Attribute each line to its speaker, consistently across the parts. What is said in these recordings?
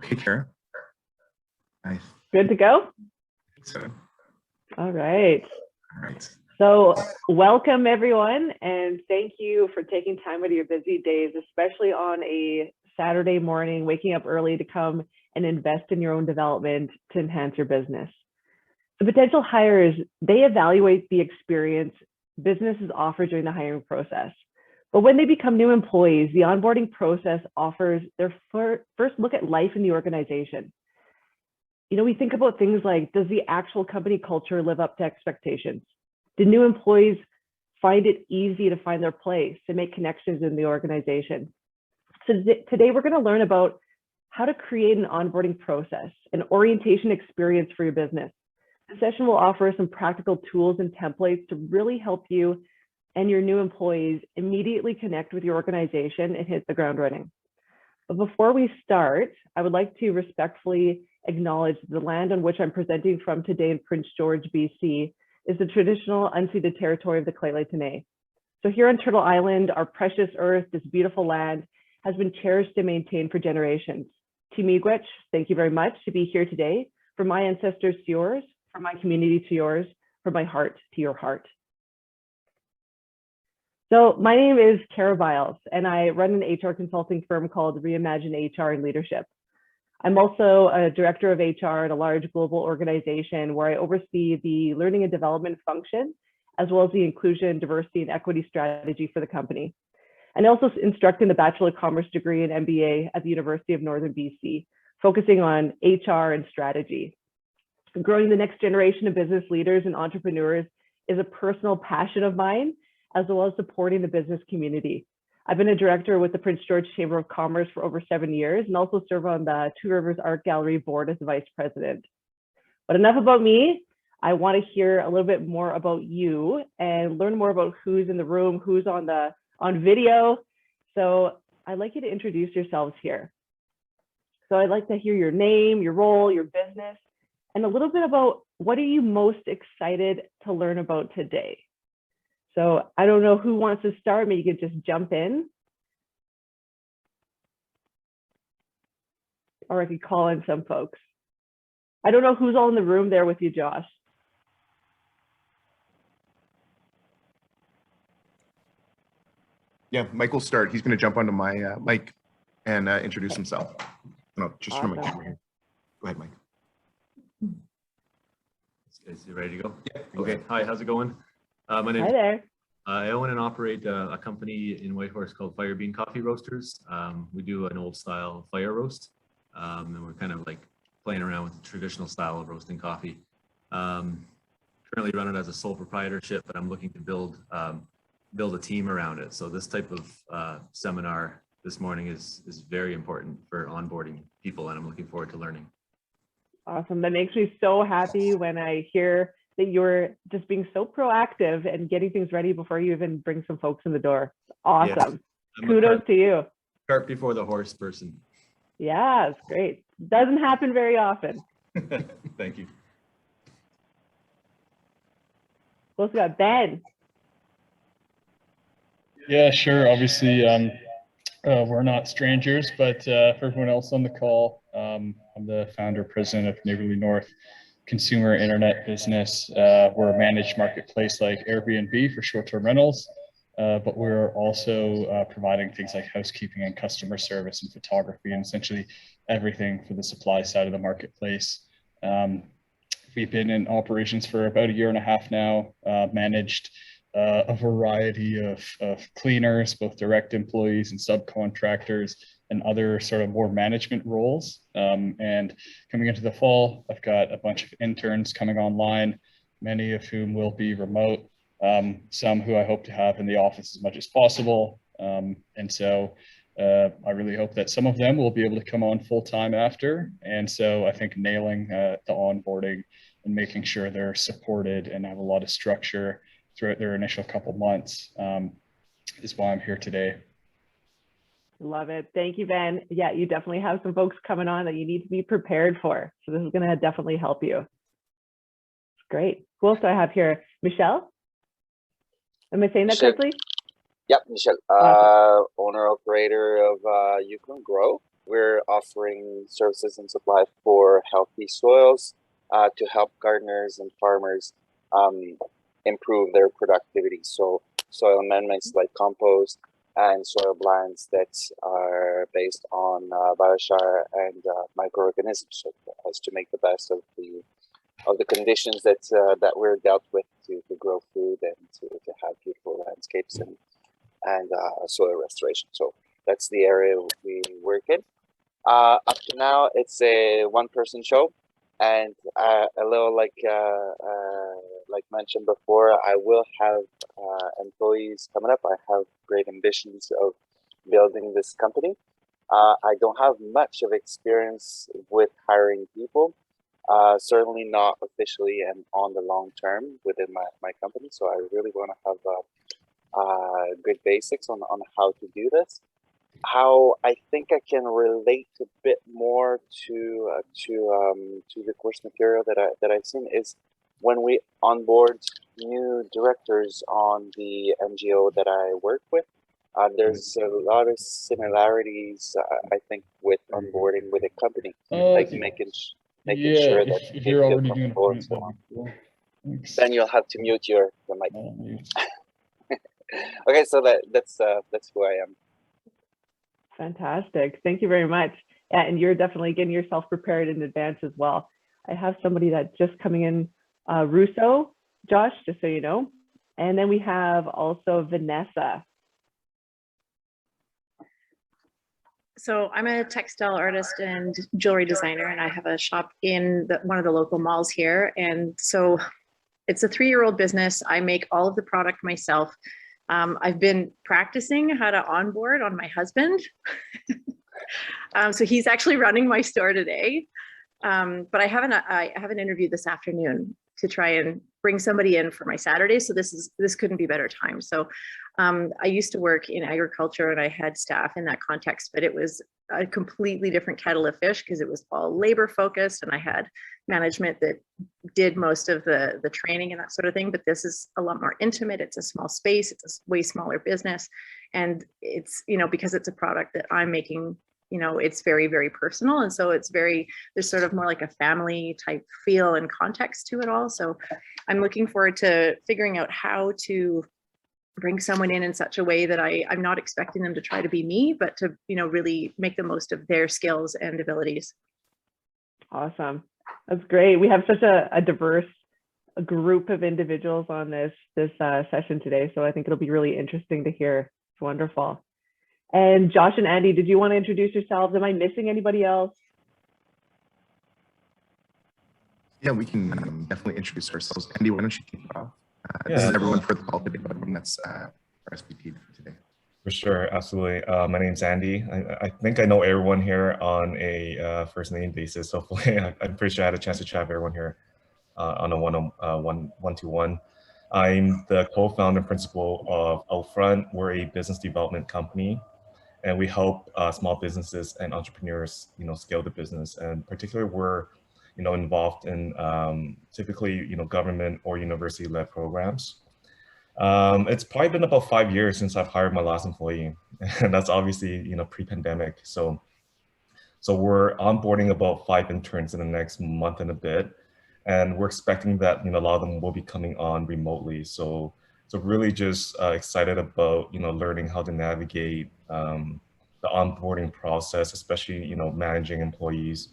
Speaker 1: Okay, Kara. Nice.
Speaker 2: Good to go?
Speaker 1: So,
Speaker 2: all right.
Speaker 1: all right.
Speaker 2: So welcome everyone, and thank you for taking time out of your busy days, especially on a Saturday morning, waking up early to come and invest in your own development to enhance your business. The potential hires, they evaluate the experience businesses offer during the hiring process. But when they become new employees, the onboarding process offers their first look at life in the organization. You know, we think about things like, does the actual company culture live up to expectations? Do new employees find it easy to find their place, to make connections in the organization? So today we're going to learn about how to create an onboarding process, an orientation experience for your business. The session will offer some practical tools and templates to really help you and your new employees immediately connect with your organization and hit the ground running. But before we start, I would like to respectfully acknowledge the land on which I'm presenting from today in Prince George, BC, is the traditional unceded territory of the Lheidli T'enneh. So here on Turtle Island, our precious earth, this beautiful land, has been cherished and maintained for generations. To Miigwech, thank you very much to be here today. From my ancestors to yours, from my community to yours, from my heart to your heart. So my name is Kara Biles, and I run an HR consulting firm called Reimagine HR and Leadership. I'm also a director of HR at a large global organization where I oversee the learning and development function, as well as the inclusion, diversity, and equity strategy for the company. And I also instruct in the Bachelor of Commerce degree and MBA at the University of Northern BC, focusing on HR and strategy. Growing the next generation of business leaders and entrepreneurs is a personal passion of mine, as well as supporting the business community. I've been a director with the Prince George Chamber of Commerce for over 7 years and also serve on the Two Rivers Art Gallery board as the vice president. But enough about me. I want to hear a little bit more about you and learn more about who's in the room, who's on video. So I'd like you to introduce yourselves here. So I'd like to hear your name, your role, your business, and a little bit about what are you most excited to learn about today? So I don't know who wants to start. Maybe you could just jump in. Or I could call in some folks. I don't know who's all in the room there with you, Josh.
Speaker 1: Yeah, Mike will start. He's going to jump onto my mic and introduce himself. No, just
Speaker 2: Awesome.
Speaker 1: from my camera here. Go ahead, Mike.
Speaker 3: Is you ready to go?
Speaker 1: Yeah.
Speaker 3: Okay. Hi, how's it going? My name
Speaker 2: Hi there.
Speaker 3: I own and operate a company in Whitehorse called Firebean Coffee Roasters. We do an old style fire roast, and we're kind of like playing around with the traditional style of roasting coffee. Currently run it as a sole proprietorship, but I'm looking to build a team around it. So this type of seminar this morning is very important for onboarding people, and I'm looking forward to learning.
Speaker 2: Awesome. That makes me so happy when I hear that you're just being so proactive and getting things ready before you even bring some folks in the door. Awesome.
Speaker 3: Yes.
Speaker 2: Kudos to you.
Speaker 3: Cart before the horse person.
Speaker 2: Yeah, it's great. Doesn't happen very often.
Speaker 3: Thank you.
Speaker 2: We also got Ben.
Speaker 4: Yeah, sure. Obviously, we're not strangers, but for everyone else on the call, I'm the founder, president of Neighborly North consumer internet business. We're a managed marketplace like Airbnb for short-term rentals, but we're also providing things like housekeeping and customer service and photography and essentially everything for the supply side of the marketplace. We've been in operations for about 1.5 years now, managed a variety of cleaners, both direct employees and subcontractors, and other sort of more management roles. And coming into the fall, I've got a bunch of interns coming online, many of whom will be remote, some who I hope to have in the office as much as possible. And so I really hope that some of them will be able to come on full time after. And so I think nailing the onboarding and making sure they're supported and have a lot of structure throughout their initial couple months is why I'm here today.
Speaker 2: Love it. Thank you, Ben. Yeah, you definitely have some folks coming on that you need to be prepared for. So this is going to definitely help you. Great. Who else do I have here? Michelle? Am I saying that correctly?
Speaker 5: Yep, Michelle. Owner operator of You Can Grow, we're offering services and supply for healthy soils to help gardeners and farmers improve their productivity. So soil amendments like compost and soil blends that are based on biochar and microorganisms, so as to make the best of the conditions that we're dealt with to grow food and to have beautiful landscapes and soil restoration. So that's the area we work in. Up to now, it's a one-person show, and a little like mentioned before, I will have employees coming up. I have great ambitions of building this company. I don't have much of experience with hiring people, certainly not officially and on the long term within my company. So I really want to have good basics on how to do this. How I think I can relate a bit more to the course material that I've seen is when we onboard new directors on the NGO that I work with. There's a lot of similarities, I think, with onboarding with a company, like making sure that
Speaker 4: if you're already doing it,
Speaker 5: so on. Then you'll have to mute your mic. Okay, so that's who I am.
Speaker 2: Fantastic. Thank you very much. Yeah, and you're definitely getting yourself prepared in advance as well. I have somebody that's just coming in, Russo, Josh, just so you know. And then we have also Vanessa.
Speaker 6: So I'm a textile artist and jewelry designer, and I have a shop in one of the local malls here. And so it's a 3-year-old business. I make all of the product myself. I've been practicing how to onboard on my husband. So he's actually running my store today. But I have an interview this afternoon to try and bring somebody in for my Saturday. So this couldn't be better time. So I used to work in agriculture and I had staff in that context, but it was a completely different kettle of fish because it was all labor focused and I had management that did most of the training and that sort of thing. But this is a lot more intimate. It's a small space. It's a way smaller business. And it's, because it's a product that I'm making, it's very, very personal. And so there's sort of more like a family type feel and context to it all. So I'm looking forward to figuring out how to bring someone in such a way that I'm not expecting them to try to be me, but to, really make the most of their skills and abilities.
Speaker 2: Awesome. That's great. We have such a diverse group of individuals on this session today. So I think it'll be really interesting to hear. It's wonderful. And Josh and Andy, did you want to introduce yourselves? Am I missing anybody else?
Speaker 1: Yeah, we can definitely introduce ourselves. Andy, why don't you kick it off? This is everyone for the call today, but everyone that's RSVP'd for today.
Speaker 7: For sure, absolutely. My name's Andy. I think I know everyone here on a first name basis. Hopefully, I'm pretty sure I had a chance to chat with everyone here on a one-to-one. I'm the co-founder and principal of Outfront. We're a business development company, and we help small businesses and entrepreneurs, scale the business. And particularly, we're involved in typically, government or university-led programs. It's probably been about 5 years since I've hired my last employee, and that's obviously, pre-pandemic. So we're onboarding about 5 interns in the next month and a bit, and we're expecting that, a lot of them will be coming on remotely. So really just excited about, learning how to navigate the onboarding process, especially, managing employees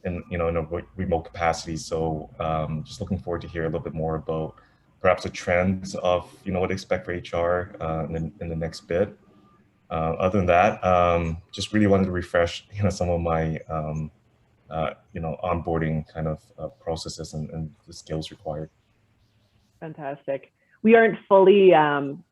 Speaker 7: in a remote capacity. So just looking forward to hear a little bit more about perhaps the trends of what to expect for HR in the next bit. Other than that, just really wanted to refresh some of my onboarding kind of processes and the skills required.
Speaker 2: Fantastic. We aren't fully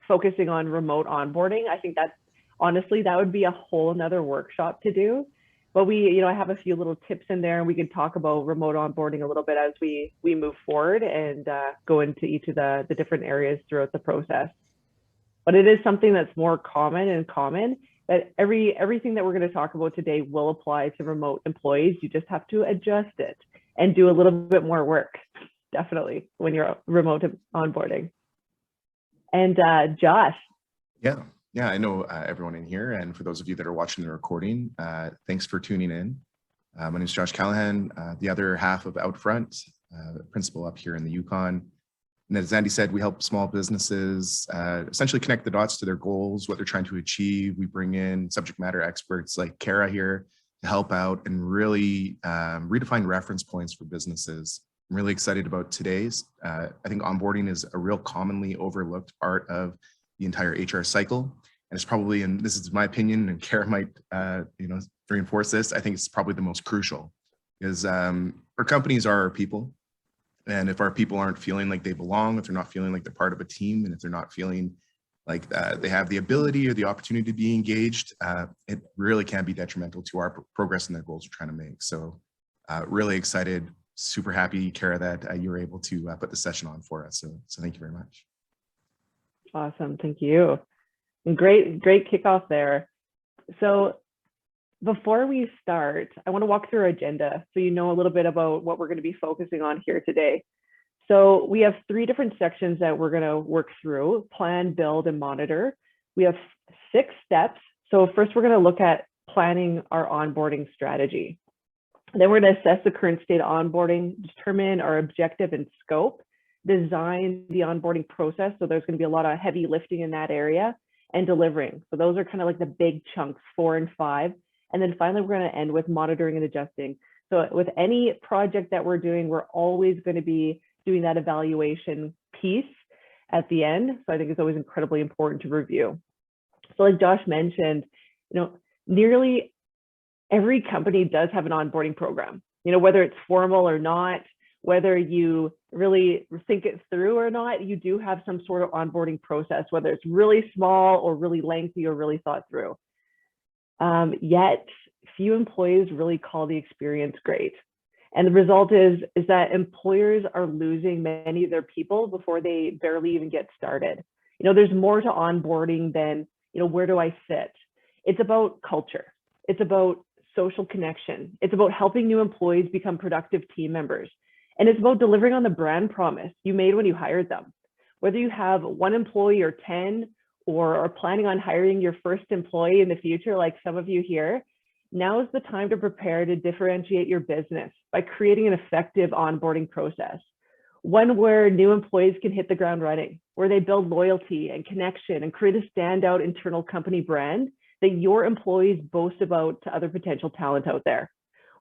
Speaker 2: focusing on remote onboarding. I think that's honestly that would be a whole another workshop to do. But I have a few little tips in there, and we can talk about remote onboarding a little bit as we move forward and go into each of the different areas throughout the process. But it is something that's more common that everything that we're going to talk about today will apply to remote employees. You just have to adjust it and do a little bit more work, definitely, when you're remote onboarding. And Josh.
Speaker 1: Yeah, Yeah, I know everyone in here, and for those of you that are watching the recording, thanks for tuning in. My name is Josh Callahan, the other half of Outfront, principal up here in the Yukon. And as Andy said, we help small businesses essentially connect the dots to their goals, what they're trying to achieve. We bring in subject matter experts like Kara here to help out and really redefine reference points for businesses. I'm really excited about today's. I think onboarding is a real commonly overlooked part of the entire HR cycle. And it's probably, and this is my opinion, and Kara might reinforce this, I think it's probably the most crucial, because our companies are our people. And if our people aren't feeling like they belong, if they're not feeling like they're part of a team, and if they're not feeling like they have the ability or the opportunity to be engaged, it really can be detrimental to our progress and the goals we're trying to make. So really excited, super happy, Kara, that you were able to put the session on for us. So thank you very much.
Speaker 2: Awesome, thank you. And great kickoff there. So before we start, I want to walk through our agenda so you know a little bit about what we're going to be focusing on here today. So we have 3 different sections that we're going to work through: plan, build, and monitor. We have 6 steps. So first, we're going to look at planning our onboarding strategy. Then we're going to assess the current state of onboarding, determine our objective and scope, design the onboarding process. So there's going to be a lot of heavy lifting in that area, and delivering. So those are kind of like the big chunks, 4 and 5. And then finally, we're going to end with monitoring and adjusting. So with any project that we're doing, we're always going to be doing that evaluation piece at the end. So I think it's always incredibly important to review. So like Josh mentioned, nearly every company does have an onboarding program, whether it's formal or not, whether you really think it through or not, you do have some sort of onboarding process, whether it's really small or really lengthy or really thought through. Yet few employees really call the experience great. And the result is that employers are losing many of their people before they barely even get started. There's more to onboarding than, where do I sit? It's about culture. It's about social connection. It's about helping new employees become productive team members. And it's about delivering on the brand promise you made when you hired them. Whether you have 1 employee or 10, or are planning on hiring your first employee in the future, like some of you here, now is the time to prepare to differentiate your business by creating an effective onboarding process. One where new employees can hit the ground running, where they build loyalty and connection and create a standout internal company brand that your employees boast about to other potential talent out there.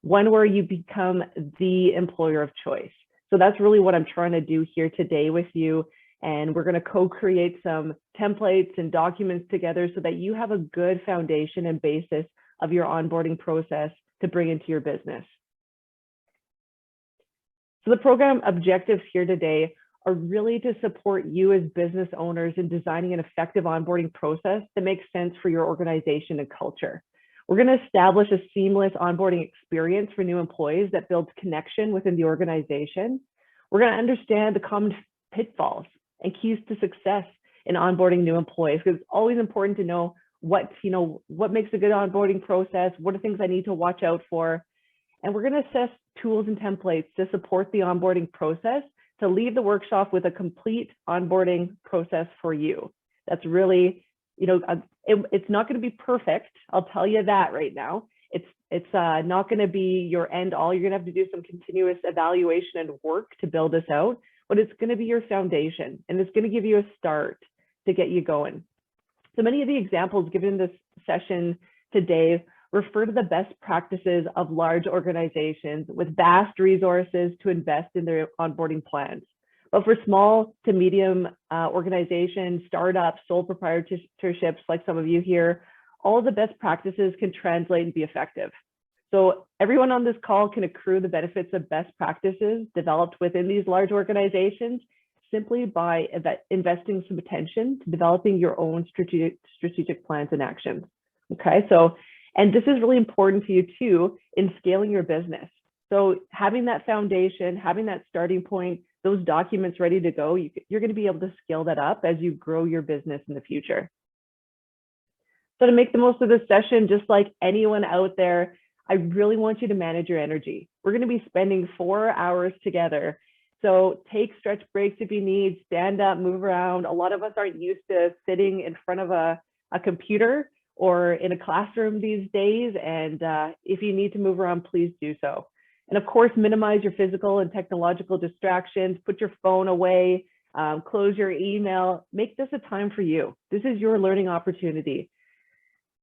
Speaker 2: One where you become the employer of choice. So that's really what I'm trying to do here today with you. And we're going to co-create some templates and documents together so that you have a good foundation and basis of your onboarding process to bring into your business. So the program objectives here today are really to support you as business owners in designing an effective onboarding process that makes sense for your organization and culture. We're going to establish a seamless onboarding experience for new employees that builds connection within the organization. We're going to understand the common pitfalls and keys to success in onboarding new employees, because it's always important to know what makes a good onboarding process, what are things I need to watch out for. And we're going to assess tools and templates to support the onboarding process to leave the workshop with a complete onboarding process for you. That's really, it's not going to be perfect. I'll tell you that right now. It's not going to be your end all. You're going to have to do some continuous evaluation and work to build this out, but it's going to be your foundation, and it's going to give you a start to get you going. So many of the examples given in this session today refer to the best practices of large organizations with vast resources to invest in their onboarding plans. But for small to medium organizations, startups, sole proprietorships like some of you here, all of the best practices can translate and be effective. So everyone on this call can accrue the benefits of best practices developed within these large organizations simply by investing some attention to developing your own strategic plans and actions. Okay, and this is really important to you too in scaling your business. So having that foundation, having that starting point, those documents ready to go, you're going to be able to scale that up as you grow your business in the future. So to make the most of this session, just like anyone out there, I really want you to manage your energy. We're going to be spending 4 hours together. So take stretch breaks if you need, stand up, move around. A lot of us aren't used to sitting in front of a a computer or in a classroom these days. And if you need to move around, please do so. And of course, minimize your physical and technological distractions, put your phone away, close your email, make this a time for you. This is your learning opportunity.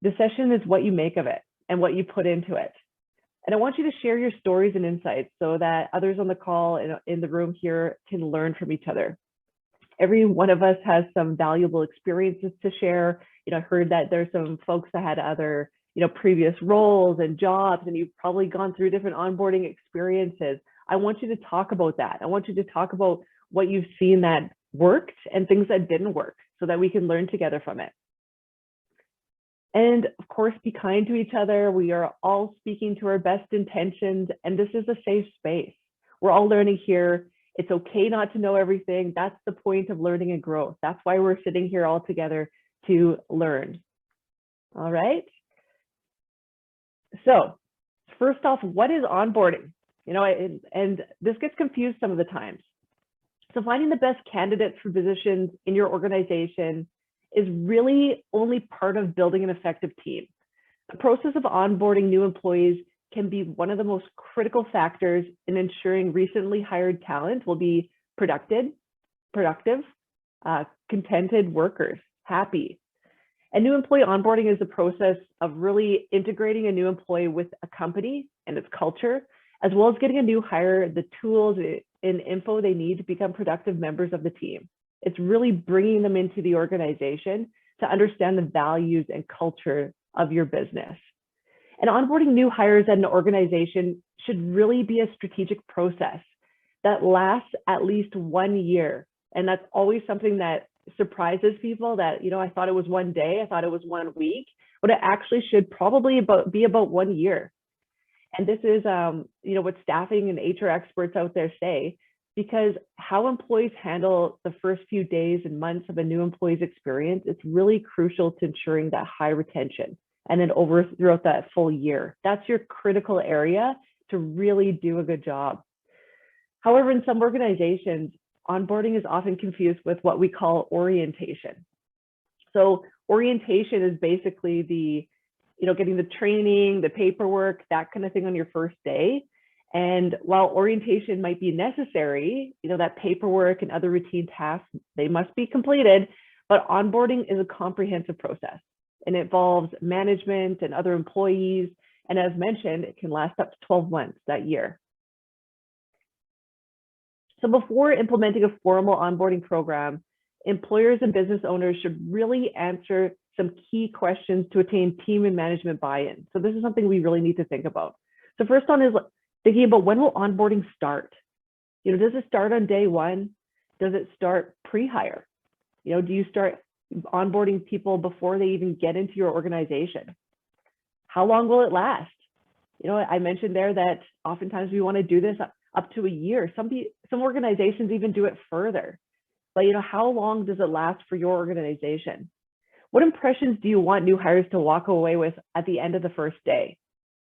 Speaker 2: The session is what you make of it and what you put into it. And I want you to share your stories and insights so that others on the call and in the room here can learn from each other. Every one of us has some valuable experiences to share. I heard that there's some folks that had other, previous roles and jobs, and you've probably gone through different onboarding experiences. I want you to talk about that. I want you to talk about what you've seen that worked and things that didn't work so that we can learn together from it. And of course, be kind to each other. We are all speaking to our best intentions, and this is a safe space. We're all learning here. It's okay not to know everything. That's the point of learning and growth. That's why we're sitting here all together to learn. All right. So first off, what is onboarding? And this gets confused some of the times. So finding the best candidates for positions in your organization is really only part of building an effective team. The process of onboarding new employees can be one of the most critical factors in ensuring recently hired talent will be productive, contented workers, happy. And new employee onboarding is the process of really integrating a new employee with a company and its culture, as well as getting a new hire the tools and info they need to become productive members of the team. It's really bringing them into the organization to understand the values and culture of your business. And onboarding new hires at an organization should really be a strategic process that lasts at least 1 year. And that's always something that surprises people that, I thought it was 1 day, I thought it was 1 week, but it actually should probably be about 1 year. And this is, what staffing and HR experts out there say, because how employees handle the first few days and months of a new employee's experience, it's really crucial to ensuring that high retention and then throughout that full year. That's your critical area to really do a good job. However, in some organizations, onboarding is often confused with what we call orientation. So orientation is basically the, getting the training, the paperwork, that kind of thing on your first day. And while orientation might be necessary, that paperwork and other routine tasks, they must be completed, but onboarding is a comprehensive process and it involves management and other employees. And as mentioned, it can last up to 12 months that year. So before implementing a formal onboarding program, employers and business owners should really answer some key questions to attain team and management buy-in. So this is something we really need to think about. So first one is thinking about, when will onboarding start? Does it start on day one? Does it start pre-hire? Do you start onboarding people before they even get into your organization? How long will it last? I mentioned there that oftentimes we want to do this up to a year. Some organizations even do it further. But how long does it last for your organization? What impressions do you want new hires to walk away with at the end of the first day?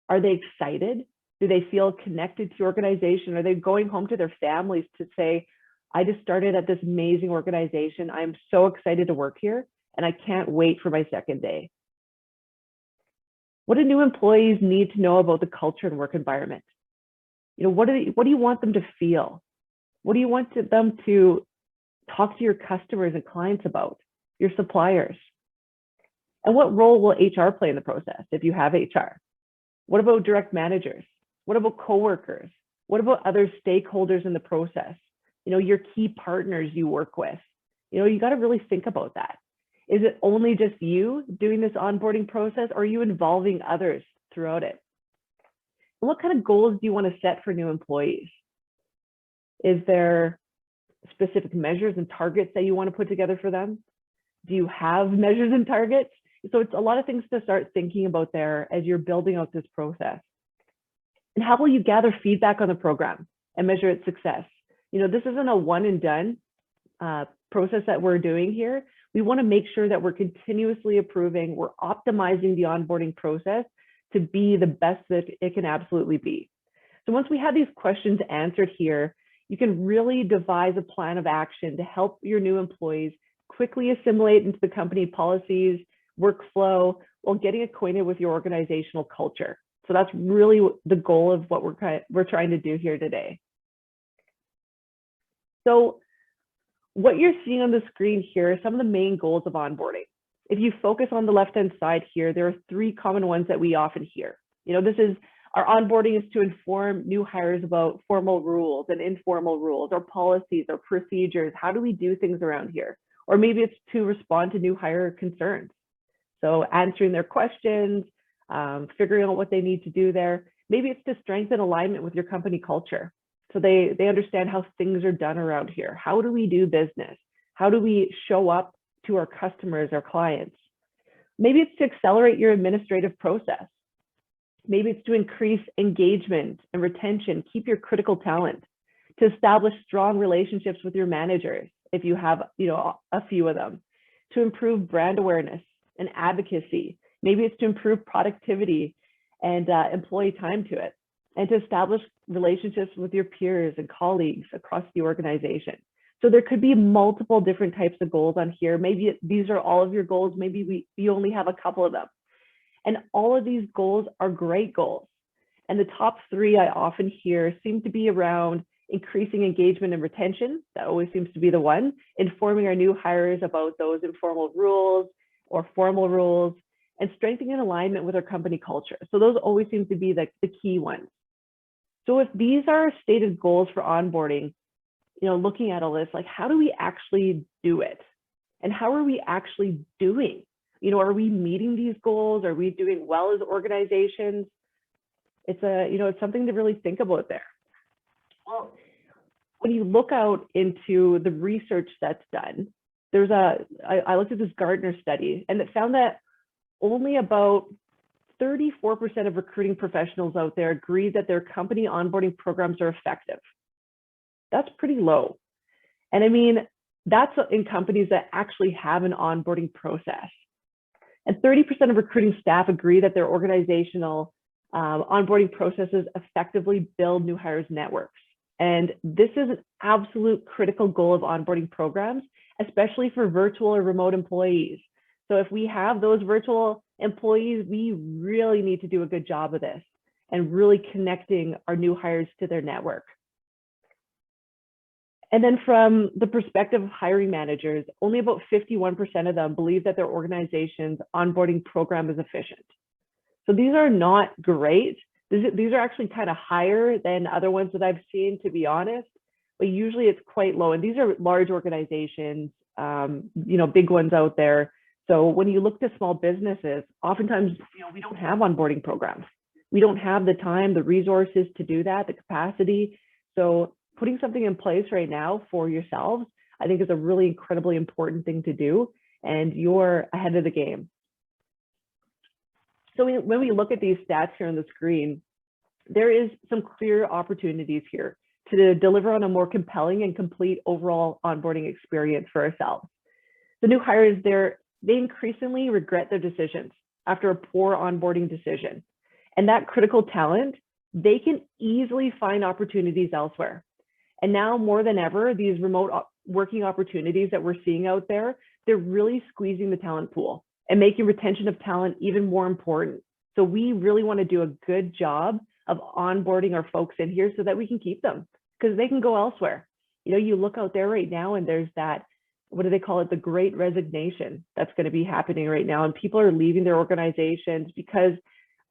Speaker 2: Are they excited? Do they feel connected to your organization? Are they going home to their families to say, I just started at this amazing organization. I'm so excited to work here and I can't wait for my second day. What do new employees need to know about the culture and work environment? What do you want them to feel? What do you want them to talk to your customers and clients about, your suppliers? And what role will HR play in the process if you have HR? What about direct managers? What about coworkers? What about other stakeholders in the process? Your key partners you work with. You got to really think about that. Is it only just you doing this onboarding process, or are you involving others throughout it? And what kind of goals do you want to set for new employees? Is there specific measures and targets that you want to put together for them? Do you have measures and targets? So it's a lot of things to start thinking about there as you're building out this process. And how will you gather feedback on the program and measure its success? This isn't a one and done process that we're doing here. We want to make sure that we're continuously improving, we're optimizing the onboarding process to be the best that it can absolutely be. So once we have these questions answered here, you can really devise a plan of action to help your new employees quickly assimilate into the company policies, workflow, while getting acquainted with your organizational culture. So that's really the goal of what we're trying to do here today. So what you're seeing on the screen here are some of the main goals of onboarding. If you focus on the left-hand side here, there are 3 common ones that we often hear. This is our onboarding is to inform new hires about formal rules and informal rules or policies or procedures. How do we do things around here? Or maybe it's to respond to new hire concerns. So answering their questions, figuring out what they need to do there. Maybe it's to strengthen alignment with your company culture. So they understand how things are done around here. How do we do business? How do we show up to our customers, our clients? Maybe it's to accelerate your administrative process. Maybe it's to increase engagement and retention, keep your critical talent, to establish strong relationships with your managers, if you have a few of them, to improve brand awareness and advocacy. Maybe it's to improve productivity and employee time to it, and to establish relationships with your peers and colleagues across the organization. So there could be multiple different types of goals on here. Maybe these are all of your goals. Maybe you only have a couple of them. And all of these goals are great goals. And the top 3 I often hear seem to be around increasing engagement and retention. That always seems to be the one. Informing our new hires about those informal rules or formal rules, and strengthening alignment with our company culture. So those always seem to be the key ones. So if these are our stated goals for onboarding, looking at all this, like, how do we actually do it? And how are we actually doing? Are we meeting these goals? Are we doing well as organizations? It's something to really think about there. Well, when you look out into the research that's done, I looked at this Gartner study, and it found that only about 34% of recruiting professionals out there agree that their company onboarding programs are effective. That's pretty low. And I mean, that's in companies that actually have an onboarding process. And 30% of recruiting staff agree that their organizational onboarding processes effectively build new hires networks. And this is an absolute critical goal of onboarding programs, especially for virtual or remote employees. So if we have those virtual employees, we really need to do a good job of this and really connecting our new hires to their network. And then from the perspective of hiring managers, only about 51% of them believe that their organization's onboarding program is efficient. So these are not great. These are actually kind of higher than other ones that I've seen, to be honest, but usually it's quite low. And these are large organizations, big ones out there. So when you look to small businesses, oftentimes, we don't have onboarding programs. We don't have the time, the resources to do that, the capacity. So putting something in place right now for yourselves, I think, is a really incredibly important thing to do, and you're ahead of the game. So when we look at these stats here on the screen, there is some clear opportunities here to deliver on a more compelling and complete overall onboarding experience for ourselves. The new hires, they increasingly regret their decisions after a poor onboarding decision. And that critical talent, they can easily find opportunities elsewhere. And now more than ever, these remote working opportunities that we're seeing out there, they're really squeezing the talent pool and making retention of talent even more important. So we really want to do a good job of onboarding our folks in here so that we can keep them, because they can go elsewhere. You look out there right now and there's that, what do they call it? The great resignation that's going to be happening right now. And people are leaving their organizations because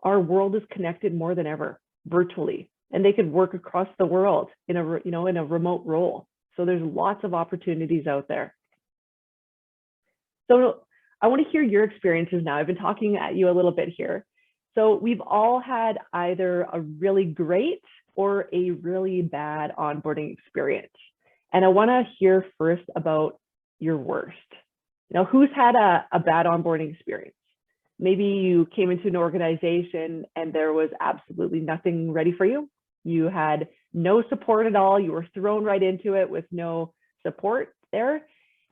Speaker 2: our world is connected more than ever virtually, and they could work across the world in a remote role. So there's lots of opportunities out there. So I want to hear your experiences now. I've been talking at you a little bit here. So we've all had either a really great or a really bad onboarding experience. And I want to hear first about your worst. Who's had a bad onboarding experience? Maybe you came into an organization and there was absolutely nothing ready for you. You had no support at all. You were thrown right into it with no support there.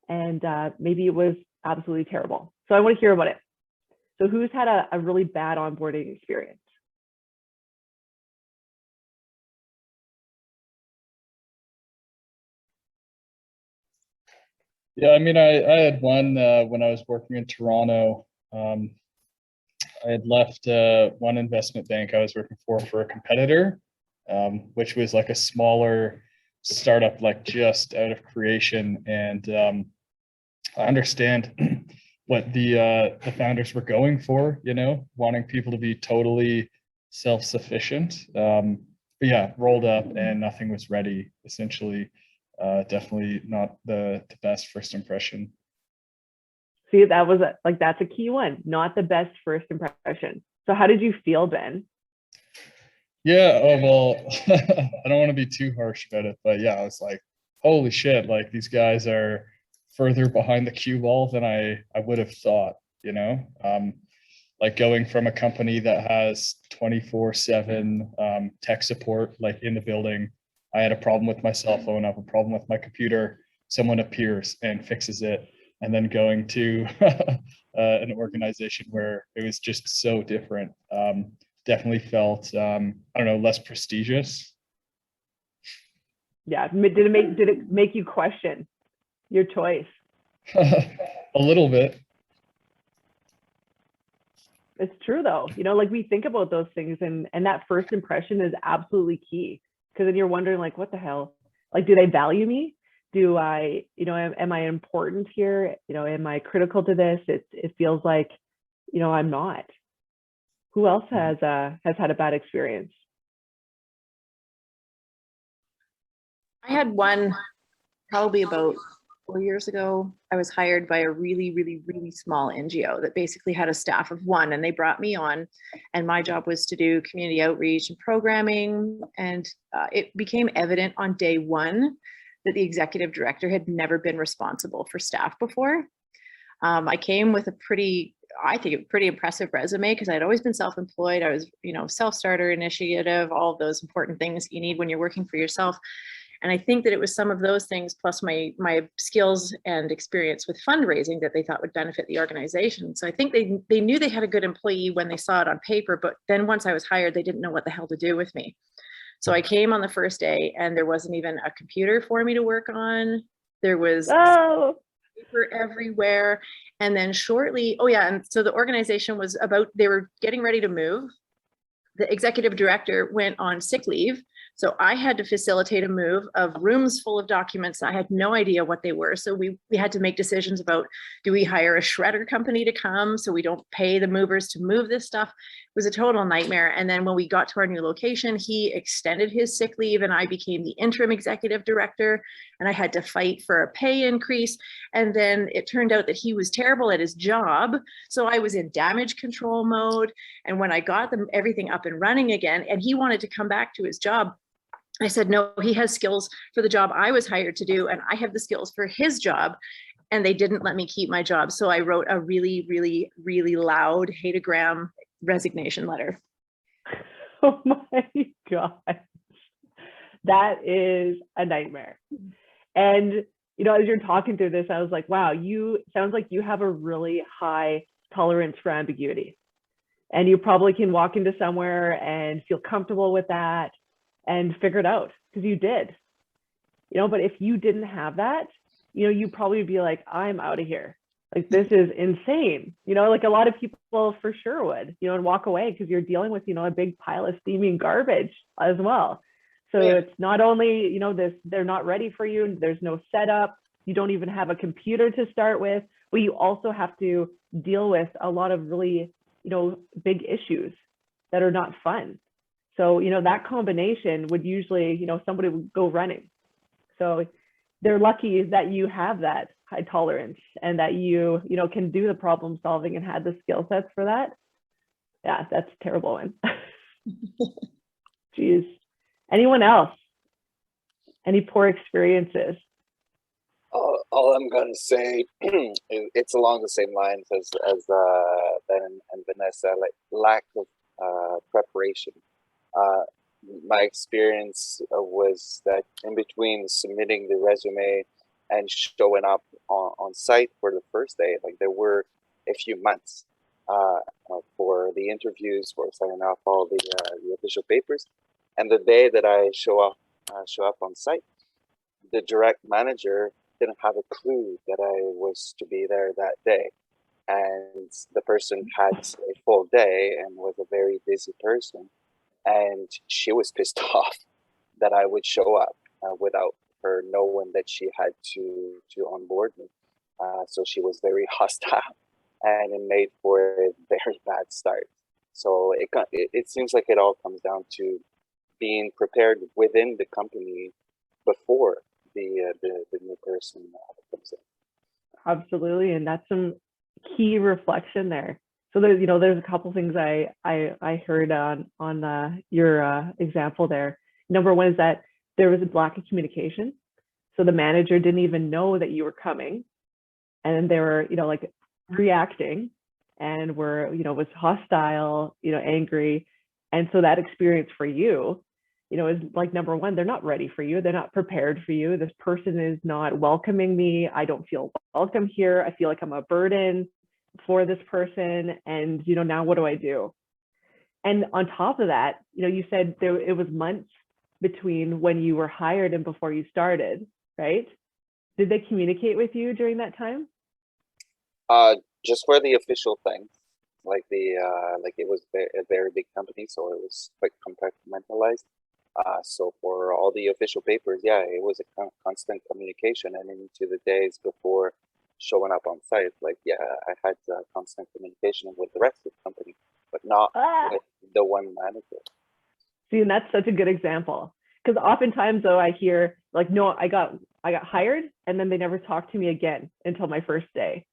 Speaker 2: And maybe it was absolutely terrible. So I want to hear about it. So who's had a really bad onboarding experience?
Speaker 4: Yeah, I mean, I had one when I was working in Toronto. I had left one investment bank I was working for a competitor, which was like a smaller startup, like just out of creation. And I understand what the founders were going for, you know, wanting people to be totally self-sufficient. But yeah, rolled up and nothing was ready, essentially. Definitely not the best first impression.
Speaker 2: See, that was like, that's a key one, not the best first impression. So how did you feel, Ben?
Speaker 4: Yeah, oh well, I don't want to be too harsh about it, but yeah, I was like, holy shit, like these guys are further behind the cue ball than I would have thought, you know? Like going from a company that has 24/7 tech support, like in the building. I had a problem with my cell phone, I have a problem with my computer, someone appears and fixes it, and then going to an organization where it was just so different. Definitely felt, I don't know, less prestigious.
Speaker 2: Yeah, did it make you question your choice?
Speaker 4: A little bit.
Speaker 2: It's true though, you know, like we think about those things, and that first impression is absolutely key, because then you're wondering like, what the hell? Like, do they value me? Do I, you know, am I important here? You know, am I critical to this? It feels like, you know, I'm not. Who else has had a bad experience?
Speaker 6: I had one probably about 4 years ago. I was hired by a really, really, really small NGO that basically had a staff of one, and they brought me on, and my job was to do community outreach and programming. And it became evident on day one that the executive director had never been responsible for staff before. I came with a pretty impressive resume, because I'd always been self-employed. I was, you know, self-starter initiative, all of those important things you need when you're working for yourself. And I think that it was some of those things, plus my skills and experience with fundraising, that they thought would benefit the organization. So I think they knew they had a good employee when they saw it on paper, but then once I was hired, they didn't know what the hell to do with me. So I came on the first day and there wasn't even a computer for me to work on. There was paper everywhere. And then shortly, oh yeah, and so the organization was they were getting ready to move. The executive director went on sick leave. So I had to facilitate a move of rooms full of documents. I had no idea what they were. So we had to make decisions about, do we hire a shredder company to come so we don't pay the movers to move this stuff? It was a total nightmare. And then when we got to our new location, he extended his sick leave and I became the interim executive director, and I had to fight for a pay increase. And then it turned out that he was terrible at his job. So I was in damage control mode. And when I got everything up and running again, and he wanted to come back to his job, I said, no, he has skills for the job I was hired to do, and I have the skills for his job. And they didn't let me keep my job. So I wrote a really, really, really loud hatagram resignation letter.
Speaker 2: Oh my God. That is a nightmare. And, you know, as you're talking through this, I was like, wow, sounds like you have a really high tolerance for ambiguity. And you probably can walk into somewhere and feel comfortable with that and figure it out, because you did, you know. But if you didn't have that, you know, you probably be like, I'm out of here. Like, this is insane. You know, like a lot of people for sure would, you know, and walk away, because you're dealing with, you know, a big pile of steaming garbage as well. So yeah. It's not only, you know, they're not ready for you. There's no setup. You don't even have a computer to start with, but you also have to deal with a lot of really, you know, big issues that are not fun. So, you know, that combination would usually, you know, somebody would go running. So they're lucky that you have that high tolerance and that you know, can do the problem solving and had the skill sets for that. Yeah, that's a terrible one. Jeez. Anyone else? Any poor experiences?
Speaker 5: All I'm going to say, it's along the same lines as Ben and Vanessa, like lack of preparation. My experience was that in between submitting the resume and showing up on site for the first day, like there were a few months for the interviews, for signing off all the official papers. And the day that I show up on site, the direct manager didn't have a clue that I was to be there that day. and the person had a full day and was a very busy person, and she was pissed off that I would show up without her knowing that she had to onboard me. So she was very hostile, and it made for a very bad start. So it seems like it all comes down to being prepared within the company before the new person comes in.
Speaker 2: Absolutely, and that's some key reflection there. So there's a couple things I heard on your example there. Number one is that there was a lack of communication, so the manager didn't even know that you were coming, and they were like reacting, and was hostile, angry, and so that experience for you, is like, number one, they're not ready for you, they're not prepared for you. This person is not welcoming me. I don't feel welcome here. I feel like I'm a burden for this person, and now what do I do? And on top of that, you said it was months between when you were hired and before you started, right? Did they communicate with you during that time?
Speaker 5: Just for the official things, like it was a very big company, so it was quite compartmentalized. So for all the official papers, yeah, it was a constant communication, and into the days before showing up on site, I had constant communication with the rest of the company, but not with the one manager.
Speaker 2: See, and that's such a good example, because oftentimes though I hear like, no, I got hired, and then they never talked to me again until my first day.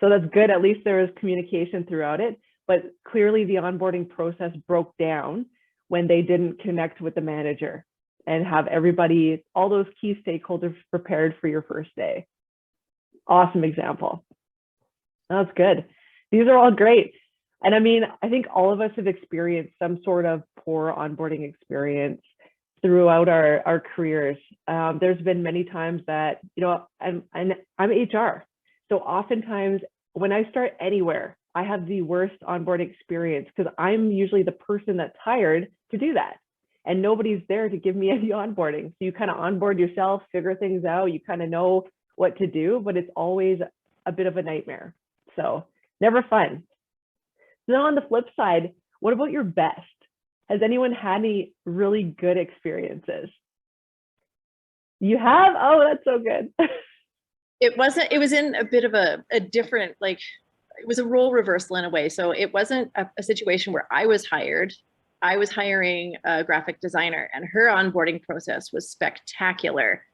Speaker 2: So that's good. At least there was communication throughout it, but clearly the onboarding process broke down when they didn't connect with the manager and have everybody, all those key stakeholders prepared for your first day. Awesome example. That's good. These are all great. And I mean, I think all of us have experienced some sort of poor onboarding experience throughout our careers. There's been many times that, I'm HR. So oftentimes when I start anywhere, I have the worst onboarding experience because I'm usually the person that's hired to do that. And nobody's there to give me any onboarding. So you kind of onboard yourself, figure things out, you kind of know what to do, but it's always a bit of a nightmare. So never fun. So now on the flip side, what about your best? Has anyone had any really good experiences? You have? Oh, that's so good.
Speaker 6: It was in a bit of a different, it was a role reversal in a way. So it wasn't a situation where I was hired. I was hiring a graphic designer, and her onboarding process was spectacular.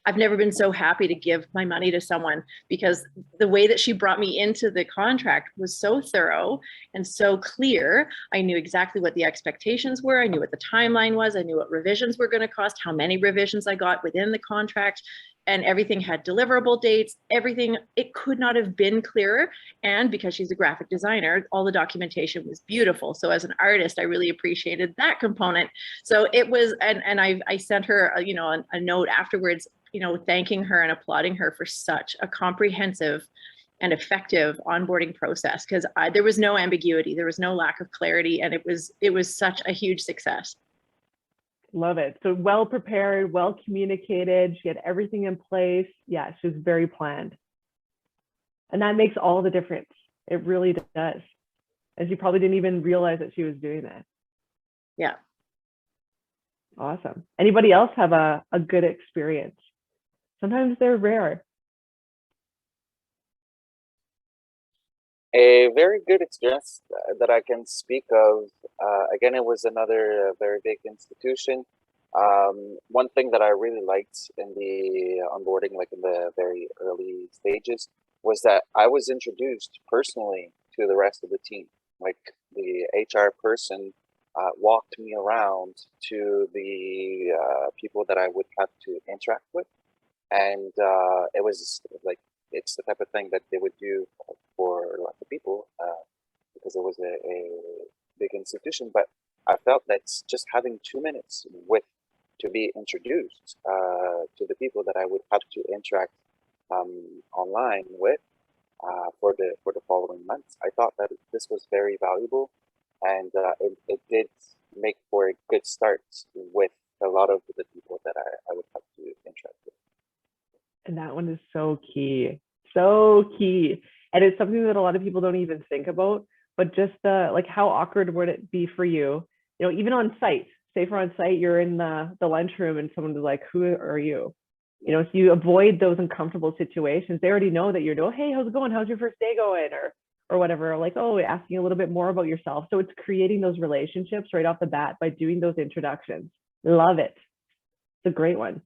Speaker 6: I've never been so happy to give my money to someone, because the way that she brought me into the contract was so thorough and so clear. I knew exactly what the expectations were. I knew what the timeline was. I knew what revisions were going to cost, how many revisions I got within the contract, and everything had deliverable dates, everything. It could not have been clearer. And because she's a graphic designer, all the documentation was beautiful. So as an artist, I really appreciated that component. So it was, and I sent her, a note afterwards, thanking her and applauding her for such a comprehensive and effective onboarding process, because there was no ambiguity, there was no lack of clarity, and it was such a huge success.
Speaker 2: Love it. So well prepared, well communicated. She had everything in place. Yeah, she was very planned. And that makes all the difference. It really does. And she probably didn't even realize that she was doing that.
Speaker 6: Yeah.
Speaker 2: Awesome. Anybody else have a good experience? Sometimes they're rare.
Speaker 5: A very good experience that I can speak of. Again, it was another very big institution. One thing that I really liked in the onboarding, like in the very early stages, was that I was introduced personally to the rest of the team. Like the HR person walked me around to the people that I would have to interact with. And it was like, it's the type of thing that they would do for lots of people because it was a big institution. But I felt that just having 2 minutes to be introduced to the people that I would have to interact online with for the following months, I thought that this was very valuable, and it did make for a good start with a lot of the people that I would have to interact with.
Speaker 2: And that one is so key, so key. And it's something that a lot of people don't even think about, but just like how awkward would it be for you, you know, even on site, say for on site, you're in the lunchroom and someone is like, who are you? You know, so you avoid those uncomfortable situations. They already know that you're, oh, hey, how's it going? How's your first day going? Or whatever, like, oh, asking a little bit more about yourself. So it's creating those relationships right off the bat by doing those introductions. Love it. It's a great one.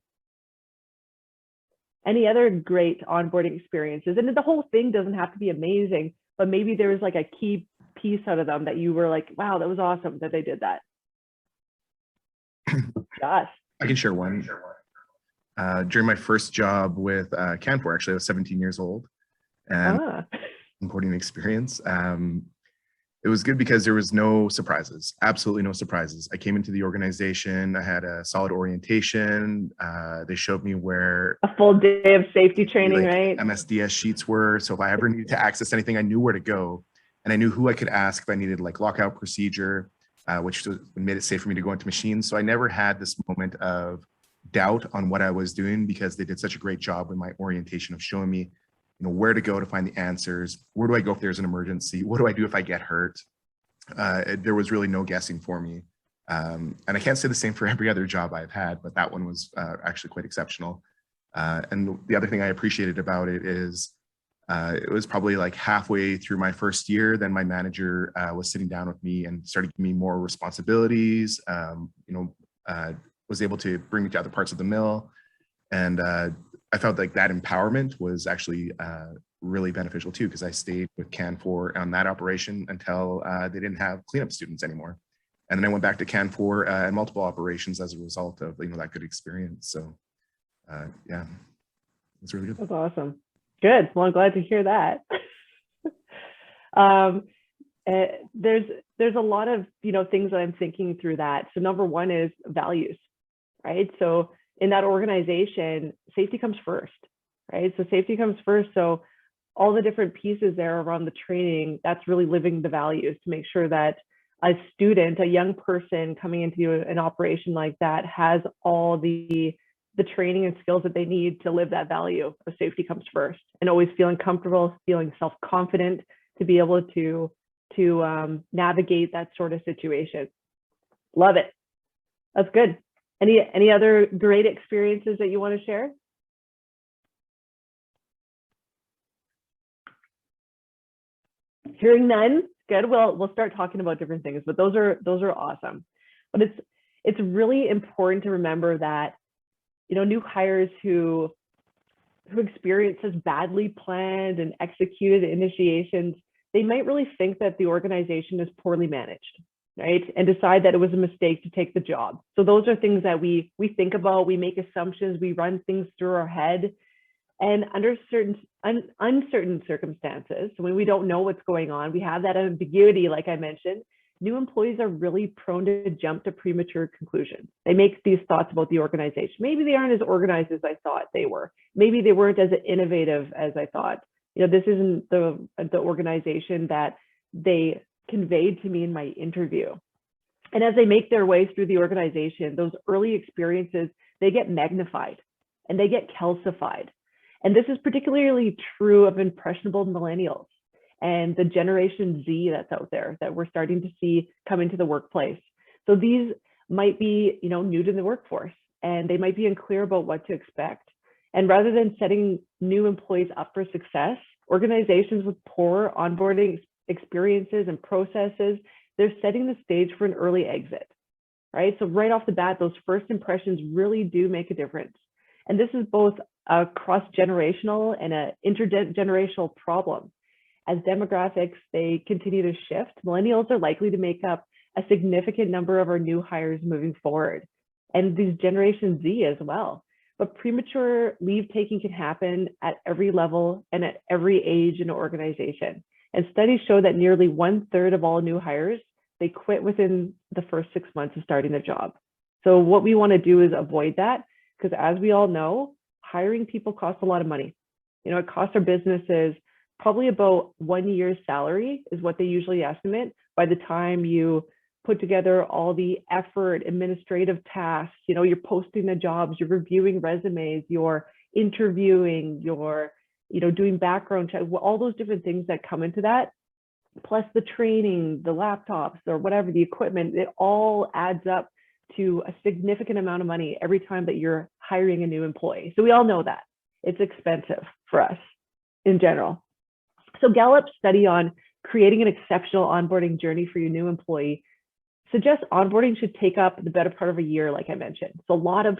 Speaker 2: Any other great onboarding experiences? And the whole thing doesn't have to be amazing, but maybe there was like a key piece out of them that you were like, wow, that was awesome that they did that. Josh.
Speaker 1: I can share one. During my first job with Canfor, actually, I was 17 years old, and onboarding experience. It was good because there was no surprises, absolutely no surprises. I came into the organization, I had a solid orientation. They showed me where
Speaker 2: a full day of safety training,
Speaker 1: like,
Speaker 2: right?
Speaker 1: MSDS sheets were. So if I ever needed to access anything, I knew where to go, and I knew who I could ask if I needed like lockout procedure, which made it safe for me to go into machines. So I never had this moment of doubt on what I was doing because they did such a great job with my orientation of showing me, you know, where to go to find the answers. Where do I go if there's an emergency? What do I do if I get hurt? There was really no guessing for me. And I can't say the same for every other job I've had, but that one was actually quite exceptional. And the other thing I appreciated about it is it was probably like halfway through my first year, then my manager was sitting down with me and started giving me more responsibilities, was able to bring me to other parts of the mill. And I felt like that empowerment was actually really beneficial too, because I stayed with Canfor on that operation until they didn't have cleanup students anymore. And then I went back to Canfor and multiple operations as a result of, you know, that good experience. So yeah, it's really good.
Speaker 2: That's awesome. Good. Well, I'm glad to hear that. There's a lot of, you know, things that I'm thinking through that. So number one is values, right? So in that organization, safety comes first, right? So safety comes first. So all the different pieces there around the training, that's really living the values to make sure that a student, a young person coming into an operation like that has all the training and skills that they need to live that value of safety comes first, and always feeling comfortable, feeling self-confident to be able to navigate that sort of situation. Love it. That's good. Any other great experiences that you want to share? Hearing none, good. We'll start talking about different things, but those are awesome. But it's really important to remember that, you know, new hires who experience such badly planned and executed initiations, they might really think that the organization is poorly managed, right? And decide that it was a mistake to take the job. So those are things that we think about, we make assumptions, we run things through our head. And under uncertain circumstances, when we don't know what's going on, we have that ambiguity, like I mentioned, new employees are really prone to jump to premature conclusions. They make these thoughts about the organization. Maybe they aren't as organized as I thought they were. Maybe they weren't as innovative as I thought. You know, this isn't the organization that they conveyed to me in my interview. And as they make their way through the organization, those early experiences, they get magnified and they get calcified. And this is particularly true of impressionable millennials and the Generation Z that's out there that we're starting to see come into the workplace. So these might be, you know, new to the workforce, and they might be unclear about what to expect. And rather than setting new employees up for success, organizations with poor onboarding experiences and processes, they're setting the stage for an early exit, right? So right off the bat, those first impressions really do make a difference. And this is both a cross-generational and an intergenerational problem. As demographics, they continue to shift, millennials are likely to make up a significant number of our new hires moving forward, and these Generation Z as well. But premature leave taking can happen at every level and at every age in an organization. And studies show that nearly 1/3 of all new hires, they quit within the first 6 months of starting their job. So what we want to do is avoid that, because as we all know, hiring people costs a lot of money. You know, it costs our businesses probably about 1 year's salary is what they usually estimate by the time you put together all the effort, administrative tasks, you know, you're posting the jobs, you're reviewing resumes, you're interviewing, you're doing background check, all those different things that come into that, plus the training, the laptops or whatever, the equipment, it all adds up to a significant amount of money every time that you're hiring a new employee. So we all know that it's expensive for us in general. So Gallup's study on creating an exceptional onboarding journey for your new employee suggests onboarding should take up the better part of a year, like I mentioned. So a lot of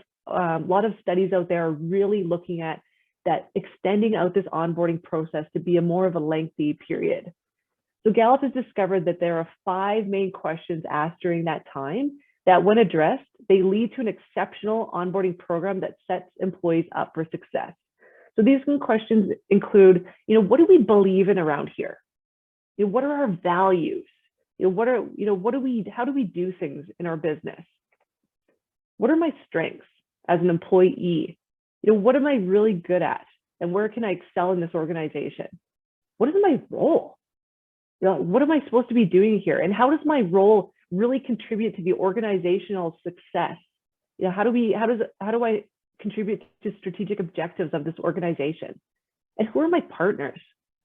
Speaker 2: studies out there are really looking at that, extending out this onboarding process to be a more of a lengthy period. So Gallup has discovered that there are 5 main questions asked during that time that, when addressed, they lead to an exceptional onboarding program that sets employees up for success. So these questions include, what do we believe in around here? What are our values? How do we do things in our business? What are my strengths as an employee? What am I really good at? And where can I excel in this organization? What is my role? What am I supposed to be doing here? And how does my role really contribute to the organizational success? How do I contribute to strategic objectives of this organization? And who are my partners?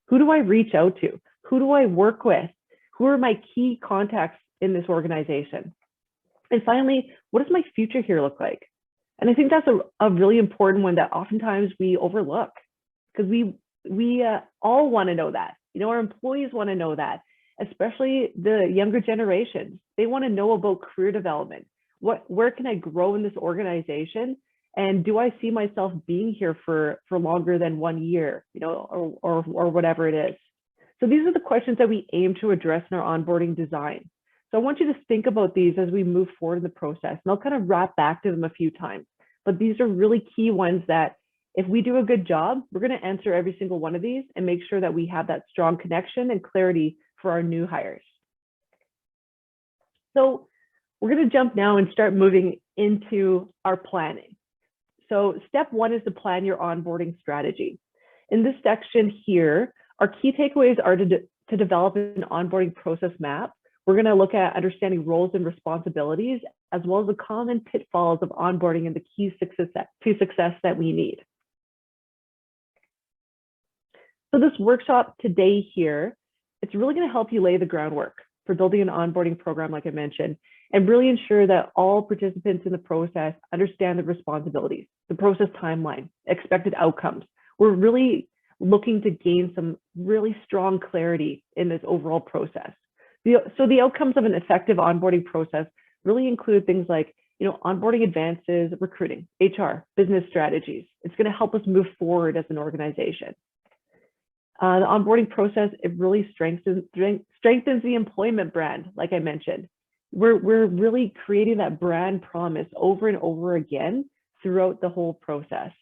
Speaker 2: Who do I reach out to? Who do I work with? Who are my key contacts in this organization? And finally, what does my future here look like? And I think that's a really important one that oftentimes we overlook, because we all want to know that. Our employees want to know that, especially the younger generations. They want to know about career development. Where can I grow in this organization? And do I see myself being here for longer than 1 year, or whatever it is? So these are the questions that we aim to address in our onboarding design. So I want you to think about these as we move forward in the process, and I'll kind of wrap back to them a few times. But these are really key ones that, if we do a good job, we're going to answer every single one of these and make sure that we have that strong connection and clarity for our new hires. So we're going to jump now and start moving into our planning. So step 1 is to plan your onboarding strategy. In this section here, our key takeaways are to develop an onboarding process map. We're going to look at understanding roles and responsibilities, as well as the common pitfalls of onboarding and the keys to success that we need. So this workshop today here, it's really going to help you lay the groundwork for building an onboarding program, like I mentioned, and really ensure that all participants in the process understand the responsibilities, the process timeline, expected outcomes. We're really looking to gain some really strong clarity in this overall process. So the outcomes of an effective onboarding process really include things like, onboarding advances, recruiting, HR, business strategies. It's going to help us move forward as an organization. The onboarding process, it really strengthens the employment brand, like I mentioned. We're really creating that brand promise over and over again throughout the whole process.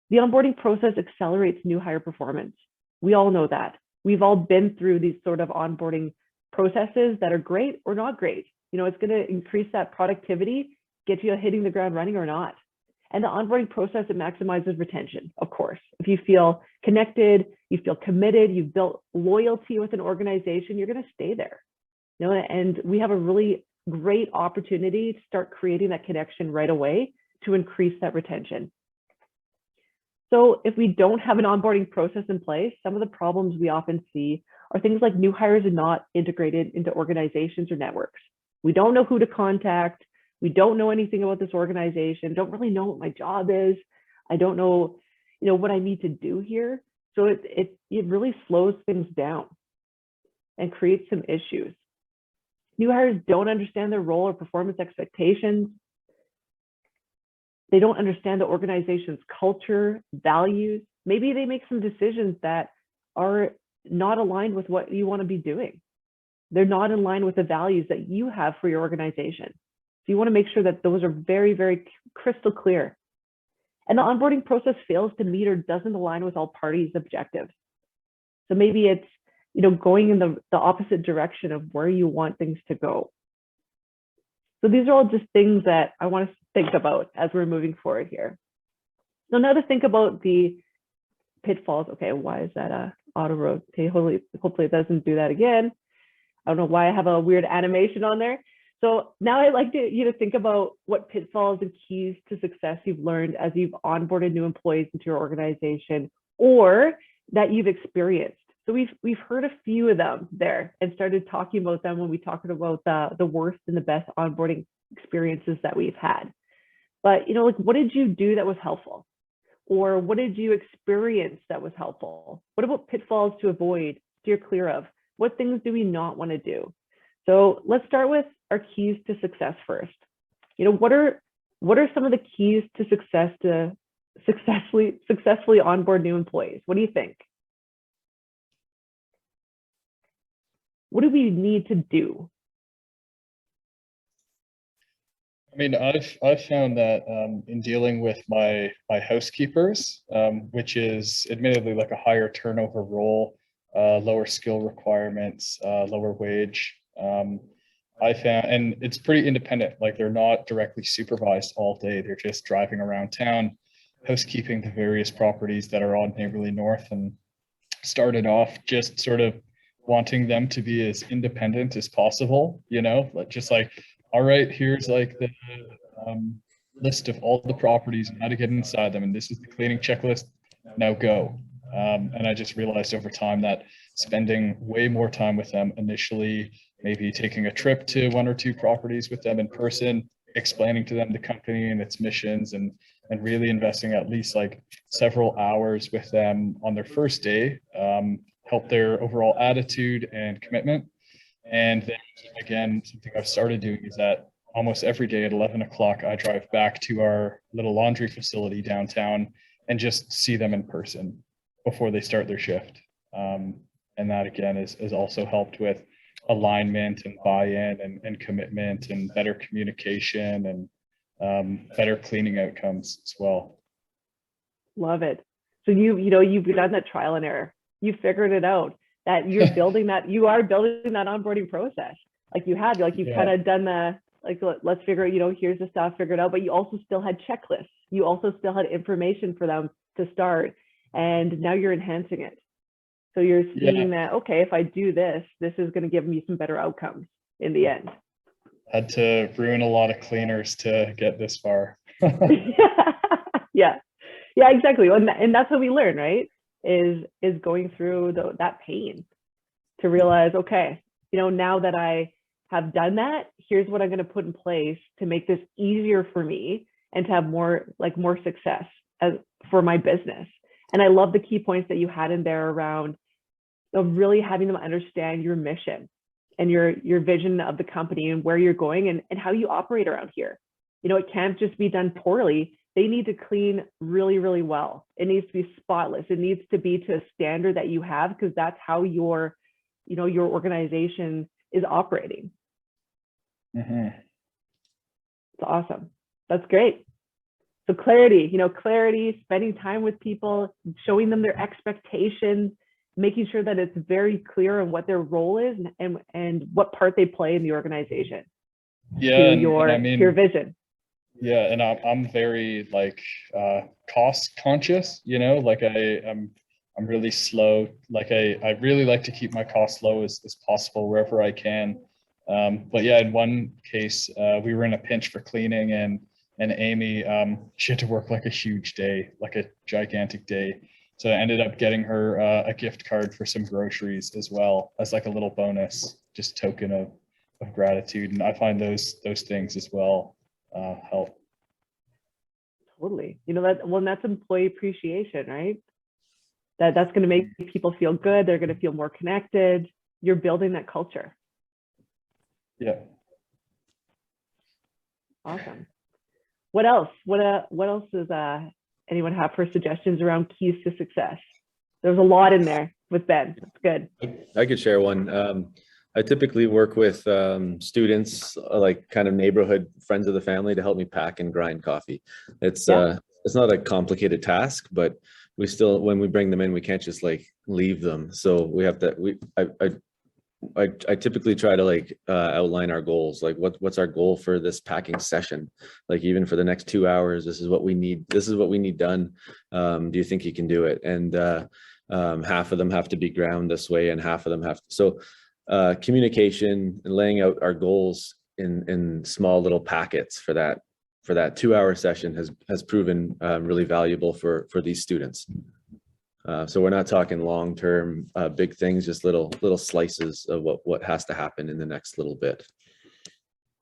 Speaker 2: The onboarding process accelerates new hire performance. We all know that. We've all been through these sort of onboarding processes that are great or not great. It's going to increase that productivity, get you hitting the ground running or not. And the onboarding process, it maximizes retention, of course. If you feel connected, you feel committed, you've built loyalty with an organization, you're going to stay there. And we have a really great opportunity to start creating that connection right away to increase that retention. So if we don't have an onboarding process in place, some of the problems we often see are things like new hires are not integrated into organizations or networks. We don't know who to contact. We don't know anything about this organization, don't really know what my job is. I don't know, what I need to do here. So it really slows things down and creates some issues. New hires don't understand their role or performance expectations. They don't understand the organization's culture, values. Maybe they make some decisions that are not aligned with what you want to be doing. They're not in line with the values that you have for your organization. So you want to make sure that those are very, very crystal clear. And the onboarding process fails to meet or doesn't align with all parties' objectives. So maybe it's, going in the opposite direction of where you want things to go. So these are all just things that I want to think about as we're moving forward here. So now to think about the pitfalls. Okay, why is that auto rotate? Hopefully it doesn't do that again. I don't know why I have a weird animation on there. So now I'd like you to think about what pitfalls and keys to success you've learned as you've onboarded new employees into your organization or that you've experienced. So we've heard a few of them there and started talking about them when we talked about the worst and the best onboarding experiences that we've had. But, you know, like, what did you do that was helpful? Or what did you experience that was helpful? What about pitfalls to avoid, steer clear of? What things do we not want to do? So let's start with our keys to success first. You know, what are some of the keys to success to successfully onboard new employees? What do you think? What do we need to do?
Speaker 4: I mean, I've found that in dealing with my housekeepers, which is admittedly like a higher turnover role, lower skill requirements, lower wage. I found, and it's pretty independent. Like, they're not directly supervised all day. They're just driving around town, housekeeping the various properties that are on Neighborly North, and started off just sort of wanting them to be as independent as possible, you know, just like, all right, here's like the list of all the properties and how to get inside them, and this is the cleaning checklist, now go. And I just realized over time that spending way more time with them initially, maybe taking a trip to 1 or 2 properties with them in person, explaining to them the company and its missions, and really investing at least like several hours with them on their first day, help their overall attitude and commitment. And then again, something I've started doing is that almost every day at 11 o'clock, I drive back to our little laundry facility downtown and just see them in person before they start their shift. And that again is also helped with alignment and buy-in and commitment and better communication and better cleaning outcomes as well.
Speaker 2: Love it. So you've done that trial and error. You figured it out, that you're building that, you are building that onboarding process. Like you've kind of done the, like, let's figure out, here's the stuff figured out, but you also still had checklists. You also still had information for them to start, and now you're enhancing it. So you're seeing that, okay, if I do this, this is going to give me some better outcomes in the end.
Speaker 4: Had to ruin a lot of cleaners to get this far.
Speaker 2: Yeah, exactly. And that's what we learn, right? Is going through that pain to realize, okay, now that I have done that, here's what I'm going to put in place to make this easier for me and to have more success for my business. And I love the key points that you had in there around really having them understand your mission and your vision of the company and where you're going and how you operate around here. It can't just be done poorly. They need to clean really, really well. It needs to be spotless. It needs to be to a standard that you have, because that's how your organization is operating.
Speaker 4: Mm-hmm.
Speaker 2: It's awesome. That's great. So clarity, spending time with people, showing them their expectations, making sure that it's very clear on what their role is and what part they play in the organization.
Speaker 4: Yeah,
Speaker 2: your vision.
Speaker 4: Yeah, and I'm very cost conscious, like I'm really slow. Like I really like to keep my costs low as possible wherever I can. But yeah, in one case, we were in a pinch for cleaning, and Amy, she had to work like a huge day, like a gigantic day. So I ended up getting her a gift card for some groceries as well, as like a little bonus, just token of gratitude. And I find those things as well help.
Speaker 2: Totally. That's employee appreciation, right? That's going to make people feel good. They're going to feel more connected. You're building that culture.
Speaker 4: Yeah.
Speaker 2: Awesome. What else? What else does anyone have for suggestions around keys to success? There's a lot in there with Ben. It's good.
Speaker 3: I could share one. I typically work with students, like kind of neighborhood friends of the family, to help me pack and grind coffee. It's not a complicated task, but we still, when we bring them in, we can't just like leave them. So we have to, I typically try to outline our goals. Like what's our goal for this packing session? Like even for the next 2 hours, this is what we need. This is what we need done. Do you think you can do it? And half of them have to be ground this way, and half of them have to. So communication and laying out our goals in small little packets for that 2 hour session has proven really valuable for these students.
Speaker 8: So we're not talking long-term big things, just little slices of what has to happen in the next little bit.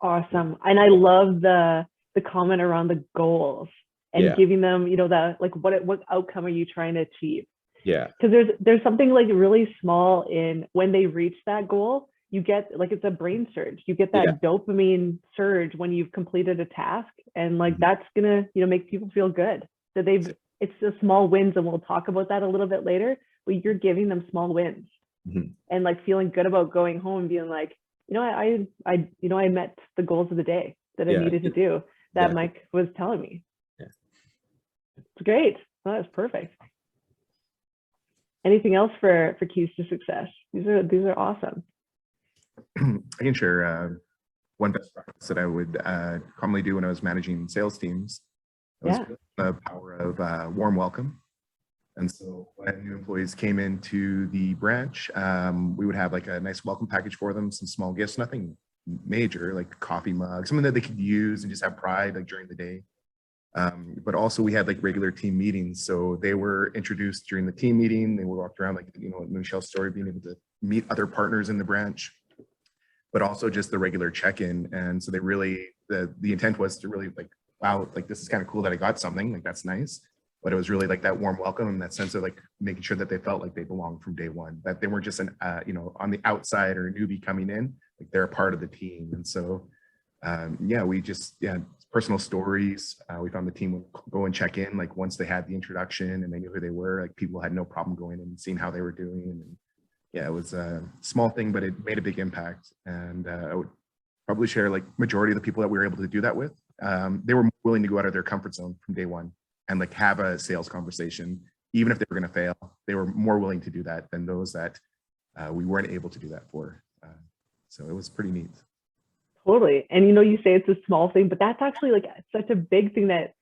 Speaker 2: Awesome. And I love the comment around the goals and
Speaker 8: Yeah.
Speaker 2: giving them, you know, that like what outcome are you trying to achieve?
Speaker 8: Yeah.
Speaker 2: Because there's something like really small in when they reach that goal, you get like it's a brain surge. You get that
Speaker 8: Yeah.
Speaker 2: dopamine surge when you've completed a task, and like that's gonna, you know, make people feel good that it's the small wins, and we'll talk about that a little bit later. But you're giving them small wins and like feeling good about going home and being like, you know, I met the goals of the day that I needed to do that Mike was telling me.
Speaker 8: Yeah.
Speaker 2: It's great. Oh, that's perfect. Anything else for keys to success? These are awesome.
Speaker 1: I can share one best practice that I would commonly do when I was managing sales teams. That was the power of warm welcome. And so when new employees came into the branch, we would have like a nice welcome package for them, some small gifts, nothing major, like a coffee mug, something that they could use and just have pride like during the day. But also we had like regular team meetings. So they were introduced during the team meeting. They were walked around like, you know, Michelle's story, being able to meet other partners in the branch, but also just the regular check-in. And so they really, the intent was to really like, wow, like this is kind of cool that I got something, like that's nice. But it was really like that warm welcome and that sense of like making sure that they felt like they belonged from day one, that they weren't just an, you know, on the outside or a newbie coming in, like they're a part of the team. And so, yeah, we just, personal stories. We found the team would go and check in, like once they had the introduction and they knew who they were, like people had no problem going and seeing how they were doing. And yeah, it was a small thing, but it made a big impact. And I would probably share like majority of the people that we were able to do that with, they were willing to go out of their comfort zone from day one and like have a sales conversation. Even if they were going to fail, they were more willing to do that than those that we weren't able to do that for. So it was pretty neat.
Speaker 2: Totally. And you know, you say it's a small thing, but that's actually like such a big thing that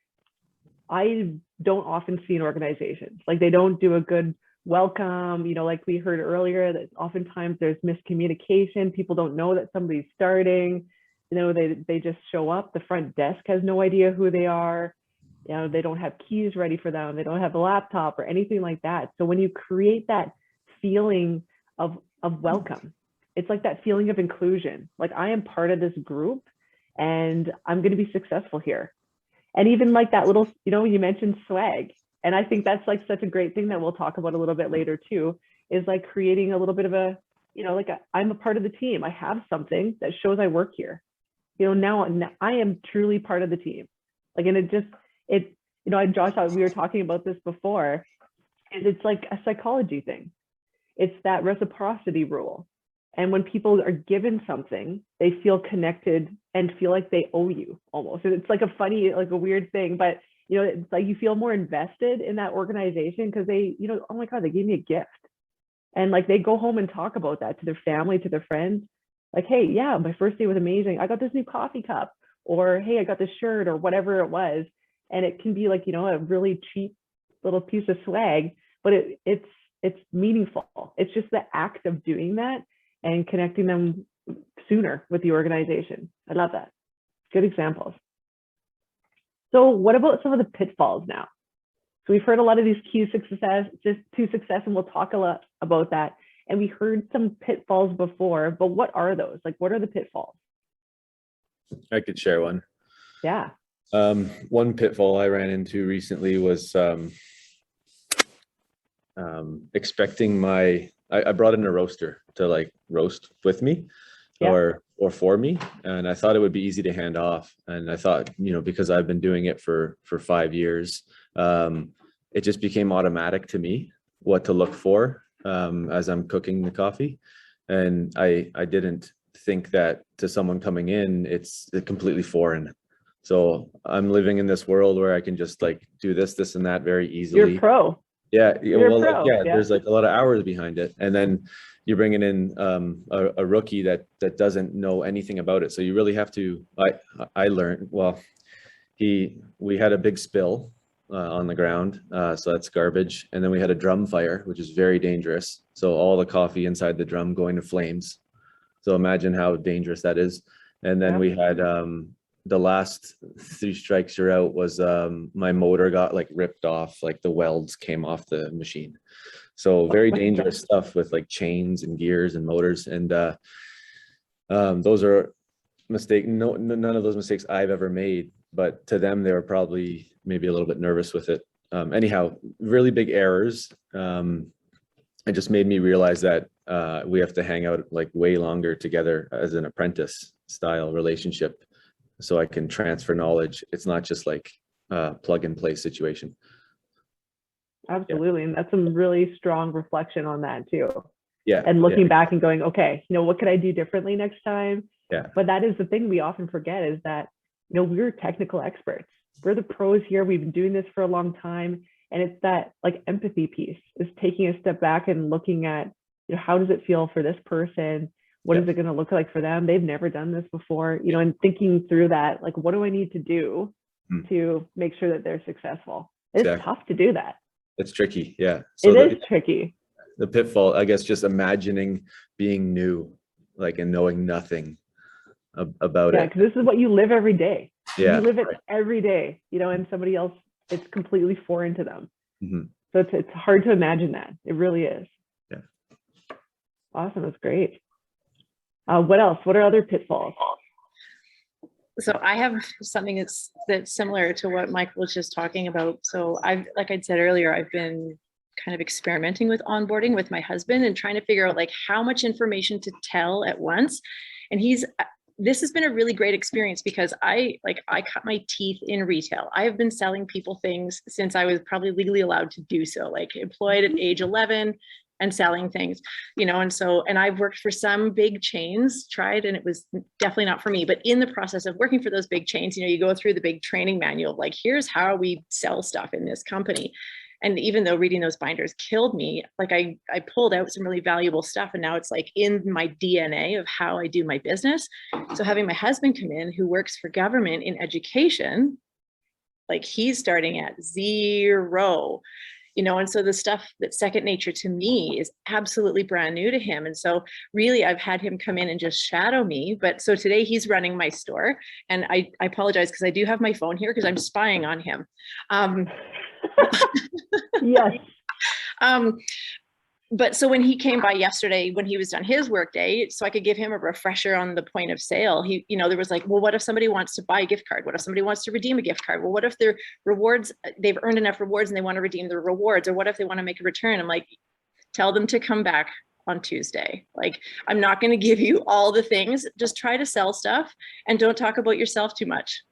Speaker 2: I don't often see in organizations. Like they don't do a good welcome, you know, like we heard earlier that oftentimes there's miscommunication. People don't know that somebody's starting, you know, they just show up. The front desk has no idea who they are. You know, they don't have keys ready for them. They don't have a laptop or anything like that. So when you create that feeling of welcome, it's like that feeling of inclusion. Like I am part of this group and I'm going to be successful here. And even like that little, you know, you mentioned swag. And I think that's like such a great thing that we'll talk about a little bit later too, is like creating a little bit of a, you know, like I'm a part of the team. I have something that shows I work here. You know, now I am truly part of the team. Like, and you know, Josh, we were talking about this before, and it's like a psychology thing. It's that reciprocity rule. And when people are given something, they feel connected and feel like they owe you almost. And it's like a funny, like a weird thing, but you know, it's like you feel more invested in that organization because they, you know, oh my God, they gave me a gift. And like they go home and talk about that to their family, to their friends. Like, hey, yeah, my first day was amazing. I got this new coffee cup, or hey, I got this shirt, or whatever it was. And it can be like, you know, a really cheap little piece of swag, but it's meaningful. It's just the act of doing that and connecting them sooner with the organization. I love that. Good examples. So what about some of the pitfalls now? So we've heard a lot of these keys to success, and we'll talk a lot about that. And we heard some pitfalls before, but what are those? Like, what are the pitfalls?
Speaker 8: I could share one.
Speaker 2: Yeah.
Speaker 8: One pitfall I ran into recently was expecting I brought in a roaster to like roast with me or for me. And I thought it would be easy to hand off. And I thought, you know, because I've been doing it for 5 years, it just became automatic to me what to look for as I'm cooking the coffee. And I didn't think that to someone coming in, it's completely foreign. So I'm living in this world where I can just like do this and that very easily.
Speaker 2: You're pro.
Speaker 8: Yeah.
Speaker 2: You're
Speaker 8: well,
Speaker 2: pro.
Speaker 8: like, there's like a lot of hours behind it. And then you're bringing in a rookie that doesn't know anything about it. So you really have to, I learned, well, we had a big spill on the ground. So that's garbage. And then we had a drum fire, which is very dangerous. So all the coffee inside the drum going to flames. So imagine how dangerous that is. And then we had the last 3 strikes you're out was my motor got like ripped off, like the welds came off the machine. So very dangerous stuff with like chains and gears and motors. And those are none of those mistakes I've ever made, but to them, they were probably maybe a little bit nervous with it. Anyhow, really big errors. It just made me realize that we have to hang out like way longer together as an apprentice style relationship, so I can transfer knowledge. It's not just like a plug and play situation.
Speaker 2: Absolutely. And that's some really strong reflection on that too.
Speaker 8: Yeah.
Speaker 2: And looking back and going, okay, what could I do differently next time?
Speaker 8: Yeah.
Speaker 2: But that is the thing we often forget, is that, we're technical experts. We're the pros here. We've been doing this for a long time. And it's that like empathy piece, is taking a step back and looking at, how does it feel for this person? What is it going to look like for them? They've never done this before, and thinking through that, like, what do I need to do to make sure that they're successful? It's tough to do that.
Speaker 8: It's tricky. Yeah. So
Speaker 2: it is tricky.
Speaker 8: The pitfall, I guess, just imagining being new, like, and knowing nothing about it.
Speaker 2: Yeah, because this is what you live every day.
Speaker 8: Yeah.
Speaker 2: You live it every day, and somebody else, it's completely foreign to them. So it's hard to imagine that. It really is.
Speaker 8: Yeah.
Speaker 2: Awesome. That's great. What else? What are other pitfalls?
Speaker 6: So I have something that's similar to what Michael was just talking about. So like I said earlier, I've been kind of experimenting with onboarding with my husband and trying to figure out like how much information to tell at once. And this has been a really great experience, because I cut my teeth in retail. I have been selling people things since I was probably legally allowed to do so, like employed at age 11 and selling things, and I've worked for some big chains, tried, and it was definitely not for me. But in the process of working for those big chains, you go through the big training manual of like, here's how we sell stuff in this company. And even though reading those binders killed me, like I pulled out some really valuable stuff, and now it's like in my DNA of how I do my business. So having my husband come in, who works for government in education, like he's starting at 0, and so the stuff that's second nature to me is absolutely brand new to him. And so really I've had him come in and just shadow me. But so today he's running my store, and I apologize because I do have my phone here because I'm spying on him.
Speaker 2: Yes.
Speaker 6: But so when he came by yesterday, when he was done his work day, so I could give him a refresher on the point of sale, there was like, well, what if somebody wants to buy a gift card? What if somebody wants to redeem a gift card? Well, what if their rewards, they've earned enough rewards and they want to redeem their rewards? Or what if they want to make a return? I'm like, tell them to come back on Tuesday. Like, I'm not going to give you all the things. Just try to sell stuff and don't talk about yourself too much.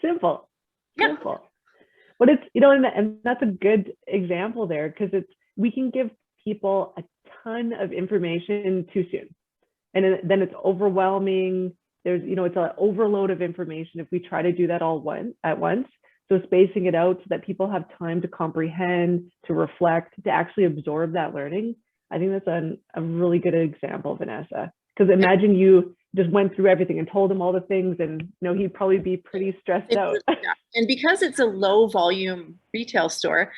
Speaker 2: Simple.
Speaker 6: Yeah.
Speaker 2: Simple. But it's, and that's a good example there, because we can give people a ton of information too soon. And then it's overwhelming. There's, it's an overload of information if we try to do that all at once. So spacing it out so that people have time to comprehend, to reflect, to actually absorb that learning. I think that's a really good example, Vanessa. Because imagine you just went through everything and told him all the things, and he'd probably be pretty stressed out.
Speaker 6: And because it's a low volume retail store,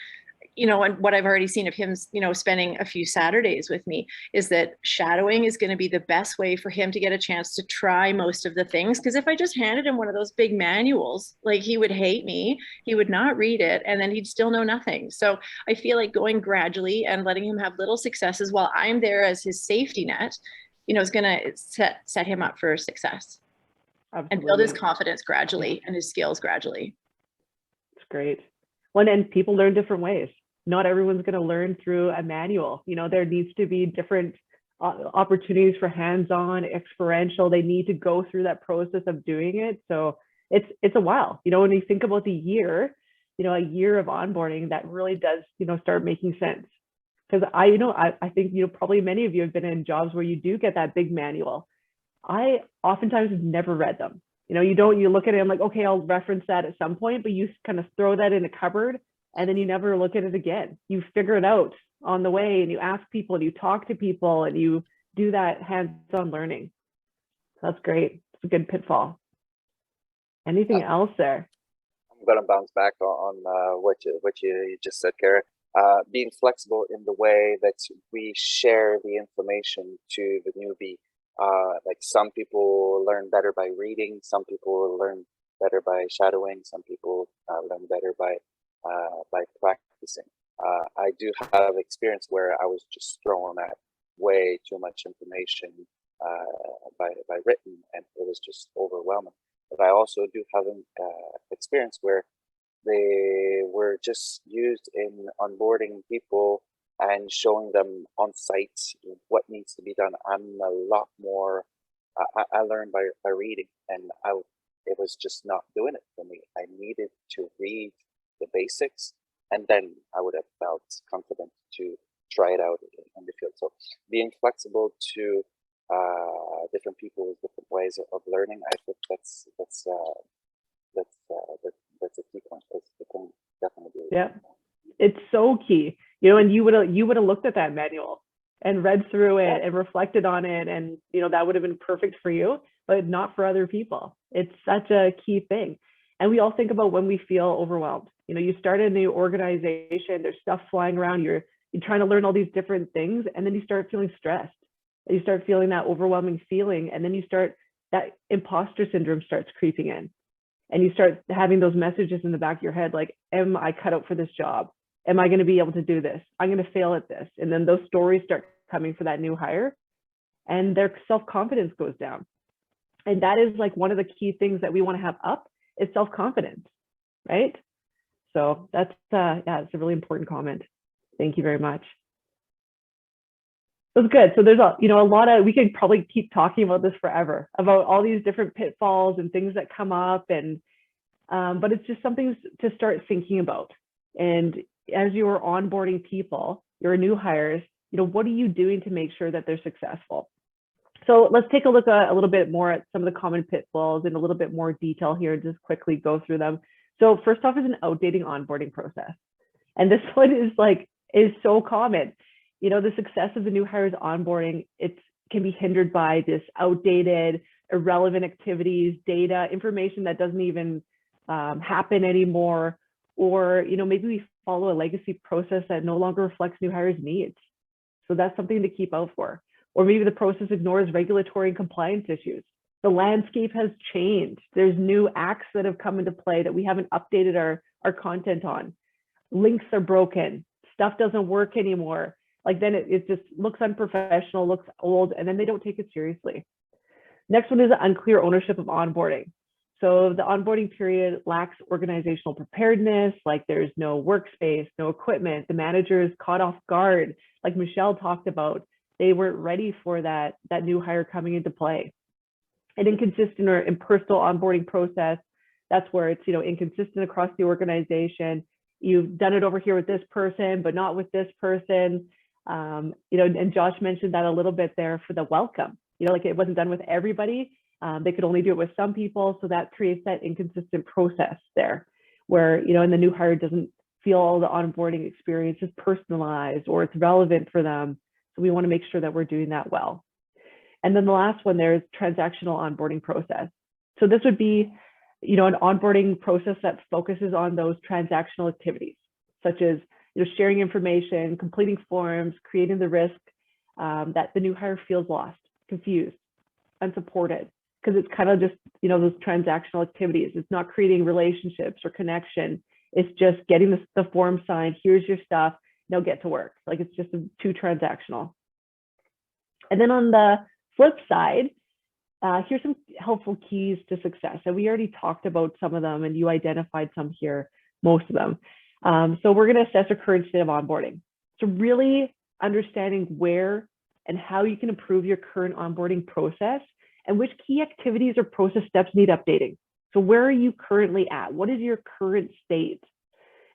Speaker 6: and what I've already seen of him, spending a few Saturdays with me, is that shadowing is going to be the best way for him to get a chance to try most of the things. Because if I just handed him one of those big manuals, like, he would hate me, he would not read it, and then he'd still know nothing. So I feel like going gradually and letting him have little successes while I'm there as his safety net, is going to set him up for success. Absolutely. And build his confidence gradually and his skills gradually.
Speaker 2: It's great. Well, and people learn different ways. Not everyone's going to learn through a manual. There needs to be different opportunities for hands-on, experiential. They need to go through that process of doing it. So it's a while. When you think about the year, a year of onboarding, that really does, start making sense. Because I think, probably many of you have been in jobs where you do get that big manual. I oftentimes have never read them. You look at it, I'm like, okay, I'll reference that at some point, but you kind of throw that in a cupboard and then you never look at it again. You figure it out on the way, and you ask people and you talk to people and you do that hands-on learning. So that's great. It's a good pitfall. Anything else there?
Speaker 5: I'm going to bounce back on what you just said, Kara. Being flexible in the way that we share the information to the newbie. Like some people learn better by reading, some people learn better by shadowing, some people learn better by practicing. I do have experience where I was just thrown at way too much information by written, and it was just overwhelming. But I also do have an experience where they were just used in onboarding people and showing them on site what needs to be done. I'm a lot more, I learned by reading, and it was just not doing it for me. I needed to read the basics, and then I would have felt confident to try it out in the field. So being flexible to different people's different ways of learning, I think that's a key point. It can definitely be.
Speaker 2: Yeah, it's so key. You know, and you would have looked at that manual and read through it and reflected on it, and you know that would have been perfect for you, but not for other people. It's such a key thing. And we all think about when we feel overwhelmed. You know, you start a new organization, there's stuff flying around, you're trying to learn all these different things, and then you start feeling stressed. You start feeling that overwhelming feeling, and then that imposter syndrome starts creeping in. And you start having those messages in the back of your head, like, am I cut out for this job? Am I going to be able to do this? I'm going to fail at this. And then those stories start coming for that new hire, and their self-confidence goes down. And that is like one of the key things that we want to have up is self-confidence, right? So that's, yeah, it's a really important comment. Thank you very much. That's good. So there's a lot of, we could probably keep talking about this forever, about all these different pitfalls and things that come up, and but it's just something to start thinking about. And as you are onboarding people, your new hires, you know, what are you doing to make sure that they're successful? So let's take a look a little bit more at some of the common pitfalls in a little bit more detail here, and just quickly go through them. So first off is an outdated onboarding process. And this one is so common. You know, the success of the new hires onboarding, it can be hindered by this outdated, irrelevant activities, data, information that doesn't even happen anymore. Or, you know, maybe we follow a legacy process that no longer reflects new hires' needs. So that's something to keep out for. Or maybe the process ignores regulatory and compliance issues. The landscape has changed. There's new acts that have come into play that we haven't updated our content on. Links are broken. Stuff doesn't work anymore. Like then it just looks unprofessional, looks old, and then they don't take it seriously. Next one is unclear ownership of onboarding. So the onboarding period lacks organizational preparedness, like there's no workspace, no equipment, the manager is caught off guard, like Michelle talked about. They weren't ready for that new hire coming into play. An inconsistent or impersonal onboarding process, that's where it's, you know, inconsistent across the organization. You've done it over here with this person, but not with this person. You know, and Josh mentioned that a little bit there for the welcome. You know, like it wasn't done with everybody. They could only do it with some people. So that creates that inconsistent process there where, you know, and the new hire doesn't feel all the onboarding experience is personalized or it's relevant for them. So we want to make sure that we're doing that well. And then the last one there is transactional onboarding process. So this would be, you know, an onboarding process that focuses on those transactional activities, such as, you know, sharing information, completing forms, creating the risk that the new hire feels lost, confused, unsupported, because it's kind of just, you know, those transactional activities. It's not creating relationships or connection. It's just getting the form signed. Here's your stuff. Now get to work. Like it's just too transactional. And then on the flip side, here's some helpful keys to success. And we already talked about some of them, and you identified some here, most of them. So we're going to assess our current state of onboarding. So really understanding where and how you can improve your current onboarding process and which key activities or process steps need updating. So where are you currently at? What is your current state?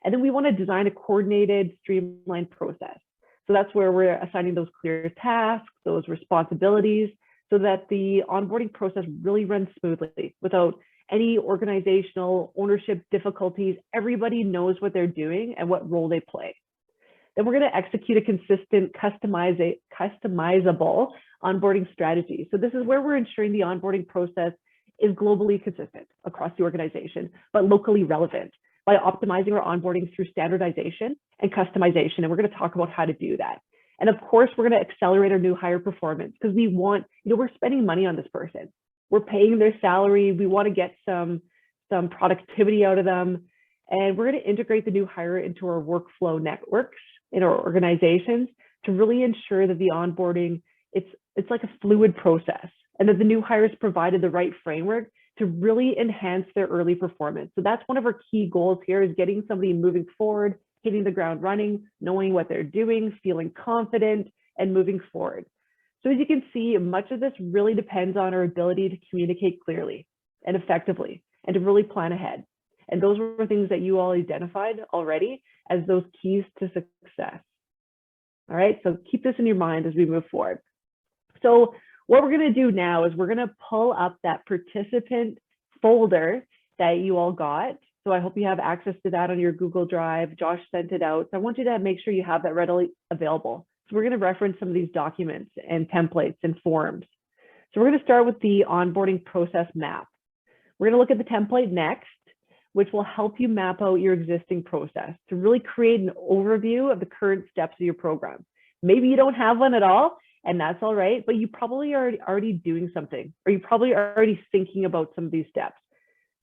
Speaker 2: And then we want to design a coordinated, streamlined process. So that's where we're assigning those clear tasks, those responsibilities, so that the onboarding process really runs smoothly without any organizational ownership difficulties. Everybody knows what they're doing and what role they play. Then we're going to execute a consistent, customizable onboarding strategy. So this is where we're ensuring the onboarding process is globally consistent across the organization, but locally relevant by optimizing our onboarding through standardization and customization. And we're going to talk about how to do that. And of course, we're going to accelerate our new hire performance because we want, we're spending money on this person. We're paying their salary. We want to get some productivity out of them. And we're going to integrate the new hire into our workflow networks in our organizations to really ensure that the onboarding, it's like a fluid process, and that the new hires provided the right framework to really enhance their early performance. So that's one of our key goals here, is getting somebody moving forward, hitting the ground running, knowing what they're doing, feeling confident, and moving forward. So as you can see, much of this really depends on our ability to communicate clearly and effectively, and to really plan ahead. And those were things that you all identified already as those keys to success. All right, so keep this in your mind as we move forward. So what we're going to do now is we're going to pull up that participant folder that you all got. So I hope you have access to that on your Google Drive. Josh sent it out. So I want you to make sure you have that readily available. So we're going to reference some of these documents and templates and forms. So we're going to start with the onboarding process map. We're going to look at the template next, which will help you map out your existing process to really create an overview of the current steps of your program. Maybe you don't have one at all, and that's all right, but you probably are already doing something, or you probably are already thinking about some of these steps.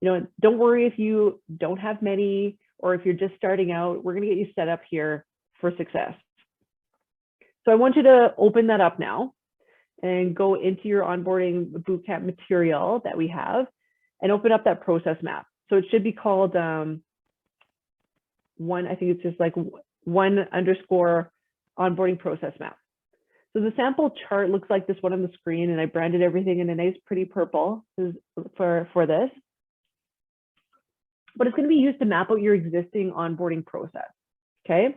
Speaker 2: Don't worry if you don't have many, or if you're just starting out. We're going to get you set up here for success. So I want you to open that up now and go into your onboarding bootcamp material that we have and open up that process map. So it should be called I think it's just like 1_ onboarding process map. So the sample chart looks like this one on the screen, and I branded everything in a nice pretty purple for this. But it's going to be used to map out your existing onboarding process, okay?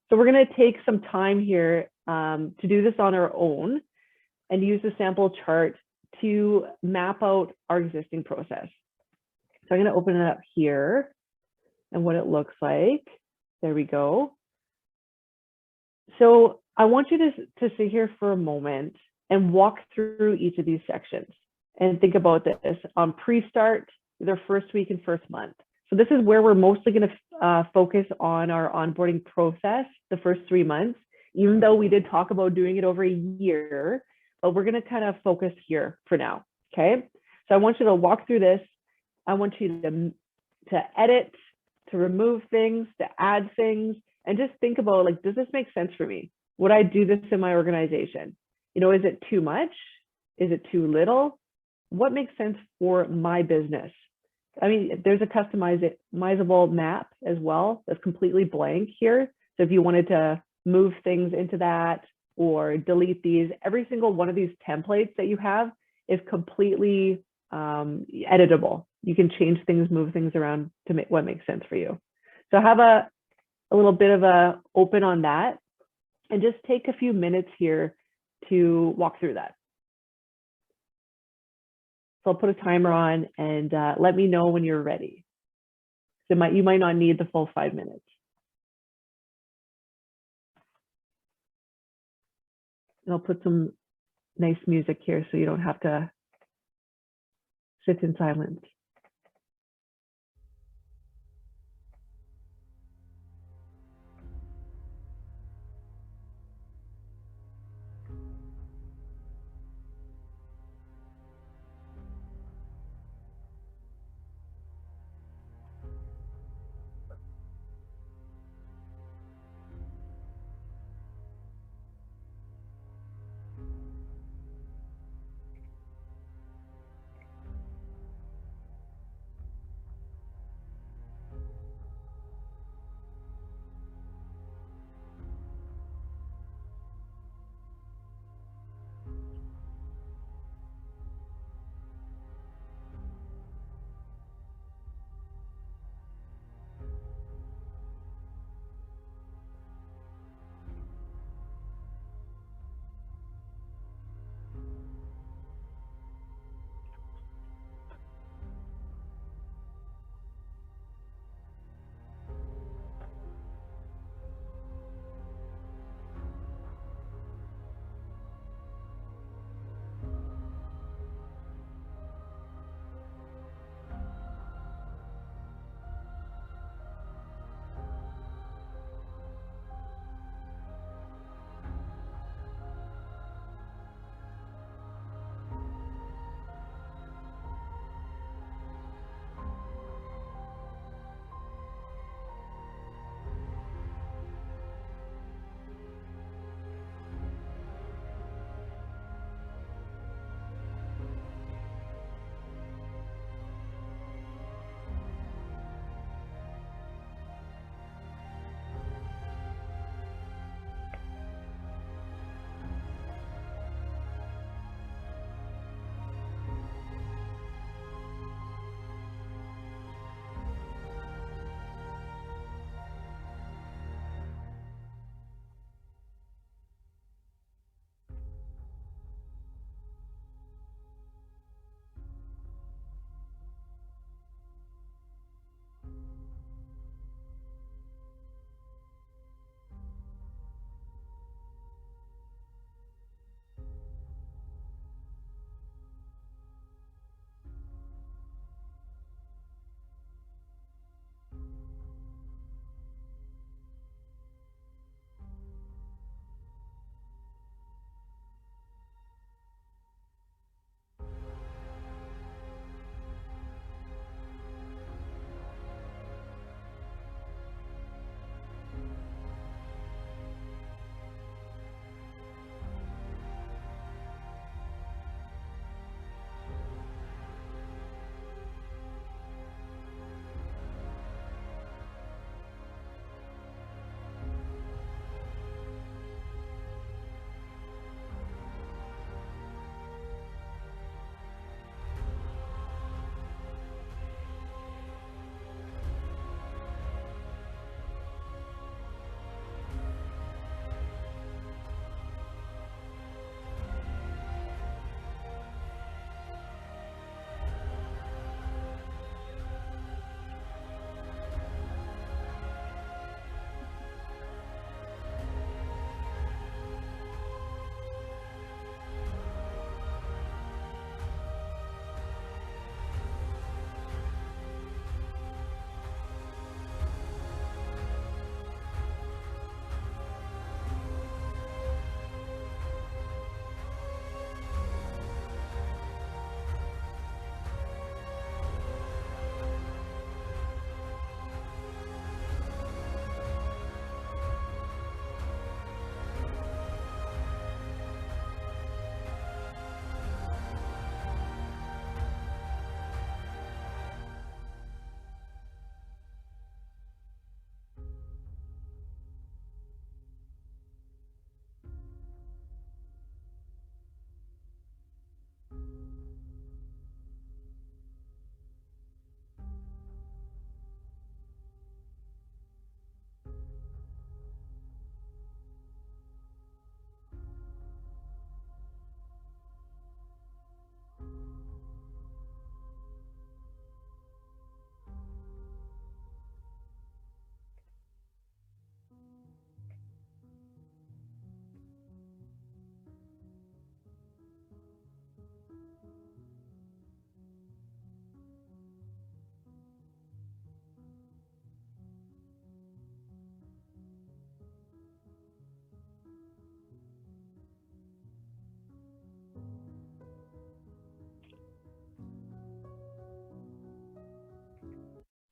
Speaker 2: So we're going to take some time here to do this on our own and use the sample chart to map out our existing process. So I'm going to open it up here and what it looks like. There we go. So I want you to sit here for a moment and walk through each of these sections and think about this on pre-start, their first week and first month. So this is where we're mostly going to focus on our onboarding process the first 3 months, even though we did talk about doing it over a year, but we're going to kind of focus here for now, okay? So I want you to walk through this. I want you to edit, to remove things, to add things, and just think about, like, does this make sense for me? Would I do this in my organization? Is it too much? Is it too little? What makes sense for my business? I mean, there's a customizable map as well that's completely blank here. So if you wanted to move things into that or delete these, every single one of these templates that you have is completely editable. You can change things, move things around to make what makes sense for you. So have a little bit of a open on that, and just take a few minutes here to walk through that. So I'll put a timer on, and let me know when you're ready. So you might not need the full 5 minutes. And I'll put some nice music here so you don't have to sit in silence.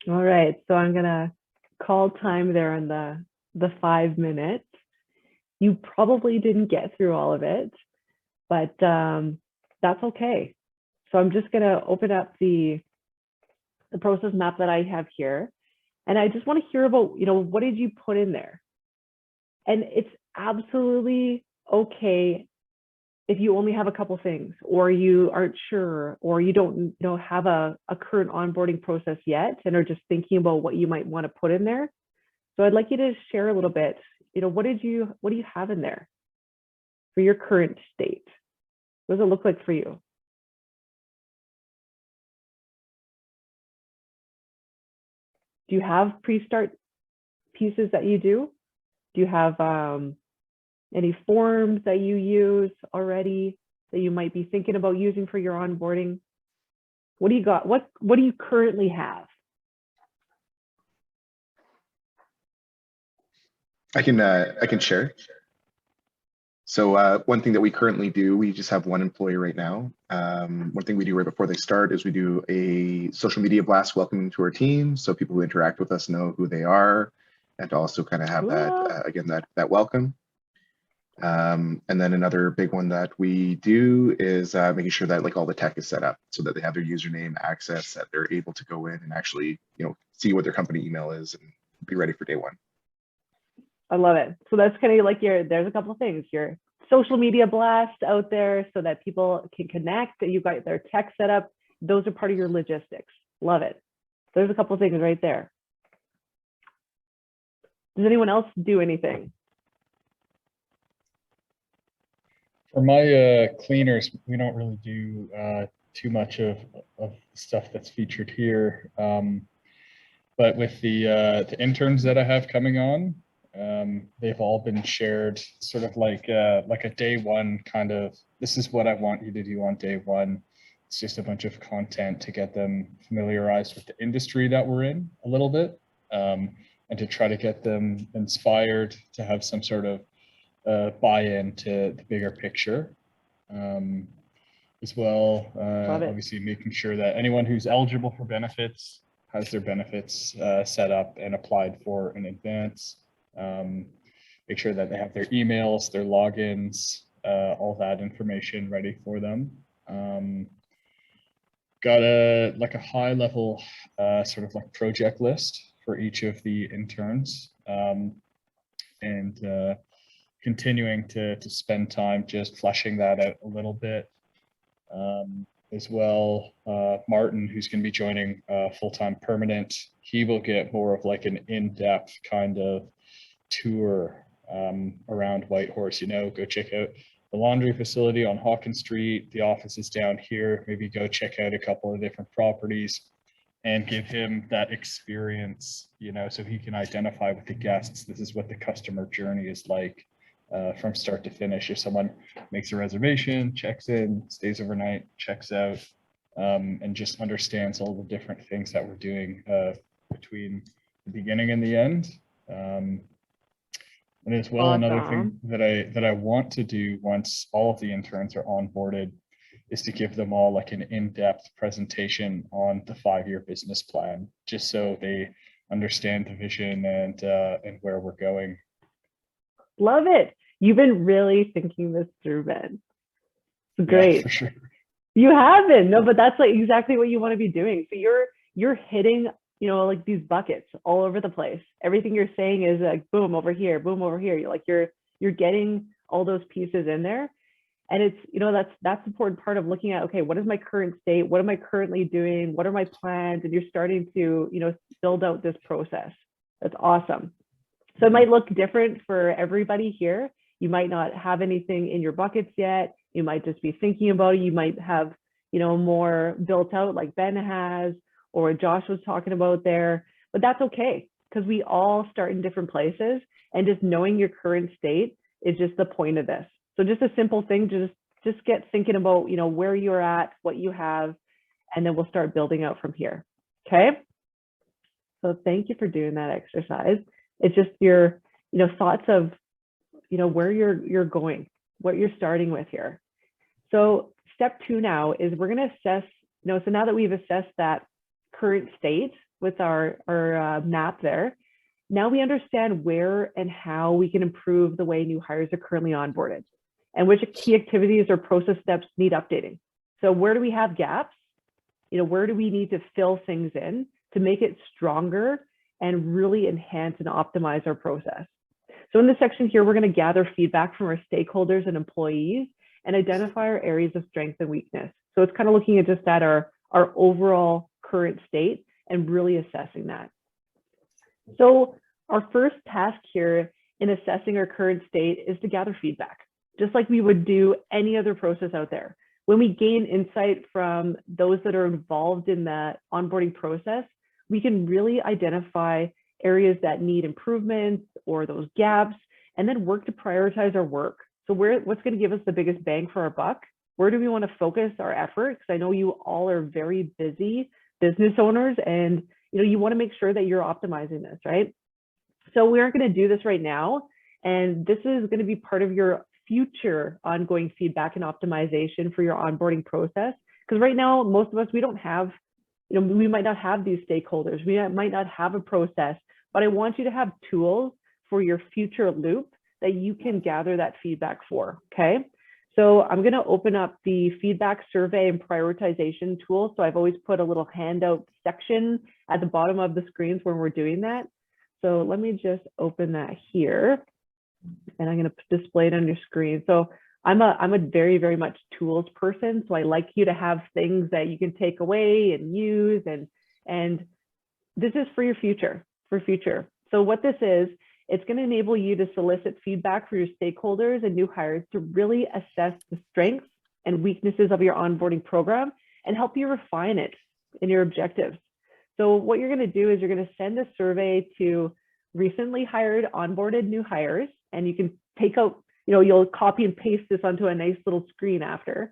Speaker 2: All right, so I'm gonna call time there on the 5 minutes. You probably didn't get through all of it, but that's okay. So I'm just gonna open up the process map that I have here, and I just want to hear about, what did you put in there? And it's absolutely okay if you only have a couple things, or you aren't sure, or you don't have a current onboarding process yet and are just thinking about what you might want to put in there. So I'd like you to share a little bit, what do you have in there for your current state? What does it look like for you? Do you have pre-start pieces that you do? Do you have any forms that you use already that you might be thinking about using for your onboarding? What do you got? What do you currently have?
Speaker 1: I can share. So one thing that we currently do, we just have one employee right now. One thing we do right before they start is we do a social media blast welcoming to our team, so people who interact with us know who they are, and to also kind of have that again, that welcome. And then another big one that we do is making sure that like all the tech is set up so that they have their username access, that they're able to go in and actually see what their company email is and be ready for day one.
Speaker 2: I love it. So that's kind of like there's a couple of things, your social media blast out there so that people can connect, that you got their tech set up. Those are part of your logistics. Love it. There's a couple of things right there. Does anyone else do anything?
Speaker 4: For my cleaners, we don't really do too much of stuff that's featured here. But with the interns that I have coming on, they've all been shared sort of like a day one kind of, this is what I want you to do on day one. It's just a bunch of content to get them familiarized with the industry that we're in a little bit, and to try to get them inspired to have some sort of buy-in to the bigger picture, as well. Obviously making sure that anyone who's eligible for benefits has their benefits set up and applied for in advance. Make sure that they have their emails, their logins, all that information ready for them. Got a high level sort of like project list for each of the interns, and continuing to spend time just fleshing that out a little bit. As well, Martin, who's going to be joining full-time permanent, he will get more of like an in-depth kind of tour around Whitehorse. Go check out the laundry facility on Hawkins Street, the office is down here, maybe go check out a couple of different properties and give him that experience, so he can identify with the guests, this is what the customer journey is like from start to finish. If someone makes a reservation, checks in, stays overnight, checks out, and just understands all the different things that we're doing between the beginning and the end. And as well, another thing that I want to do once all of the interns are onboarded is to give them all like an in-depth presentation on the 5-year business plan, just so they understand the vision and where we're going.
Speaker 2: Love it. You've been really thinking this through, Ben. Great.
Speaker 4: Yeah, for sure.
Speaker 2: You have been. No, but that's like exactly what you want to be doing. So you're hitting, like these buckets all over the place. Everything you're saying is like boom over here, boom over here. You're getting all those pieces in there. And it's, that's the important part of looking at, okay, what is my current state? What am I currently doing? What are my plans? And you're starting to, build out this process. That's awesome. So it might look different for everybody here. You might not have anything in your buckets yet. You might just be thinking about it. You might have, more built out like Ben has, or Josh was talking about there, but that's okay, because we all start in different places, and just knowing your current state is just the point of this. So just a simple thing, just get thinking about, where you're at, what you have, and then we'll start building out from here. Okay. So thank you for doing that exercise. It's just your, thoughts of, where you're going, what you're starting with here. So step 2 now is we're going to assess, so now that we've assessed that current state with our map there, now we understand where and how we can improve the way new hires are currently onboarded and which key activities or process steps need updating. So where do we have gaps? Where do we need to fill things in to make it stronger and really enhance and optimize our process? So in this section here, we're going to gather feedback from our stakeholders and employees and identify our areas of strength and weakness. So it's kind of looking at just at our overall current state and really assessing that. So our first task here in assessing our current state is to gather feedback, just like we would do any other process out there. When we gain insight from those that are involved in the onboarding process, we can really identify areas that need improvements or those gaps, and then work to prioritize our work. So what's going to give us the biggest bang for our buck? Where do we want to focus our efforts? I know you all are very busy business owners, and you want to make sure that you're optimizing this, right? So we aren't going to do this right now, and this is going to be part of your future ongoing feedback and optimization for your onboarding process. Because right now, most of us, we don't have, we might not have these stakeholders, we might not have a process, but I want you to have tools for your future loop that you can gather that feedback for, okay? So I'm going to open up the feedback survey and prioritization tool. So I've always put a little handout section at the bottom of the screens when we're doing that. So let me just open that here, and I'm going to display it on your screen. So I'm a very, very much tools person. So I like you to have things that you can take away and use, and this is for your future, So what this is, it's going to enable you to solicit feedback for your stakeholders and new hires to really assess the strengths and weaknesses of your onboarding program and help you refine it in your objectives. So what you're going to do is you're going to send a survey to recently hired, onboarded new hires, and you can take out, you'll copy and paste this onto a nice little screen after.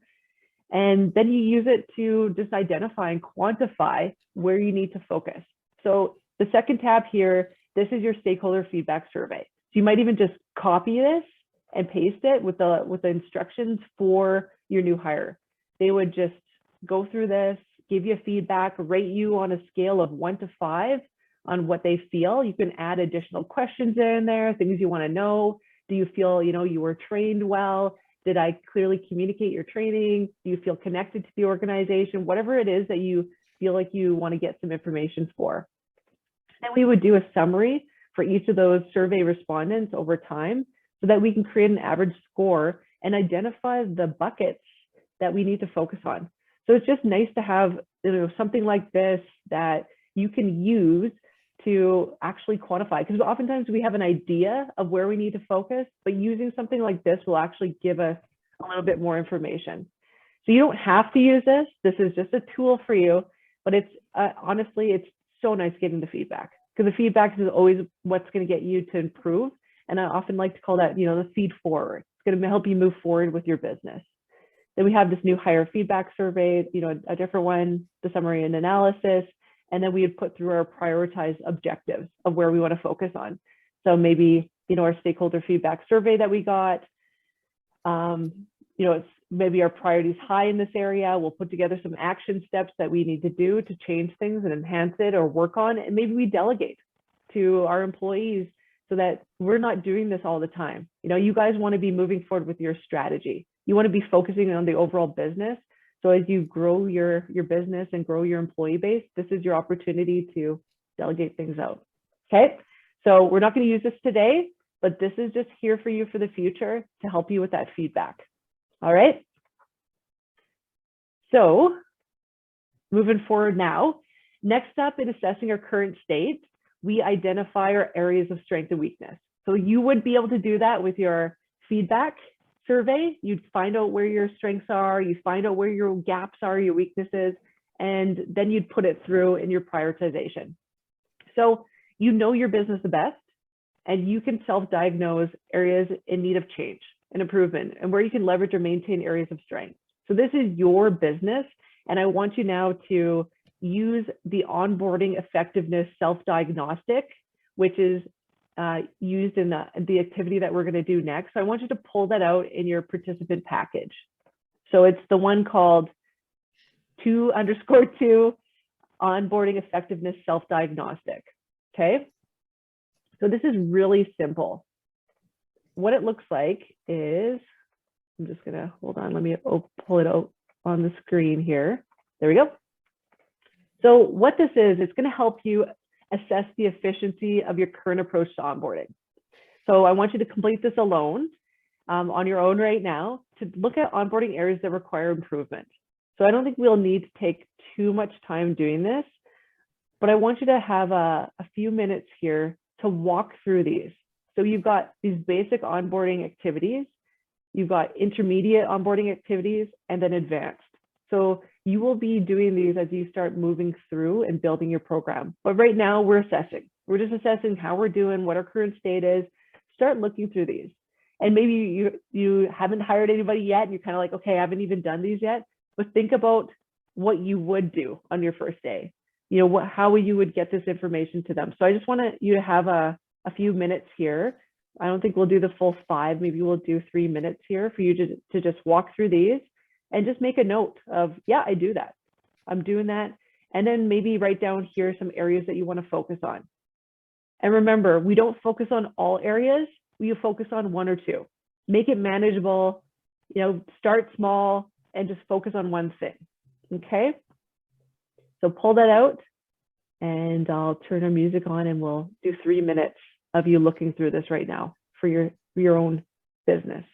Speaker 2: And then you use it to just identify and quantify where you need to focus. So the second tab here, this is your stakeholder feedback survey. So you might even just copy this and paste it with the instructions for your new hire. They would just go through this, give you feedback, rate you on a scale of 1 to 5 on what they feel. You can add additional questions in there, things you want to know. Do you feel, you were trained well? Did I clearly communicate your training? Do you feel connected to the organization? Whatever it is that you feel like you want to get some information for. Then we would do a summary for each of those survey respondents over time so that we can create an average score and identify the buckets that we need to focus on. So it's just nice to have something like this that you can use to actually quantify, because oftentimes we have an idea of where we need to focus, but using something like this will actually give us a little bit more information. So you don't have to use this. This is just a tool for you, but it's honestly, it's so nice getting the feedback, because the feedback is always what's going to get you to improve. And I often like to call that, the feed forward. It's going to help you move forward with your business. Then we have this new hire feedback survey, a different one, the summary and analysis. And then we would put through our prioritized objectives of where we want to focus on. So maybe, our stakeholder feedback survey that we got, it's maybe our priorities high in this area. We'll put together some action steps that we need to do to change things and enhance it or work on. And maybe we delegate to our employees so that we're not doing this all the time. You guys want to be moving forward with your strategy. You want to be focusing on the overall business. So as you grow your business and grow your employee base, this is your opportunity to delegate things out. Okay, so we're not going to use this today, but this is just here for you for the future to help you with that feedback. All right. So moving forward now, next up in assessing our current state, we identify our areas of strength and weakness. So you would be able to do that with your feedback survey. You'd find out where your strengths are, you find out where your gaps are, your weaknesses, and then you'd put it through in your prioritization. So your business the best, and you can self-diagnose areas in need of change and improvement and where you can leverage or maintain areas of strength. So this is your business, and I want you now to use the onboarding effectiveness self-diagnostic, which is used in the activity that we're going to do next. So I want you to pull that out in your participant package. So it's the one called 2_2 onboarding effectiveness self-diagnostic. Okay, so this is really simple. What it looks like is, I'm just gonna, hold on, let me pull it out on the screen here. There we go. So what this is, it's gonna help you assess the efficiency of your current approach to onboarding. So I want you to complete this alone on your own right now to look at onboarding areas that require improvement. So I don't think we'll need to take too much time doing this, but I want you to have a few minutes here to walk through these. So you've got these basic onboarding activities, you've got intermediate onboarding activities, and then advanced. So you will be doing these as you start moving through and building your program. But right now we're assessing. We're just assessing how we're doing, what our current state is. Start looking through these. And maybe you haven't hired anybody yet and you're kind of like, okay, I haven't even done these yet. But think about what you would do on your first day. You know, how you would get this information to them. So I just want you to have a few minutes here. I don't think we'll do the full 5, maybe we'll do 3 minutes here for you to just walk through these and just make a note of, yeah, I do that. I'm doing that. And then maybe write down here some areas that you want to focus on. And remember, we don't focus on all areas, we focus on 1 or 2. Make it manageable, you know, start small and just focus on one thing, okay? So pull that out and I'll turn our music on and we'll do 3 minutes of you looking through this right now for your own business.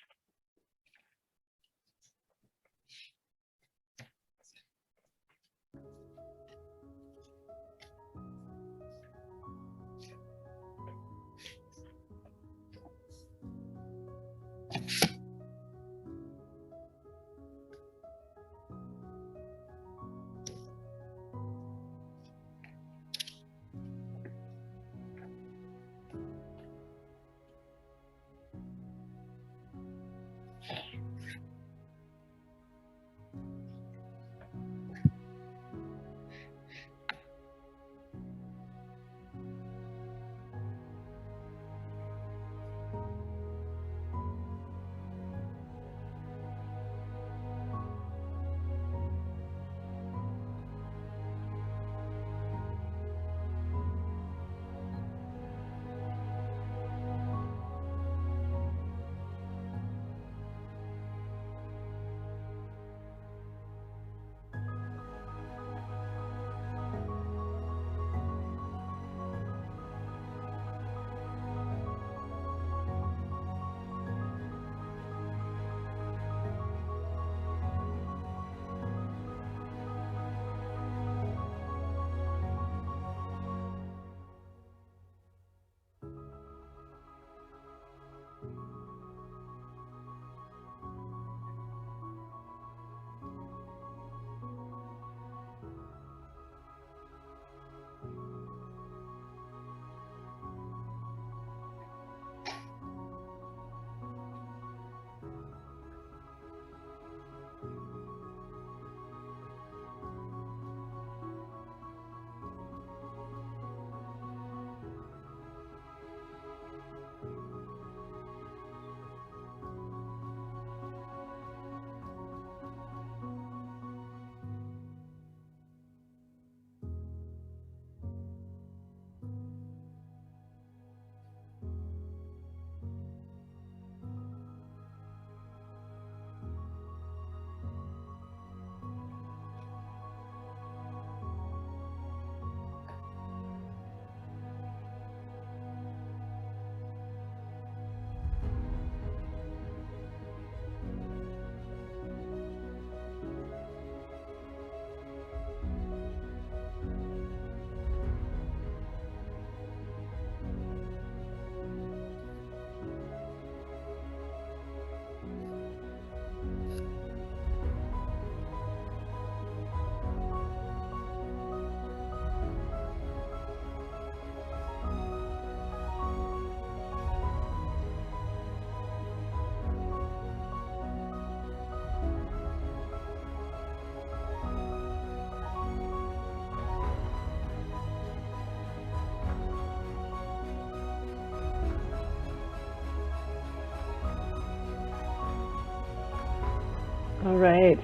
Speaker 2: All right.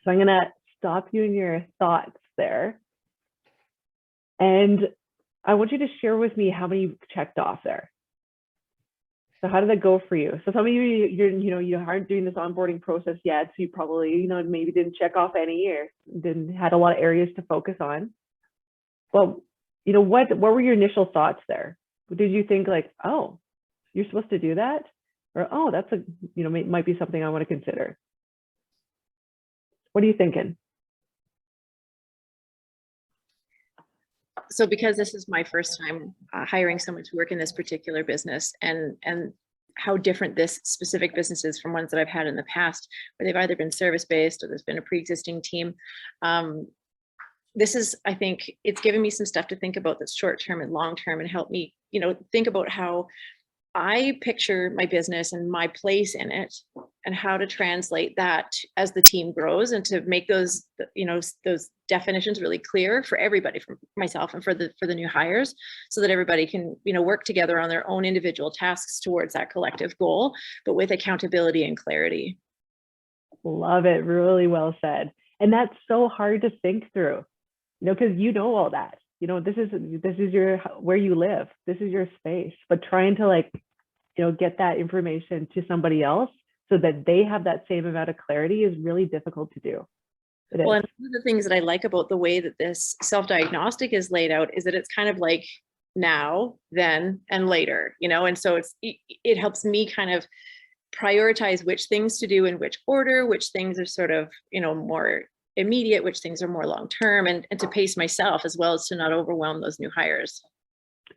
Speaker 2: So I'm going to stop you in your thoughts there. And I want you to share with me how many you checked off there. So how did that go for you? So some of you aren't doing this onboarding process yet, so you probably, maybe didn't check off any or had a lot of areas to focus on. Well, what were your initial thoughts there? Did you think like, oh, you're supposed to do that? Or, oh, that's might be something I want to consider. What are you thinking?
Speaker 6: So because this is my first time hiring someone to work in this particular business, and how different this specific business is from ones that I've had in the past, where they've either been service-based or there's been a pre-existing team. This is, I think, it's given me some stuff to think about that's short-term and long-term, and help me, think about how I picture my business and my place in it, and how to translate that as the team grows, and to make those, those definitions really clear for everybody, for myself and for the new hires, so that everybody can, work together on their own individual tasks towards that collective goal, but with accountability and clarity.
Speaker 2: Love it. Really well said. And that's so hard to think through, because all that. This is where you live. This is your space. But trying to get that information to somebody else so that they have that same amount of clarity is really difficult to do.
Speaker 6: Well, and one of the things that I like about the way that this self-diagnostic is laid out is that it's kind of like now, then, and later, and so it helps me kind of prioritize which things to do in which order, which things are sort of, more immediate, which things are more long-term, and to pace myself, as well as to not overwhelm those new hires.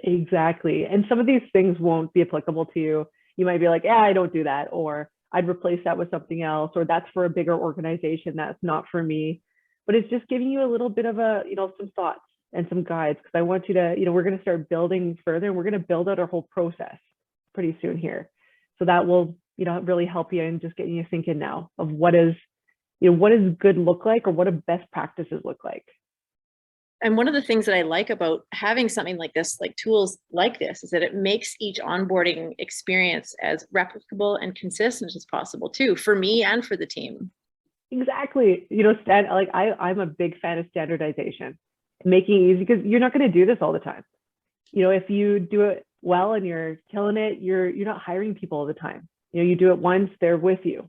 Speaker 2: Exactly. And some of these things won't be applicable to you. You might be like, yeah, I don't do that, or I'd replace that with something else, or that's for a bigger organization, that's not for me. But it's just giving you a little bit of some thoughts and some guides, because I want you to, we're going to start building further, and we're going to build out our whole process pretty soon here. So that will, really help you in just getting you thinking now of what does good look like, or what do best practices look like.
Speaker 6: And one of the things that I like about having something like this, like tools like this, is that it makes each onboarding experience as replicable and consistent as possible too, for me and for the team.
Speaker 2: Exactly. I'm a big fan of standardization, making it easy, because you're not going to do this all the time. If you do it well and you're killing it, you're not hiring people all the time. You do it once, they're with you.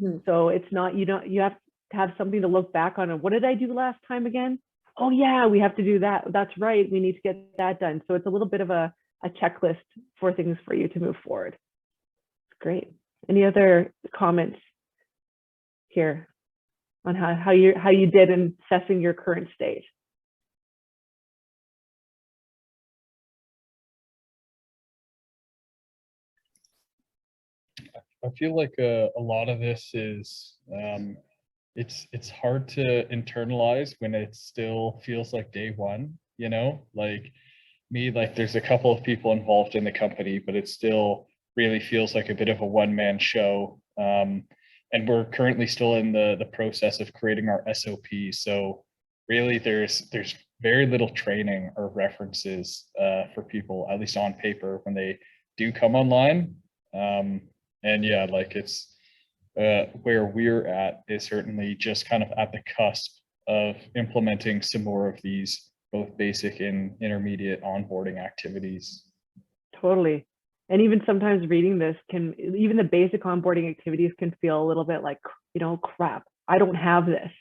Speaker 2: Mm-hmm. So it's not, you have to have something to look back on. And what did I do last time again? Oh yeah, we have to do that. That's right. We need to get that done. So it's a little bit of a checklist for things for you to move forward. Great. Any other comments here on how you did in assessing your current state?
Speaker 4: I feel like a lot of this is it's hard to internalize when it still feels like day one, like me, there's a couple of people involved in the company, but it still really feels like a bit of a one-man show. And we're currently still in the process of creating our SOP. So really there's very little training or references for people, at least on paper, when they do come online. And yeah, it's where we're at is certainly just kind of at the cusp of implementing some more of these both basic and intermediate onboarding activities.
Speaker 2: Totally. And even sometimes reading this even the basic onboarding activities can feel a little bit like, crap, I don't have this,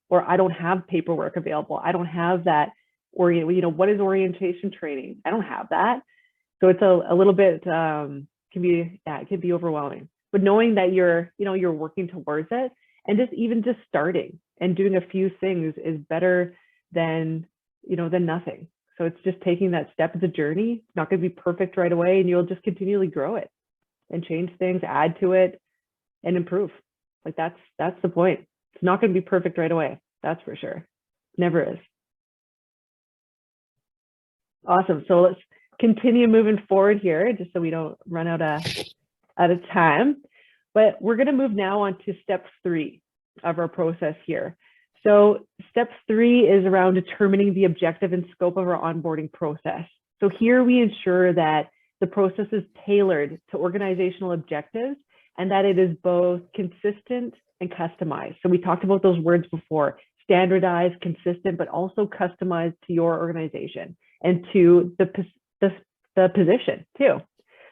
Speaker 2: or I don't have paperwork available. I don't have that, or, what is orientation training? I don't have that. So it's a little bit, it can be overwhelming, but knowing that you're working towards it, and just starting and doing a few things is better than nothing. So it's just taking that step. It's a journey. It's not going to be perfect right away, and you'll just continually grow it and change things, add to it, and improve. That's the point. It's not going to be perfect right away. That's for sure. Never is. Awesome. So let's continue moving forward here, just so we don't run out of time. But we're going to move now on to step 3 of our process here. So step 3 is around determining the objective and scope of our onboarding process. So here we ensure that the process is tailored to organizational objectives, and that it is both consistent and customized. So we talked about those words before: standardized, consistent, but also customized to your organization and to the position too.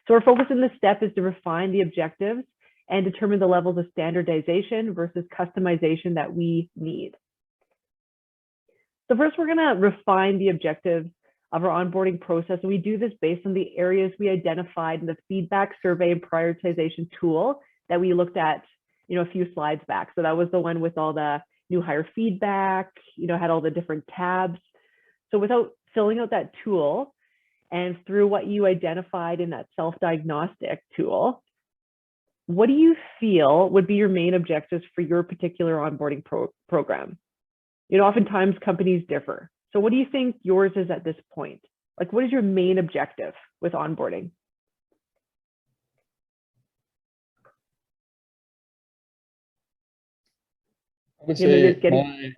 Speaker 2: So our focus in this step is to refine the objectives and determine the levels of standardization versus customization that we need. So first, we're going to refine the objectives of our onboarding process. And we do this based on the areas we identified in the feedback survey and prioritization tool that we looked at, a few slides back. So that was the one with all the new hire feedback, had all the different tabs. So without filling out that tool and through what you identified in that self-diagnostic tool, what do you feel would be your main objectives for your particular onboarding program? Oftentimes companies differ. So what do you think yours is at this point? Like, what is your main objective with onboarding?
Speaker 4: I would say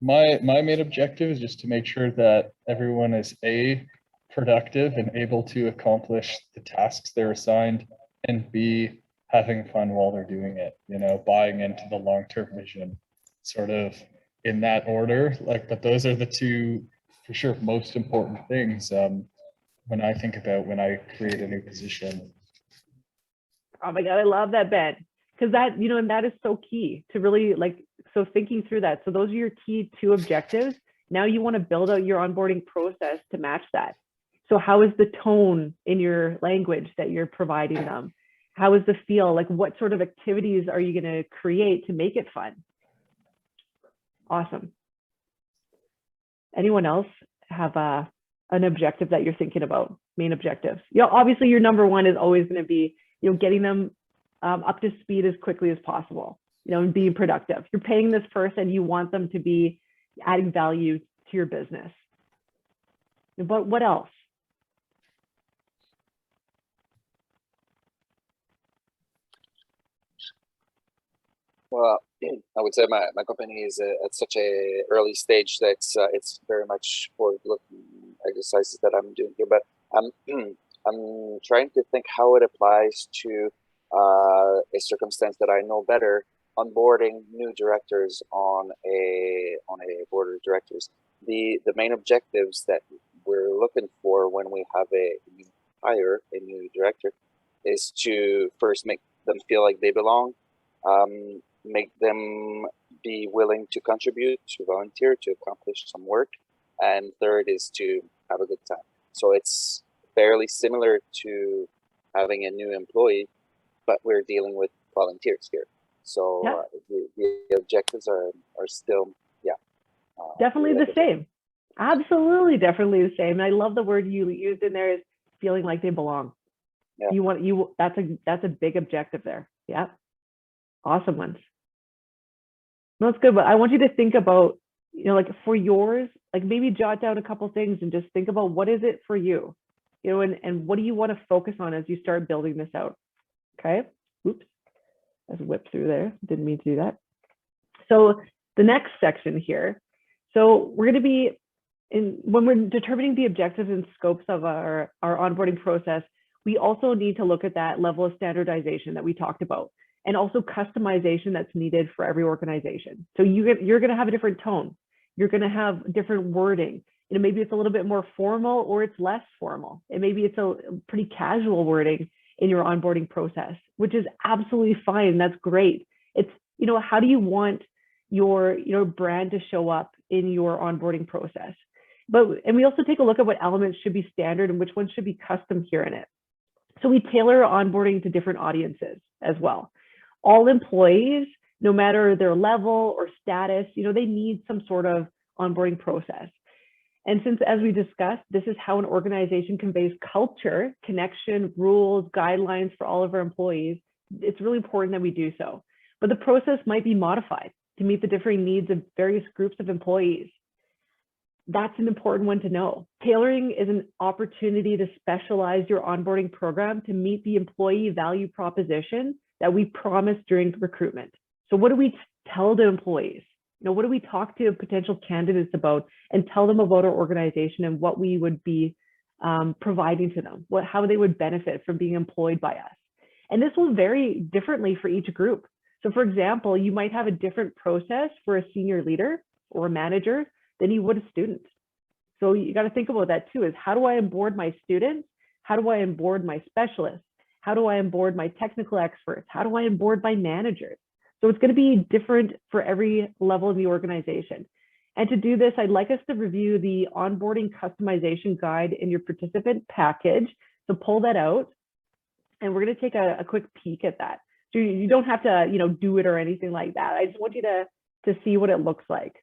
Speaker 4: my main objective is just to make sure that everyone is A, productive and able to accomplish the tasks they're assigned, and B, having fun while they're doing it, buying into the long-term vision, sort of in that order. But those are the two, for sure, most important things when I think about when I create a new position.
Speaker 2: Oh my God, I love that, Ben. Because that, and that is so key to really so thinking through that. So those are your key two objectives. Now you want to build out your onboarding process to match that. So how is the tone in your language that you're providing them? How is the feel? What sort of activities are you going to create to make it fun? Awesome. Anyone else have an objective that you're thinking about? Main objectives. Obviously your number one is always going to be, getting them up to speed as quickly as possible, and being productive. You're paying this person, you want them to be adding value to your business. But what else?
Speaker 5: Well, I would say my company is at such a early stage that it's very much forward-looking exercises that I'm doing here. But I'm trying to think how it applies to a circumstance that I know better: onboarding new directors on a board of directors. The main objectives that we're looking for when we have a new director is to first make them feel like they belong. Make them be willing to contribute, to volunteer, to accomplish some work. And third is to have a good time. So it's fairly similar to having a new employee, but we're dealing with volunteers here. So the objectives are still,
Speaker 2: definitely the same. Absolutely, definitely the same. And I love the word you used in there, is feeling like they belong. Yeah. That's a big objective there. Yeah. Awesome ones. No, it's good, but I want you to think about, for yours, maybe jot down a couple things and just think about what is it for you, and what do you want to focus on as you start building this out. Okay. Oops. Let's whip through there. Didn't mean to do that. So the next section here. So we're going to be when we're determining the objectives and scopes of our onboarding process, we also need to look at that level of standardization that we talked about, and also customization that's needed for every organization. So you're going to have a different tone. You're going to have different wording. Maybe it's a little bit more formal or it's less formal. And maybe it's a pretty casual wording in your onboarding process, which is absolutely fine. That's great. It's, how do you want your brand to show up in your onboarding process? And we also take a look at what elements should be standard and which ones should be custom here in it. So we tailor onboarding to different audiences as well. All employees, no matter their level or status, they need some sort of onboarding process. And since, as we discussed, this is how an organization conveys culture, connection, rules, guidelines for all of our employees, it's really important that we do so. But the process might be modified to meet the differing needs of various groups of employees. That's an important one to know. Tailoring is an opportunity to specialize your onboarding program to meet the employee value proposition that we promised during recruitment. So what do we tell the employees? What do we talk to potential candidates about and tell them about our organization and what we would be providing to them, how they would benefit from being employed by us? And this will vary differently for each group. So for example, you might have a different process for a senior leader or a manager than you would a student. So you got to think about that too, is how do I onboard my students? How do I onboard my specialists? How do I onboard my technical experts? How do I onboard my managers? So it's going to be different for every level of the organization. And to do this, I'd like us to review the onboarding customization guide in your participant package. So pull that out, and we're going to take a quick peek at that. So you don't have to, do it or anything like that. I just want you to see what it looks like.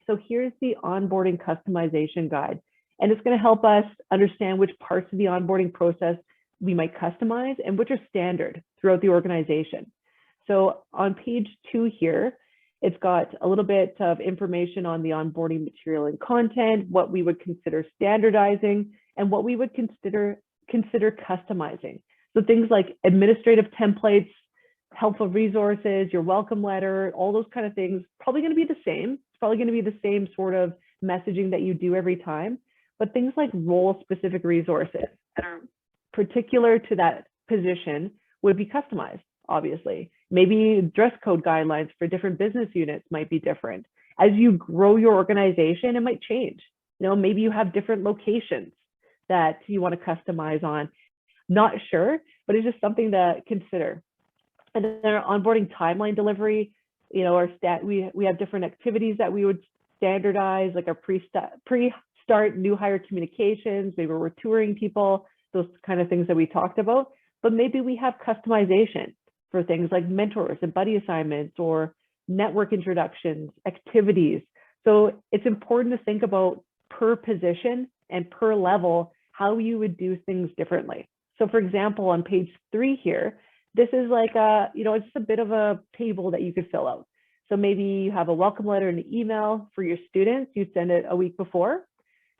Speaker 2: So here's the onboarding customization guide, and it's going to help us understand which parts of the onboarding process we might customize and which are standard throughout the organization. So on page 2 here, it's got a little bit of information on the onboarding material and content, what we would consider standardizing, and what we would consider customizing. So things like administrative templates, helpful resources, your welcome letter, all those kind of things, probably going to be the same. It's probably going to be the same sort of messaging that you do every time. But things like role-specific resources that are particular to that position would be customized, obviously. Maybe dress code guidelines for different business units might be different. As you grow your organization, it might change. Maybe you have different locations that you want to customize on. Not sure, but it's just something to consider. And then our onboarding timeline delivery, we have different activities that we would standardize, like our pre-start new hire communications, maybe we're touring people, those kind of things that we talked about. But maybe we have customization for things like mentors and buddy assignments or network introductions, activities. So it's important to think about per position and per level how you would do things differently. So for example, on page 3 here, this is like it's a bit of a table that you could fill out. So maybe you have a welcome letter and an email for your students, you send it a week before.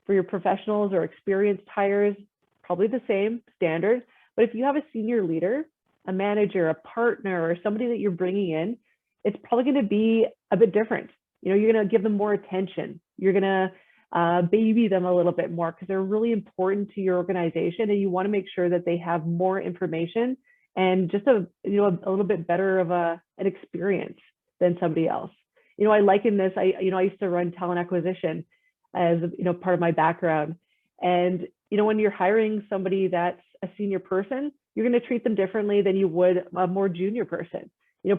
Speaker 2: For your professionals or experienced hires, probably the same, standard. But if you have a senior leader, a manager, a partner, or somebody that you're bringing in, it's probably going to be a bit different. You're going to give them more attention. You're going to baby them a little bit more because they're really important to your organization, and you want to make sure that they have more information and just a little bit better of an experience than somebody else. I liken this. I used to run talent acquisition as part of my background, and when you're hiring somebody that's a senior person, you're going to treat them differently than you would a more junior person.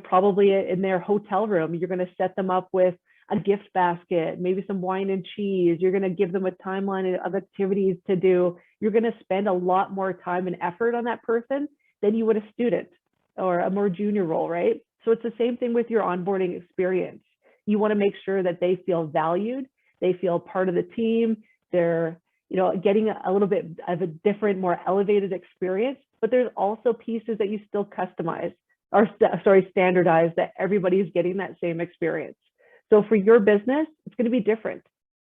Speaker 2: Probably in their hotel room, you're going to set them up with a gift basket, maybe some wine and cheese. You're going to give them a timeline of activities to do. You're going to spend a lot more time and effort on that person than you would a student or a more junior role, right? So it's the same thing with your onboarding experience. You want to make sure that they feel valued, they feel part of the team, they're getting a little bit of a different, more elevated experience, but there's also pieces that you still customize or standardize that everybody's getting that same experience. So for your business, it's going to be different.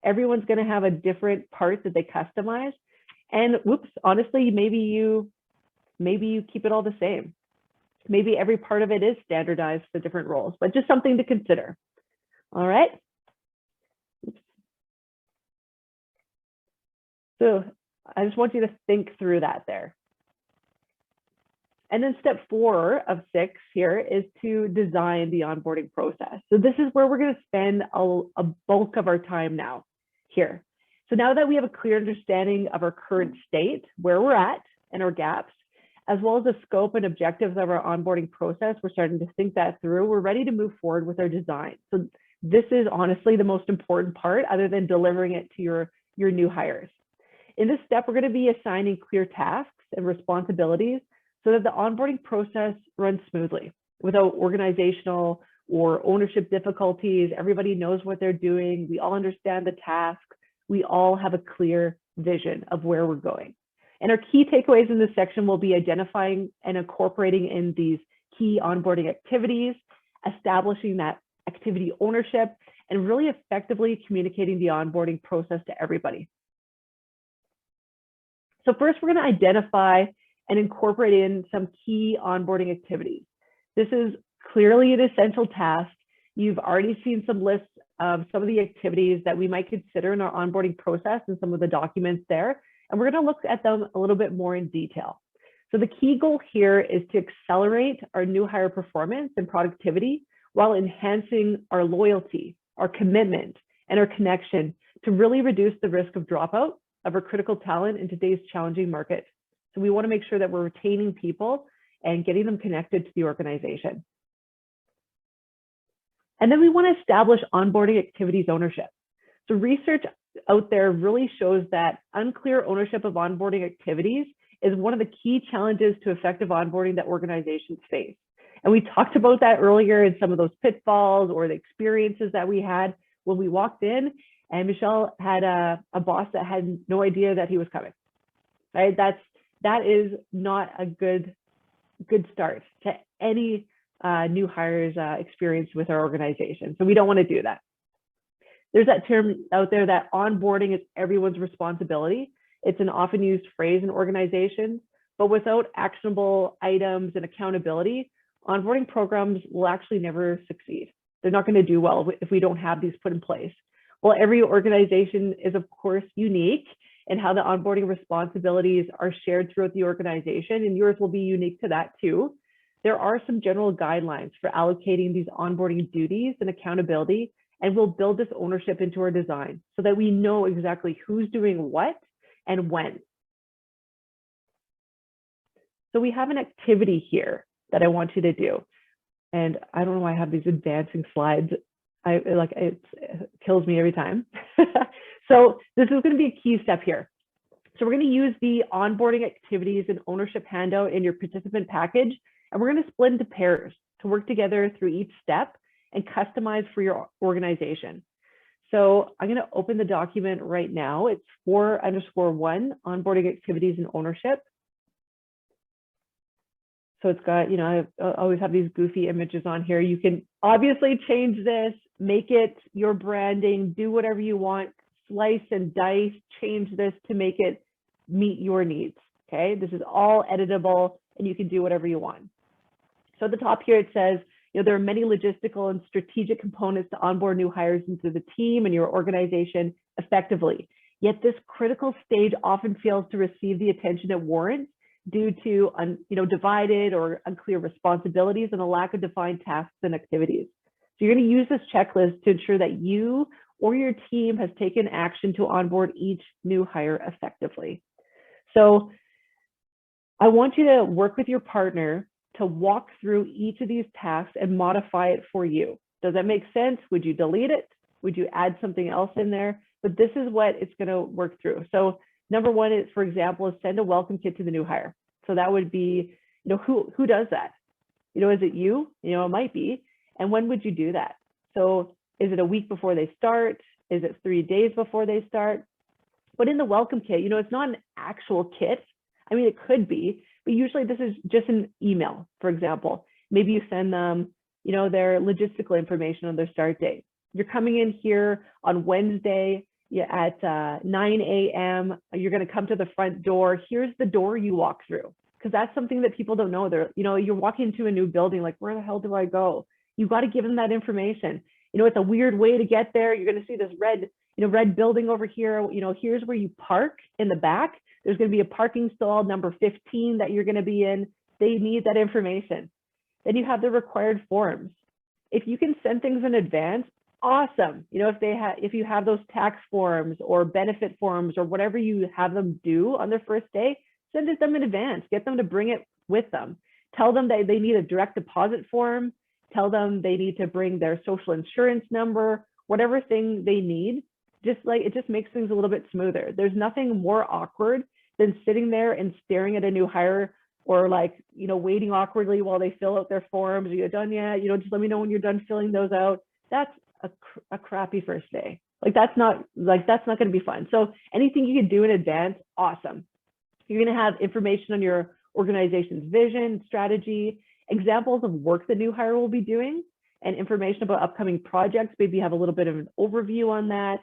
Speaker 2: Everyone's going to have a different part that they customize. And honestly, maybe you keep it all the same. Maybe every part of it is standardized for different roles, but just something to consider. All right. So I just want you to think through that there. And then step 4 of 6 here is to design the onboarding process. So this is where we're going to spend a bulk of our time now here. So now that we have a clear understanding of our current state, where we're at and our gaps, as well as the scope and objectives of our onboarding process, we're starting to think that through. We're ready to move forward with our design. So this is honestly the most important part other than delivering it to your new hires. In this step, we're going to be assigning clear tasks and responsibilities so that the onboarding process runs smoothly without organizational or ownership difficulties. Everybody knows what they're doing. We all understand the task. We all have a clear vision of where we're going. And our key takeaways in this section will be identifying and incorporating in these key onboarding activities, establishing that activity ownership, and really effectively communicating the onboarding process to everybody. So first, we're going to identify and incorporate in some key onboarding activities. This is clearly an essential task. You've already seen some lists of some of the activities that we might consider in our onboarding process and some of the documents there. And we're going to look at them a little bit more in detail. So the key goal here is to accelerate our new hire performance and productivity while enhancing our loyalty our commitment, and our connection to really reduce the risk of dropout of our critical talent in today's challenging market. So we want to make sure that we're retaining people and getting them connected to the organization. And then we want to establish onboarding activities ownership. So research out there really shows that unclear ownership of onboarding activities is one of the key challenges to effective onboarding that organizations face. And we talked about that earlier in some of those pitfalls or the experiences that we had when we walked in and Michelle had a boss that had no idea that he was coming, right? That is not a good start to any new hires experience with our organization. So we don't want to do that. There's that term out there that onboarding is everyone's responsibility. It's an often used phrase in organizations, but without actionable items and accountability, onboarding programs will actually never succeed. They're not going to do well if we don't have these put in place. While every organization is of course unique in how the onboarding responsibilities are shared throughout the organization, and yours will be unique to that too, there are some general guidelines for allocating these onboarding duties and accountability, and we'll build this ownership into our design so that we know exactly who's doing what and when. So we have an activity here that I want you to do. And I don't know why I have these advancing slides. It kills me every time. So this is going to be a key step here. So we're going to use the onboarding activities and ownership handout in your participant package, and we're going to split into pairs to work together through each step and customize for your organization. So I'm going to open the document right now. It's 4_1 onboarding activities and ownership. So it's got, I always have these goofy images on here. You can obviously change this, make it your branding, do whatever you want, slice and dice, change this to make it meet your needs. Okay, this is all editable and you can do whatever you want. So at the top here, it says, there are many logistical and strategic components to onboard new hires into the team and your organization effectively. Yet this critical stage often fails to receive the attention it warrants due to divided or unclear responsibilities and a lack of defined tasks and activities. So you're going to use this checklist to ensure that you or your team has taken action to onboard each new hire effectively. So I want you to work with your partner to walk through each of these tasks and modify it for you. Does that make sense? Would you delete it? Would you add something else in there? But this is what it's going to work through. So number one is, for example, is send a welcome kit to the new hire. So that would be, who does that? Is it you? It might be. And when would you do that? So is it a week before they start? Is it 3 days before they start? But in the welcome kit, it's not an actual kit. I mean, it could be, but usually this is just an email, for example. Maybe you send them, their logistical information on their start date. You're coming in here on Wednesday at 9 a.m. You're going to come to the front door. Here's the door you walk through, because that's something that people don't know. You're walking into a new building, like, where the hell do I go? You got to give them that information. It's a weird way to get there. You're going to see this red building over here. Here's where you park in the back. There's going to be a parking stall number 15 that you're going to be in. They need that information. Then you have the required forms. If you can send things in advance, awesome. If you have those tax forms or benefit forms or whatever you have them do on their first day, send it them in advance. Get them to bring it with them. Tell them that they need a direct deposit form. Tell them they need to bring their social insurance number, whatever thing they need. It just makes things a little bit smoother. There's nothing more awkward than sitting there and staring at a new hire or waiting awkwardly while they fill out their forms. Are you done yet? Just let me know when you're done filling those out. That's a crappy first day. That's not going to be fun. So anything you can do in advance, awesome. You're going to have information on your organization's vision, strategy, examples of work the new hire will be doing, and information about upcoming projects. Maybe you have a little bit of an overview on that.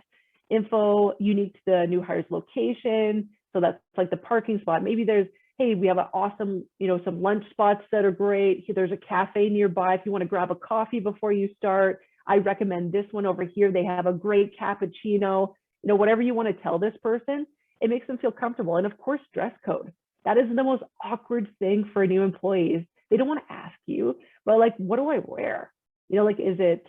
Speaker 2: Info unique to the new hire's location. So that's like the parking spot. Maybe there's, hey, we have an awesome, some lunch spots that are great. There's a cafe nearby if you want to grab a coffee before you start. I recommend this one over here. They have a great cappuccino. Whatever you want to tell this person, it makes them feel comfortable. And of course, dress code. That is the most awkward thing for new employees. They don't want to ask you, but what do I wear? Is it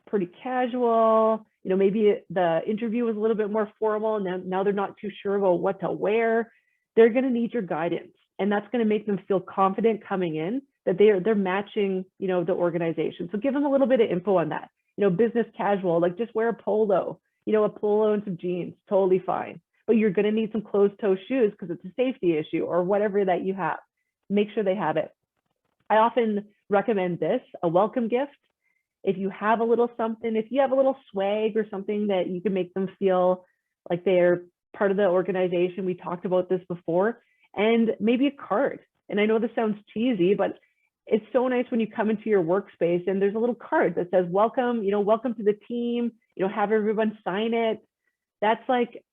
Speaker 2: pretty casual. You know, maybe the interview was a little bit more formal and now they're not too sure about what to wear. They're going to need your guidance, and that's going to make them feel confident coming in that they're matching, you know, the organization. So give them a little bit of info on that. You know, business casual, like just wear a polo, you know, a polo and some jeans, totally fine. But you're going to need some closed-toe shoes because it's a safety issue or whatever that you have. Make sure they have it. I often recommend this, a welcome gift. If you have a little something, if you have a little swag or something that you can make them feel like they're part of the organization. We talked about this before, and maybe a card. And I know this sounds cheesy, but it's so nice when you come into your workspace and there's a little card that says, welcome, you know, welcome to the team, you know, have everyone sign it. That's like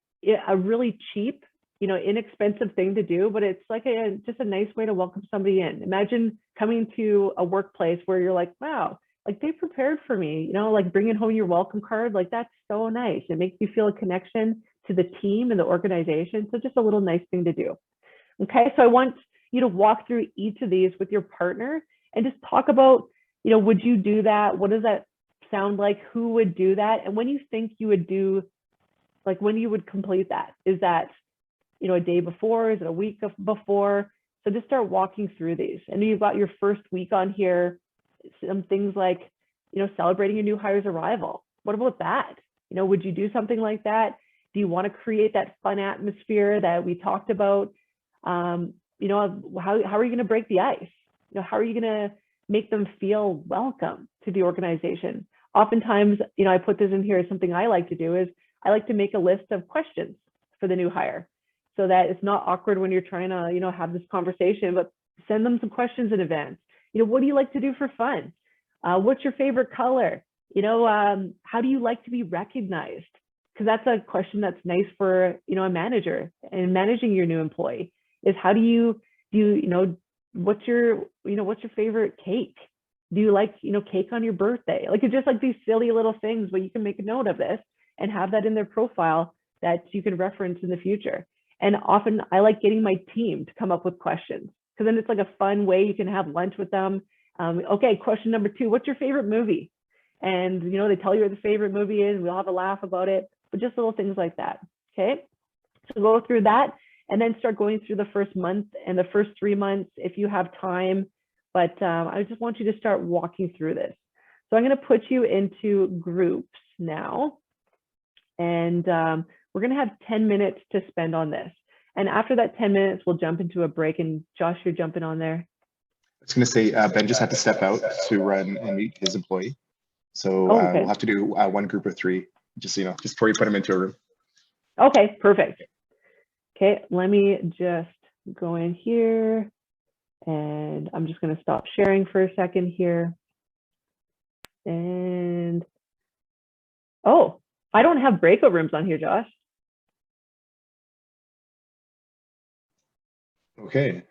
Speaker 2: a really cheap, you know, inexpensive thing to do, but it's like just a nice way to welcome somebody in. Imagine coming to a workplace where you're like, wow, like they prepared for me, you know, like bringing home your welcome card. Like that's so nice. It makes you feel a connection to the team and the organization. So just a little nice thing to do. Okay, so I want you to walk through each of these with your partner and just talk about, you know, would you do that? What does that sound like? Who would do that? And when you think you would do, like when you would complete that, is that, you know, a day before? Is it a week before? So just start walking through these. And you've got your first week on here, some things like, you know, celebrating a new hire's arrival. What about that? You know, would you do something like that? Do you want to create that fun atmosphere that we talked about? You know, how are you going to break the ice? You know, how are you going to make them feel welcome to the organization? Oftentimes, you know, I put this in here as something I like to do is I like to make a list of questions for the new hire so that it's not awkward when you're trying to, you know, have this conversation, but send them some questions in advance. You know, what do you like to do for fun? What's your favorite color? You know, how do you like to be recognized? Because that's a question that's nice for, you know, a manager and managing your new employee is how do you, you know, what's your favorite cake? Do you like, you know, cake on your birthday? Like it's just like these silly little things, but you can make a note of this and have that in their profile that you can reference in the future. And often I like getting my team to come up with questions because then it's like a fun way you can have lunch with them. Okay, question number 2, what's your favorite movie? And, you know, they tell you what the favorite movie is. We'll have a laugh about it, but just little things like that. Okay, so go through that and then start going through the first month and the first 3 months if you have time. But I just want you to start walking through this. So I'm going to put you into groups now. And we're going to have 10 minutes to spend on this. And after that 10 minutes, we'll jump into a break. And Josh, you're jumping on there.
Speaker 1: I was going to say, Ben just had to step out to run and meet his employee. So
Speaker 2: Okay.
Speaker 1: we'll have to do one group of 3, just, you know, just before you put him into a room.
Speaker 2: Okay, perfect. Okay, let me just go in here. And I'm just going to stop sharing for a second here. And, oh, I don't have breakout rooms on here, Josh.
Speaker 1: Okay.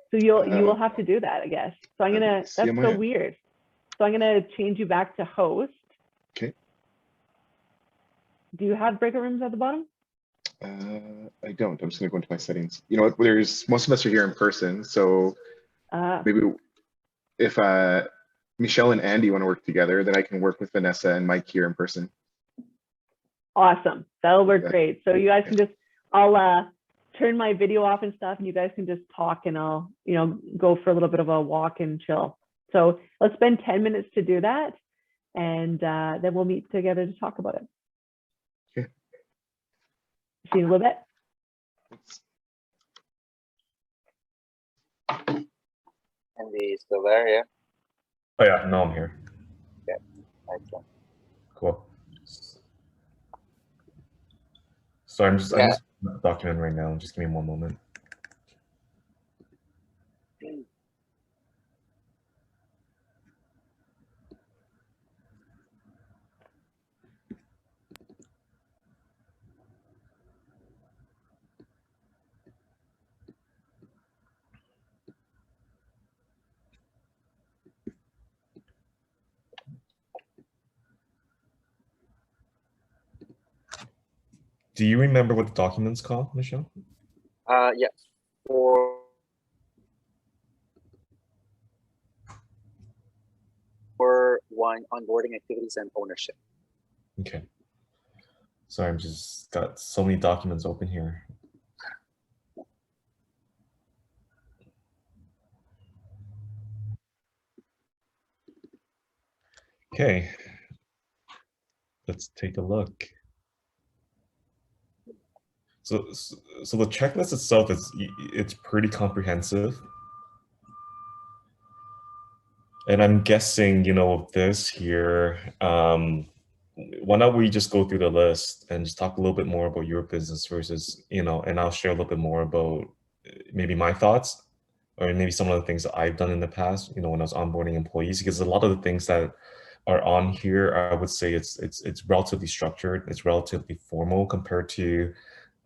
Speaker 2: So you will have to do that, I guess. So I'm gonna, that's so weird. So I'm gonna change you back to host.
Speaker 1: Okay.
Speaker 2: Do you have breakout rooms at the bottom?
Speaker 1: I don't. I'm just gonna go into my settings. You know what? There's most of us are here in person, so maybe if Michelle and Andy want to work together, then I can work with Vanessa and Mike here in person.
Speaker 2: Awesome. That'll work great. So you guys can just, I'll turn my video off and stuff, and you guys can just talk, and I'll, you know, go for a little bit of a walk and chill. So let's spend 10 minutes to do that, and then we'll meet together to talk about it.
Speaker 1: Okay.
Speaker 2: See you in a little bit.
Speaker 5: Andy, still there? Yeah.
Speaker 7: Oh yeah, no, I'm here.
Speaker 5: Okay. Excellent.
Speaker 7: Cool. So I'm just documenting right now. Just give me one moment. Do you remember what the document's called, Michelle?
Speaker 5: Yes. For onboarding activities and ownership.
Speaker 7: Okay. Sorry, I'm just got so many documents open here. Okay, let's take a look. So the checklist itself it's pretty comprehensive. And I'm guessing, you know, this here, why don't we just go through the list and just talk a little bit more about your business versus, you know, and I'll share a little bit more about maybe my thoughts or maybe some of the things that I've done in the past, you know, when I was onboarding employees, because a lot of the things that are on here, I would say it's relatively structured, it's relatively formal compared to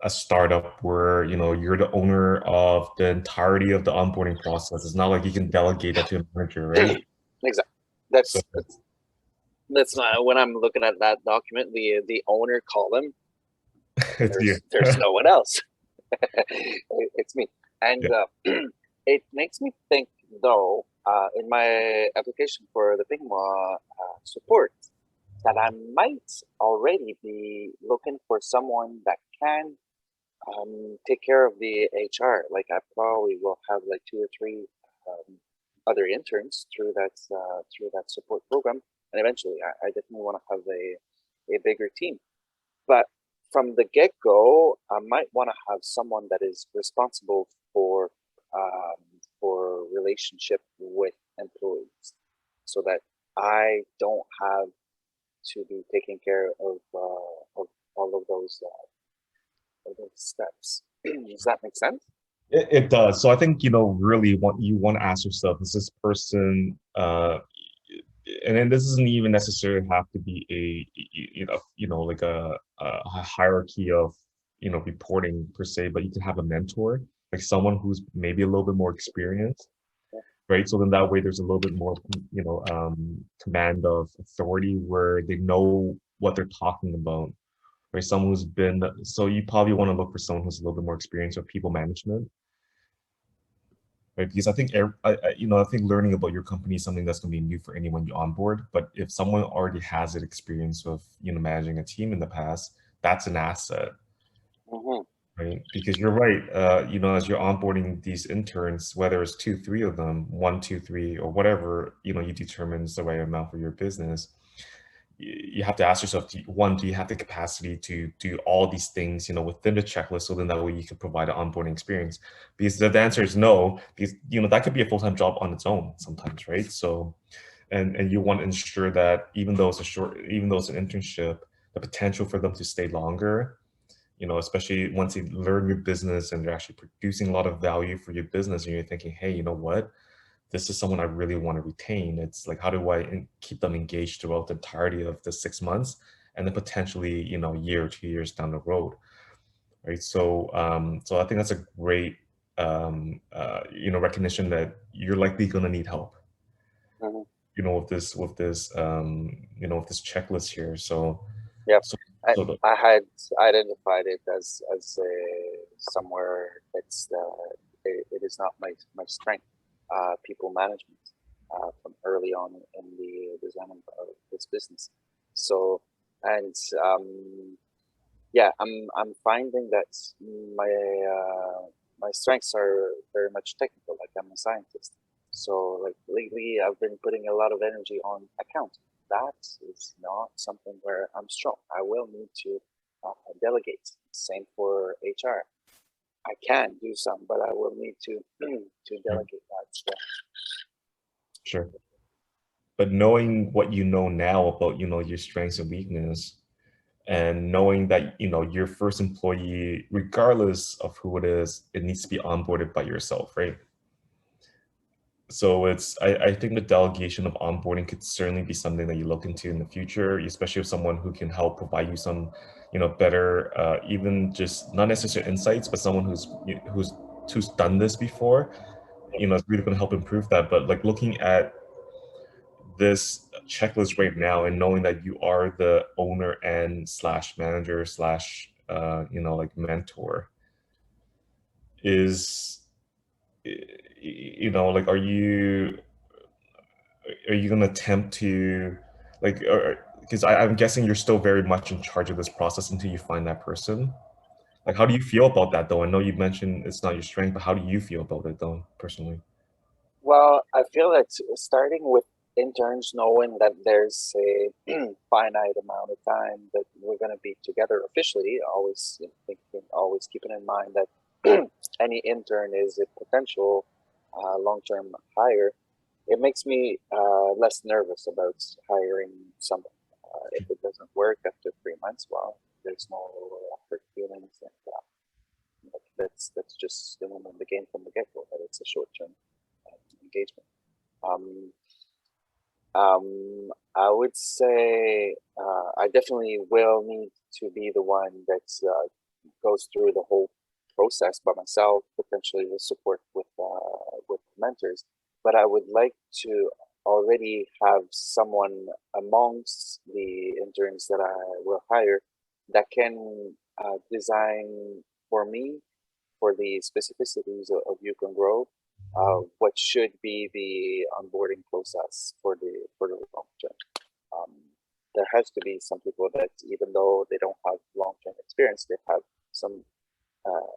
Speaker 7: a startup where, you know, you're the owner of the entirety of the onboarding process. It's not like you can delegate that to a manager, right?
Speaker 5: Exactly.
Speaker 7: So,
Speaker 5: That's not when I'm looking at that document, the owner column.
Speaker 7: it's you.
Speaker 5: There's no one else. It's me. And it makes me think, though, in my application for the Pingwa support, that I might already be looking for someone that can take care of the HR. Like I probably will have like 2 or 3 other interns through that support program, and eventually I definitely want to have a bigger team. But from the get-go, I might want to have someone that is responsible for relationship with employees, so that I don't have to be taking care of all of those steps. Does that make sense?
Speaker 7: It does. So I think, you know, really what you want to ask yourself is this person, and then this doesn't even necessarily have to be you know, like a hierarchy of, you know, reporting per se, but you can have a mentor, like someone who's maybe a little bit more experienced, right? So then that way there's a little bit more, you know, command of authority where they know what they're talking about, right? Someone who's been, so you probably want to look for someone who's a little bit more experienced with people management, right? Because I think, you know, I think learning about your company is something that's going to be new for anyone you onboard. But if someone already has that experience of, you know, managing a team in the past, that's an asset, right? Because you're right. You know, as you're onboarding these interns, whether it's 2, 3 of them, 1, 2, 3, or whatever, you know, you determine is the right amount for your business. You have to ask yourself, do you have the capacity to do all these things, you know, within the checklist, so then that way you can provide an onboarding experience? Because the answer is no, because, you know, that could be a full-time job on its own sometimes, right? So, and you want to ensure that even though it's even though it's an internship, the potential for them to stay longer, you know, especially once they learn your business and they're actually producing a lot of value for your business, and you're thinking, hey, you know what? This is someone I really want to retain. It's like, how do I keep them engaged throughout the entirety of the 6 months, and then potentially, you know, a year or 2 years down the road, right? So, so I think that's a great, you know, recognition that you're likely going to need help, you know, with this, you know, with this checklist here. So,
Speaker 5: Yeah,
Speaker 7: so,
Speaker 5: I had identified it as somewhere it is not my strength. People management from early on in the design of this business. So, and yeah, I'm finding that my strengths are very much technical. Like I'm a scientist. So like lately I've been putting a lot of energy on accounting. That is not something where I'm strong. I will need to delegate. Same for HR. I can do some, but I will need to delegate that. So.
Speaker 7: Sure. But knowing what you know now about, you know, your strengths and weakness, and knowing that, you know, your first employee, regardless of who it is, it needs to be onboarded by yourself, right? So I think the delegation of onboarding could certainly be something that you look into in the future, especially with someone who can help provide you some, you know, better, even just not necessarily insights, but someone who's done this before, you know, it's really going to help improve that. But like looking at this checklist right now and knowing that you are the owner and slash manager slash, you know, like mentor, is, you know, like, are you, are you going to attempt to like, because I'm guessing you're still very much in charge of this process until you find that person. Like, how do you feel about that though? I know you mentioned it's not your strength, but how do you feel about it though, personally?
Speaker 5: Well, I feel that starting with interns, knowing that there's a finite amount of time that we're going to be together officially, always thinking, always keeping in mind that any intern is a potential long-term hire. It makes me less nervous about hiring someone. If it doesn't work after 3 months, well, there's no hurt feelings, and that's just the name of the game from the get-go. That it's a short-term engagement. I would say I definitely will need to be the one that goes through the whole process by myself, potentially with support with mentors. But I would like to already have someone amongst the interns that I will hire that can design for me for the specificities of You Can Grow what should be the onboarding process for the long term. There has to be some people that, even though they don't have long term experience, they have some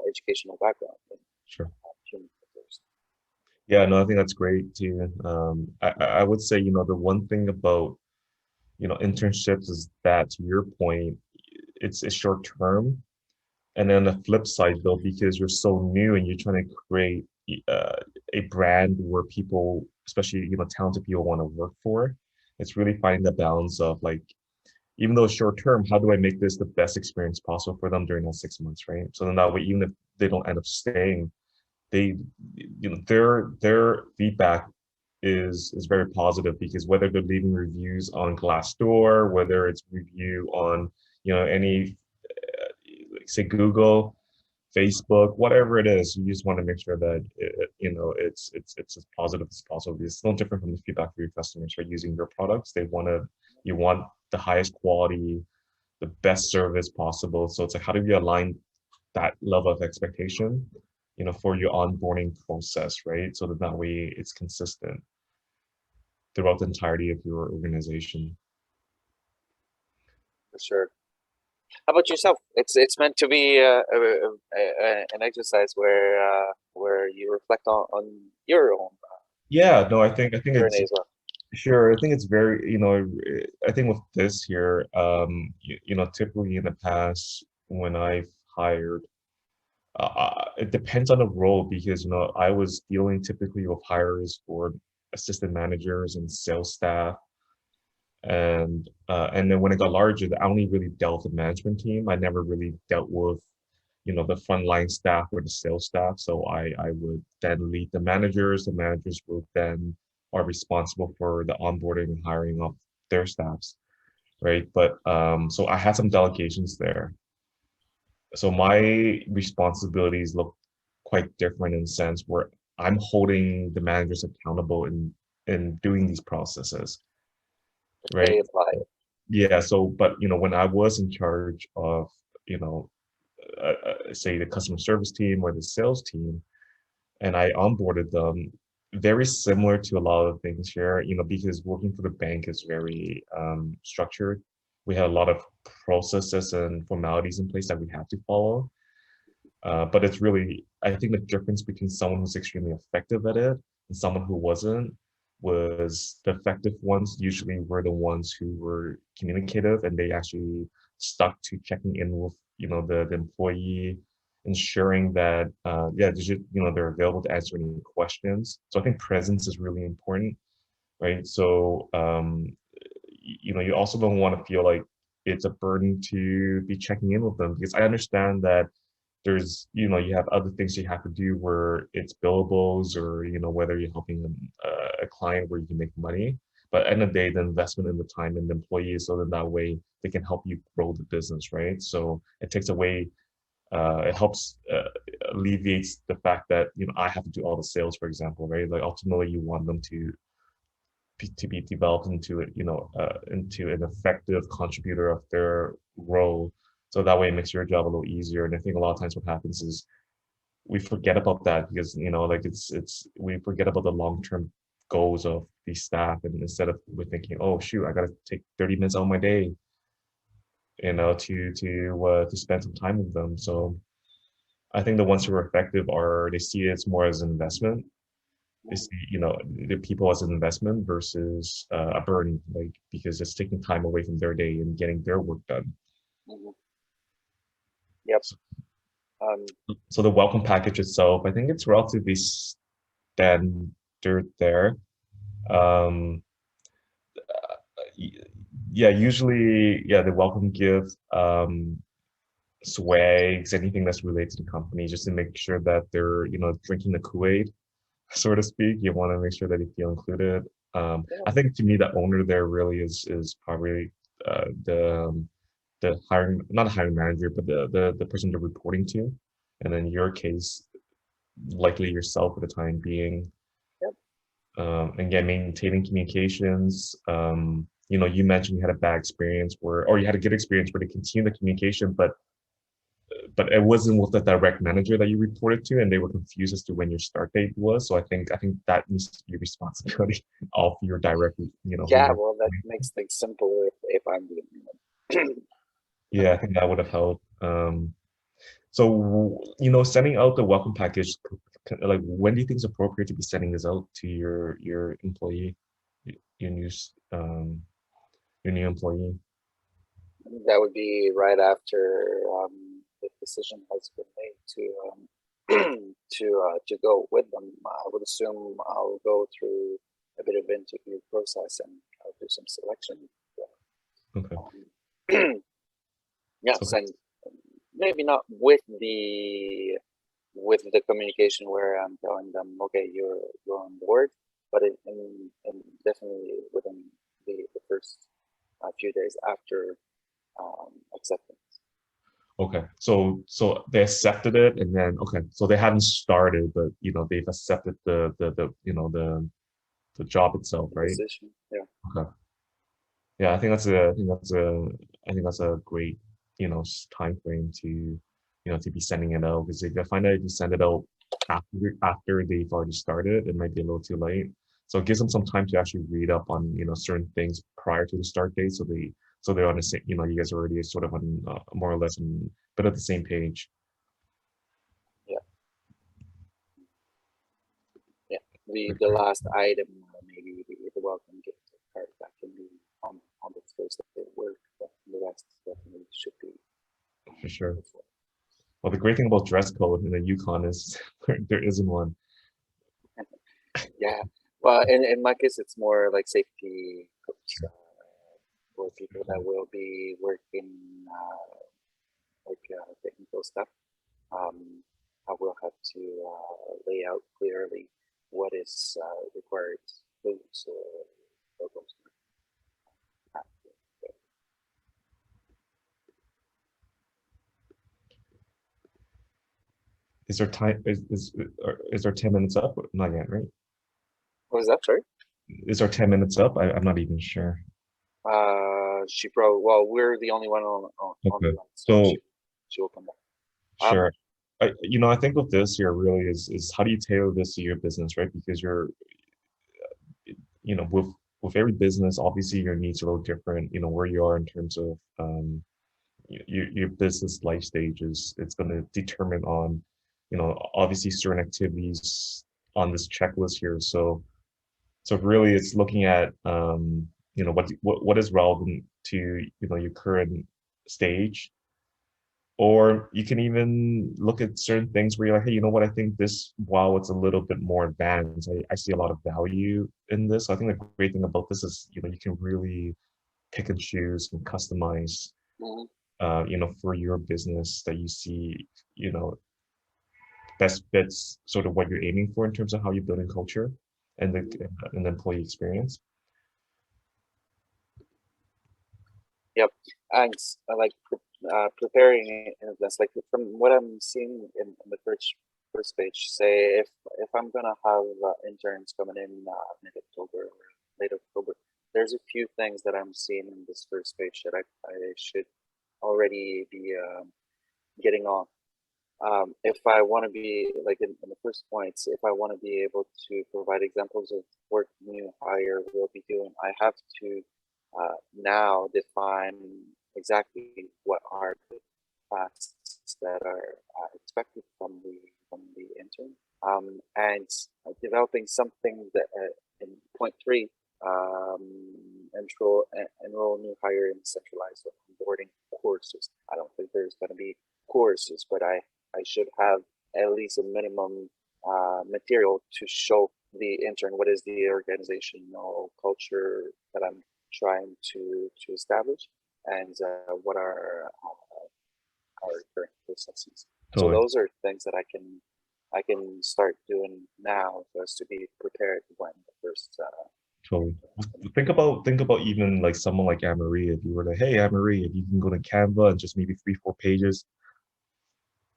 Speaker 5: educational background in
Speaker 7: Sure.
Speaker 5: human factors.
Speaker 7: Yeah, no, I think that's great too. I would say, you know, the one thing about, you know, internships is that, to your point, it's short term. And then the flip side though, because you're so new and you're trying to create a brand where people, especially, you know, talented people want to work for, it's really finding the balance of like, even though it's short term, how do I make this the best experience possible for them during those 6 months, right? So then that way, even if they don't end up staying, they, you know, their feedback is very positive, because whether they're leaving reviews on Glassdoor, whether it's review on, you know, any like say Google, Facebook, whatever it is, you just want to make sure that you know, it's as positive as possible. It's no different from the feedback for your customers for using your products. You want the highest quality, the best service possible. So it's like, how do you align that level of expectation, you know, for your onboarding process, right? So that way it's consistent throughout the entirety of your organization.
Speaker 5: For sure. How about yourself? It's meant to be an exercise where you reflect on your own
Speaker 7: Yeah, no, I think
Speaker 5: journey
Speaker 7: it's
Speaker 5: as well.
Speaker 7: sure. I think it's very, you know, I think with this here, you know, typically in the past when I've hired, it depends on the role, because, you know, I was dealing typically with hires for assistant managers and sales staff. And then when it got larger, I only really dealt with the management team. I never really dealt with, you know, the frontline staff or the sales staff. So I would then lead the managers. The managers would then are responsible for the onboarding and hiring of their staffs, right? But so I had some delegations there. So my responsibilities look quite different in the sense where I'm holding the managers accountable in doing these processes, right?
Speaker 5: They apply.
Speaker 7: Yeah. So, but you know, when I was in charge of, you know, say the customer service team or the sales team, and I onboarded them, very similar to a lot of things here, you know, because working for the bank is very structured. We have a lot of processes and formalities in place that we have to follow. But it's really, I think the difference between someone who's extremely effective at it and someone who wasn't was the effective ones usually were the ones who were communicative, and they actually stuck to checking in with, you know, the employee, ensuring that yeah, you know, they're available to answer any questions. So I think presence is really important, right? So you know, you also don't want to feel like it's a burden to be checking in with them, because I understand that there's, you know, you have other things you have to do where it's billables, or, you know, whether you're helping a client where you can make money. But at the end of the day, the investment in the time and the employees, so that way they can help you grow the business, right? So it takes away, it helps alleviates the fact that, you know, I have to do all the sales, for example, right? Like ultimately you want them to be developed into it, you know, into an effective contributor of their role. So that way it makes your job a little easier. And I think a lot of times what happens is we forget about that, because, you know, like we forget about the long-term goals of these staff, and instead of we're thinking, oh shoot, I gotta take 30 minutes out of my day, to spend some time with them. So I think the ones who are effective are, they see it more as an investment. They see, the people as an investment versus a burden, like, because it's taking time away from their day and getting their work done.
Speaker 5: Mhm. Yep.
Speaker 7: So the welcome package itself, I think it's relatively standard there. Um, yeah, usually, the welcome gift, swags, anything that's related to the company, just to make sure that they're, drinking the Kool-Aid, so to speak. You want to make sure that they feel included. I think to me, the owner there really is probably the hiring, not a hiring manager, but the person they're reporting to. And in your case, likely yourself for the time being.
Speaker 5: Yep.
Speaker 7: Again, maintaining communications. You mentioned you had a bad experience or you had a good experience where they continue the communication, but it wasn't with the direct manager that you reported to, and they were confused as to when your start date was. So I think that needs to be a responsibility of your direct,
Speaker 5: Yeah, well, that makes things simple if I'm doing it.
Speaker 7: Yeah, I think that would have helped. So, sending out the welcome package, like, when do you think it's appropriate to be sending this out to your employee, your new um your new employee?
Speaker 5: That would be right after the decision has been made to go with them. I would assume I'll go through a bit of interview process and I'll do some selection.
Speaker 7: Okay.
Speaker 5: Yes, and maybe not with the communication where I'm telling them, okay, you're on board, but in definitely within the first few days after acceptance.
Speaker 7: Okay, so they accepted it, and then so they haven't started, but they've accepted the job itself, right?
Speaker 5: Position, yeah.
Speaker 7: Okay. Yeah, I think that's a great time frame to to be sending it out, because if I find out if you send it out after they've already started, it might be a little too late. So it gives them some time to actually read up on certain things prior to the start date, so they're on the same, you guys are already sort of on more or less on but at the same page.
Speaker 5: Yeah. The last item, maybe the welcome gift card, that can be on the first day of work, but the rest definitely should be
Speaker 7: For sure. Well, the great thing about dress code in the Yukon is there isn't one.
Speaker 5: Yeah, well, in my case, it's more like safety codes for people that will be working technical stuff. I will have to lay out clearly what is required foods or logos.
Speaker 7: Is there time? Is there 10 minutes up? Not yet, right?
Speaker 5: What was that, sorry?
Speaker 7: Is there 10 minutes up? I'm not even sure.
Speaker 5: She probably, well, we're the only one on the
Speaker 7: Okay.
Speaker 5: line,
Speaker 7: So
Speaker 5: she will come back.
Speaker 7: sure. I think with this here really is how do you tailor this to your business, right? Because you're, with every business, obviously your needs are a little different, where you are in terms of your business life stages. It's going to determine on, obviously certain activities on this checklist here. So really it's looking at, what is relevant to, your current stage. Or you can even look at certain things where you're like, hey, you know what? I think this, while it's a little bit more advanced, I see a lot of value in this. So I think the great thing about this is, you can really pick and choose and customize, for your business that you see, best fits sort of what you're aiming for in terms of how you're building culture and the employee experience.
Speaker 5: Yep, and like preparing in advance, like from what I'm seeing in the first page, say if I'm gonna have interns coming in mid-October or late October, there's a few things that I'm seeing in this first page that I should already be getting on. If I want to be like in the first points, if I want to be able to provide examples of work new hire will be doing, I have to now define exactly what are the tasks that are expected from the intern, and developing something that in point 3, enroll new hire in centralized onboarding courses. I don't think there's going to be courses, but I should have at least a minimum material to show the intern what is the organizational culture that I'm trying to establish, and what are our current processes. So
Speaker 7: Totally.
Speaker 5: those are things that I can start doing now for us to be prepared when the first.
Speaker 7: Totally. Think about even like someone like Anne-Marie. If you were to, hey, Anne-Marie, if you can go to Canva and just maybe 3-4 pages,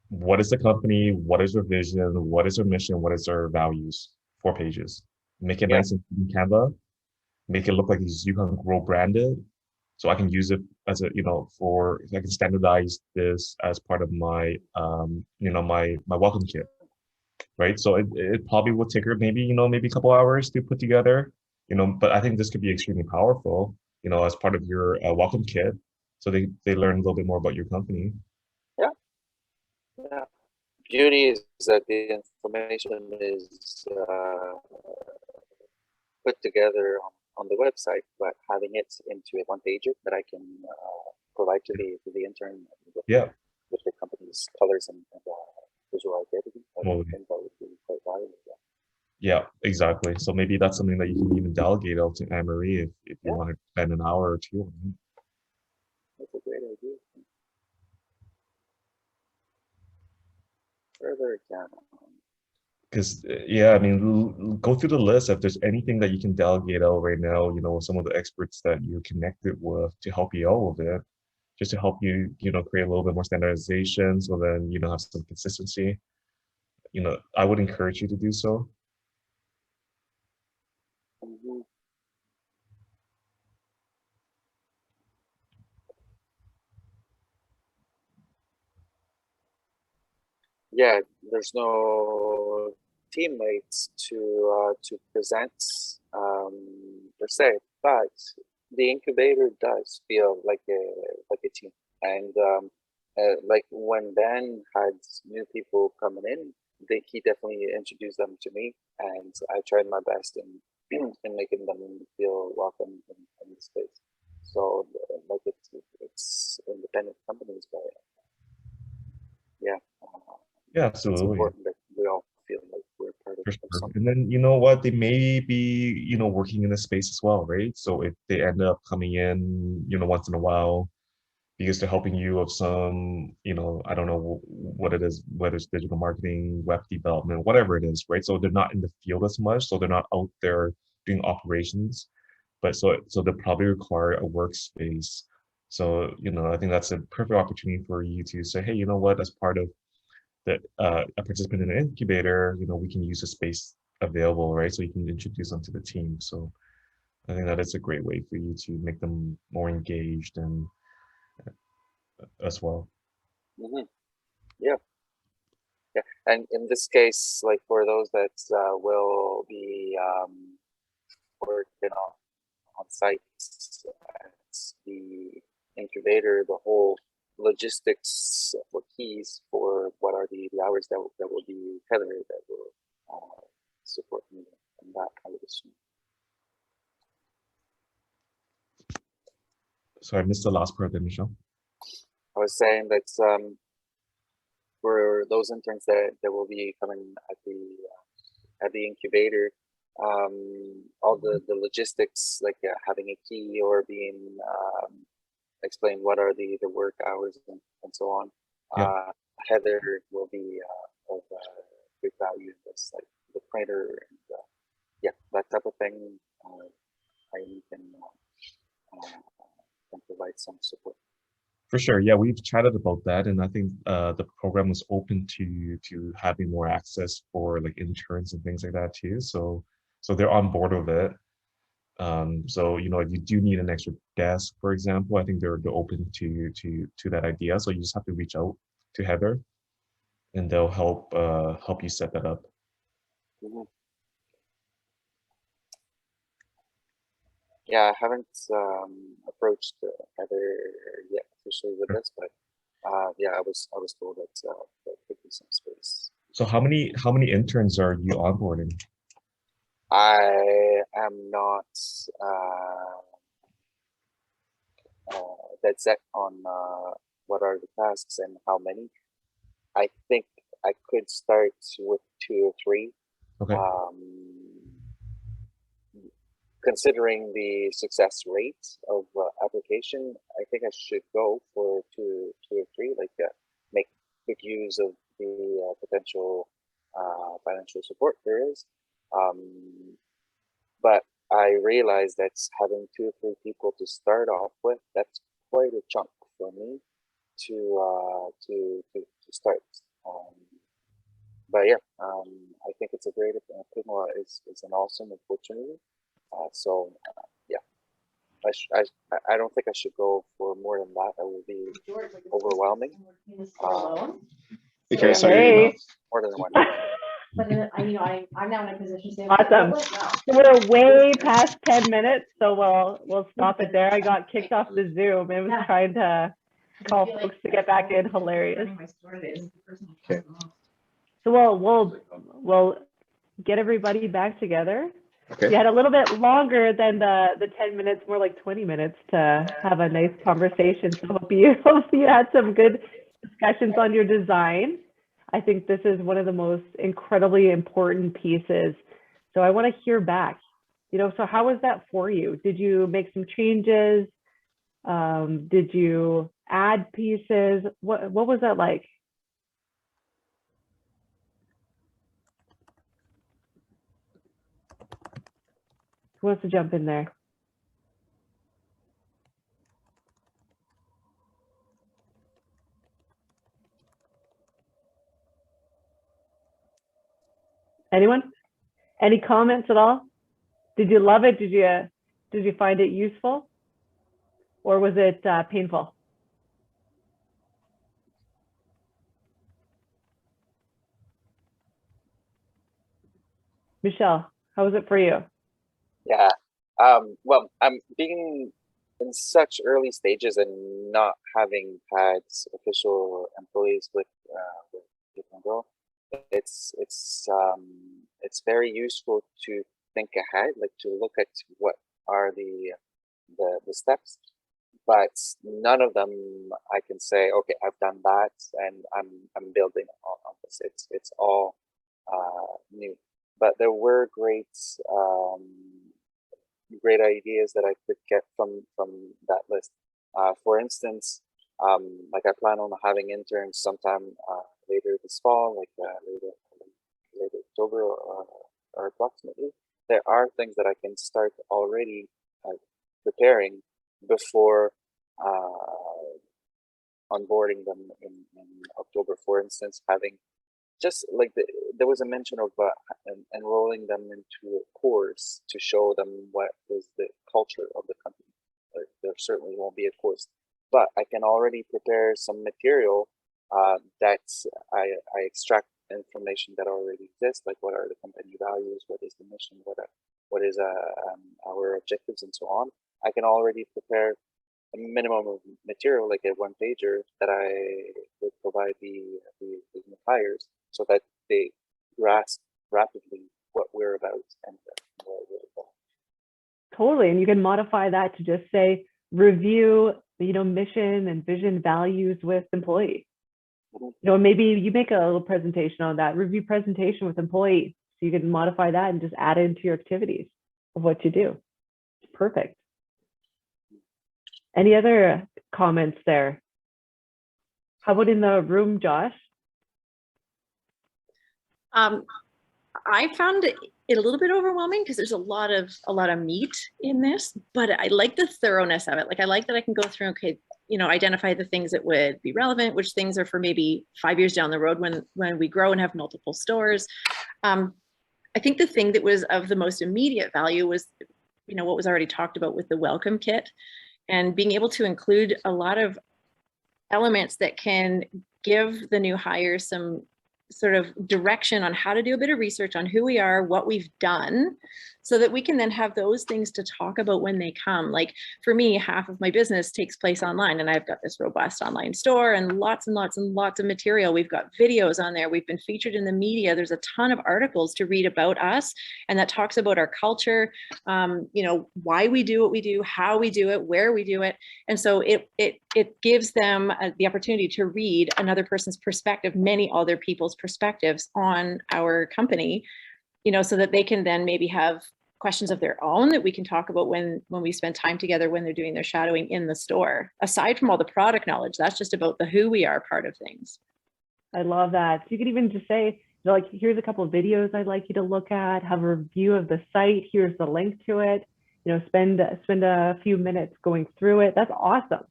Speaker 7: what is the company? What is their vision? What is their mission? What is their values? 4 pages. Make it
Speaker 5: Yeah.
Speaker 7: nice and in Canva. Make it look like you can grow branded. So I can use it as a, I can standardize this as part of my, my welcome kit, right? So it probably will take her maybe a couple hours to put together, but I think this could be extremely powerful, as part of your welcome kit. So they learn a little bit more about your company.
Speaker 5: Yeah. Beauty is that the information is put together on the website, but having it into a one-pager that I can provide to the intern with,
Speaker 7: Yeah.
Speaker 5: with the company's colors and visual identity, I
Speaker 7: Totally.
Speaker 5: think that would be quite valuable.
Speaker 7: Yeah, exactly. So maybe that's something that you can even delegate out to Anne-Marie if you
Speaker 5: Yeah.
Speaker 7: want to spend an hour or 2 on it.
Speaker 5: That's a great idea. Further down.
Speaker 7: Because I mean, go through the list. If there's anything that you can delegate out right now, some of the experts that you're connected with to help you out with it, just to help you, create a little bit more standardization, so then have some consistency. I would encourage you to do so.
Speaker 5: Mhm. Yeah, there's no teammates to present per se, but the incubator does feel like a team. And like when Ben had new people coming in, he definitely introduced them to me, and I tried my best in in making them feel welcome in the space. So like it's independent companies, but yeah.
Speaker 7: Yeah,
Speaker 5: It's
Speaker 7: absolutely.
Speaker 5: important that we all feel like we're part
Speaker 7: For
Speaker 5: of
Speaker 7: sure.
Speaker 5: something.
Speaker 7: And then you know what? They may be, working in the space as well, right? So if they end up coming in, once in a while, because they're helping you with some, I don't know what it is, whether it's digital marketing, web development, whatever it is, right? So they're not in the field as much, so they're not out there doing operations, but so they probably require a workspace. So, I think that's a perfect opportunity for you to say, hey, you know what, as part of that a participant in an incubator, we can use the space available, right? So you can introduce them to the team. So I think that is a great way for you to make them more engaged and as well.
Speaker 5: Mm-hmm. Yeah, yeah. And in this case, like for those that will be working on site at the incubator, the whole logistics for keys for what are the hours that will be Heather that will support me in that kind of issue.
Speaker 7: So I missed the last part there, Michelle.
Speaker 5: I was saying that for those interns that will be coming at the incubator, all the logistics like having a key or being explain what are the work hours and so on.
Speaker 7: Yeah.
Speaker 5: Heather will be of great value in this, like the printer and yeah, that type of thing. I can provide some support.
Speaker 7: For sure. Yeah, we've chatted about that, and I think the program is open to having more access for like interns and things like that too. So they're on board with it. So if you do need an extra desk, for example, I think they're open to that idea. So you just have to reach out to Heather, and they'll help you set that up.
Speaker 5: Mhm. Yeah, I haven't approached Heather yet officially with this, but yeah, I was told that there could be some space.
Speaker 7: So how many interns are you onboarding?
Speaker 5: I am not dead set on what are the tasks and how many. I think I could start with 2 or 3.
Speaker 7: Okay.
Speaker 5: Considering the success rate of application, I think I should go for two or 3, like make good use of the potential financial support there is. But I realize that having 2 or 3 people to start off with, that's quite a chunk for me to start. But yeah, I think it's a great. Puma is an awesome opportunity. So yeah, I don't think I should go for more than that. That would be overwhelming.
Speaker 1: Okay,
Speaker 5: yeah,
Speaker 1: so
Speaker 2: Hey.
Speaker 5: more than one.
Speaker 9: But I'm now in a position to say.
Speaker 2: Awesome. So we're way past 10 minutes, so we'll stop it there. I got kicked off the Zoom. It was trying to call folks to get back in. Hilarious.
Speaker 1: Okay.
Speaker 2: So we'll get everybody back together.
Speaker 1: Okay.
Speaker 2: You had a little bit longer than the 10 minutes, more like 20 minutes to have a nice conversation. So hope you had some good discussions on your design. I think this is one of the most incredibly important pieces. So I want to hear back, so how was that for you? Did you make some changes? Did you add pieces? What was that like? Who wants to jump in there? Anyone? Any comments at all? Did you love it? Did you find it useful? Or was it painful? Michelle, how was it for you?
Speaker 5: Yeah. Well, I'm being in such early stages and not having had official employees with different Grow. It's very useful to think ahead, like to look at what are the steps, but none of them I can say, okay, I've done that and I'm building on this. It's all new. But there were great ideas that I could get from that list. For instance, like I plan on having interns sometime later this fall, like later October or approximately. There are things that I can start already preparing before onboarding them in October. For instance, having just like there was a mention of enrolling them into a course to show them what is the culture of the company. There certainly won't be a course, but I can already prepare some material that I extract information that already exists, like what are the company values, what is the mission, what is our objectives, and so on. I can already prepare a minimum of material, like a 1-pager, that I would provide the new hires so that they grasp rapidly what we're about and where we're going.
Speaker 2: Totally, and you can modify that to just say review, mission and vision values with employee. Maybe you make a little presentation on that, review presentation with employee. So you can modify that and just add it into your activities of what you do. It's perfect. Any other comments there? How about in the room, Josh?
Speaker 6: I found it a little bit overwhelming because there's a lot of meat in this, but I like the thoroughness of it. Like I like that I can go through, okay, identify the things that would be relevant, which things are for maybe 5 years down the road when we grow and have multiple stores. I think the thing that was of the most immediate value was, what was already talked about with the welcome kit and being able to include a lot of elements that can give the new hires some sort of direction on how to do a bit of research on who we are, what we've done, so that we can then have those things to talk about when they come. Like for me, half of my business takes place online, and I've got this robust online store and lots and lots and lots of material. We've got videos on there. We've been featured in the media. There's a ton of articles to read about us, and that talks about our culture, you know, why we do what we do, how we do it, where we do it. And so it gives them the opportunity to read another person's perspective, many other people's perspectives on our company, you know, so that they can then maybe have questions of their own that we can talk about when we spend time together, when they're doing their shadowing in the store. Aside from all the product knowledge, that's just about the who we are part of things.
Speaker 2: I love that. So you could even just say, you know, like, here's a couple of videos I'd like you to look at, have a review of the site. Here's the link to it. You know, spend a few minutes going through it. That's awesome.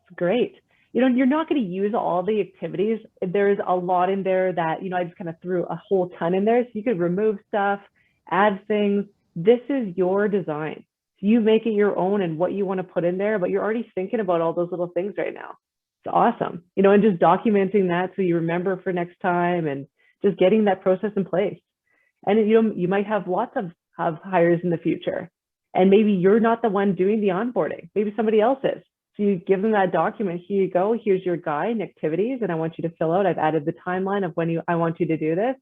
Speaker 2: It's great. You know, you're not going to use all the activities. There's a lot in there that, you know, I just kind of threw a whole ton in there. So you could remove stuff, add things. This is your design. So you make it your own and what you want to put in there, but you're already thinking about all those little things right now. It's awesome. You know, and just documenting that so you remember for next time, and just getting that process in place. And you know, you might have lots of hires in the future, and maybe you're not the one doing the onboarding. Maybe somebody else is. So you give them that document. Here you go. Here's your guide and activities, and I want you to fill out. I've added the timeline of when I want you to do this.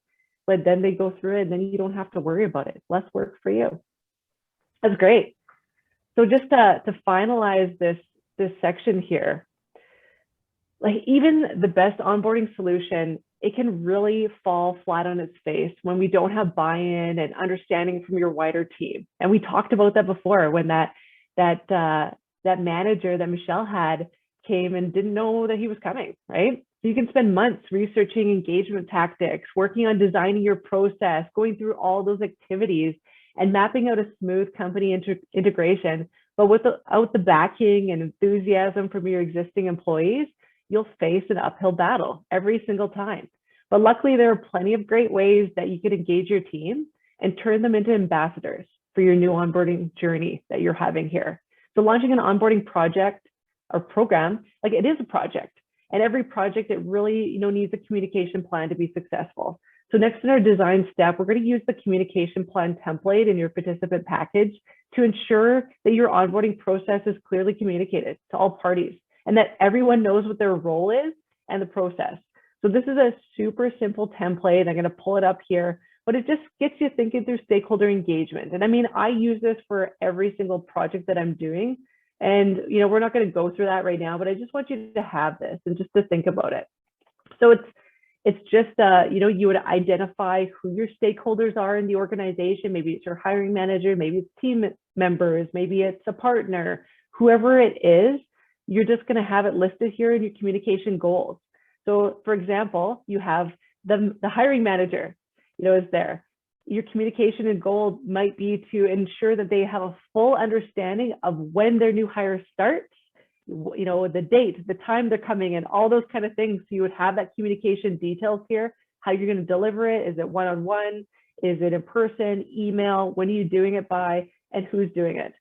Speaker 2: But then they go through it, and then you don't have to worry about it. Less work for you. That's great. So just to finalize this section here, like, even the best onboarding solution, it can really fall flat on its face when we don't have buy-in and understanding from your wider team. And we talked about that before, when that manager that Michelle had came and didn't know that he was coming, right? So you can spend months researching engagement tactics, working on designing your process, going through all those activities and mapping out a smooth company integration. But without the backing and enthusiasm from your existing employees, you'll face an uphill battle every single time. But luckily, there are plenty of great ways that you can engage your team and turn them into ambassadors for your new onboarding journey that you're having here. So launching an onboarding project or program, like, it is a project. And every project, it really, you know, needs a communication plan to be successful. So next in our design step, we're going to use the communication plan template in your participant package to ensure that your onboarding process is clearly communicated to all parties, and that everyone knows what their role is and the process. So this is a super simple template. I'm going to pull it up here, but it just gets you thinking through stakeholder engagement. And I mean, I use this for every single project that I'm doing. And, you know, we're not going to go through that right now, but I just want you to have this and just to think about it. So it's just, you know, you would identify who your stakeholders are in the organization. Maybe it's your hiring manager, maybe it's team members, maybe it's a partner, whoever it is. You're just going to have it listed here in your communication goals. So for example, you have the hiring manager, you know, is there. Your communication and goal might be to ensure that they have a full understanding of when their new hire starts, you know, the date, the time they're coming in, all those kind of things. So you would have that communication details here, how you're going to deliver it. Is it one-on-one? Is it in person, email? When are you doing it by, and who's doing it?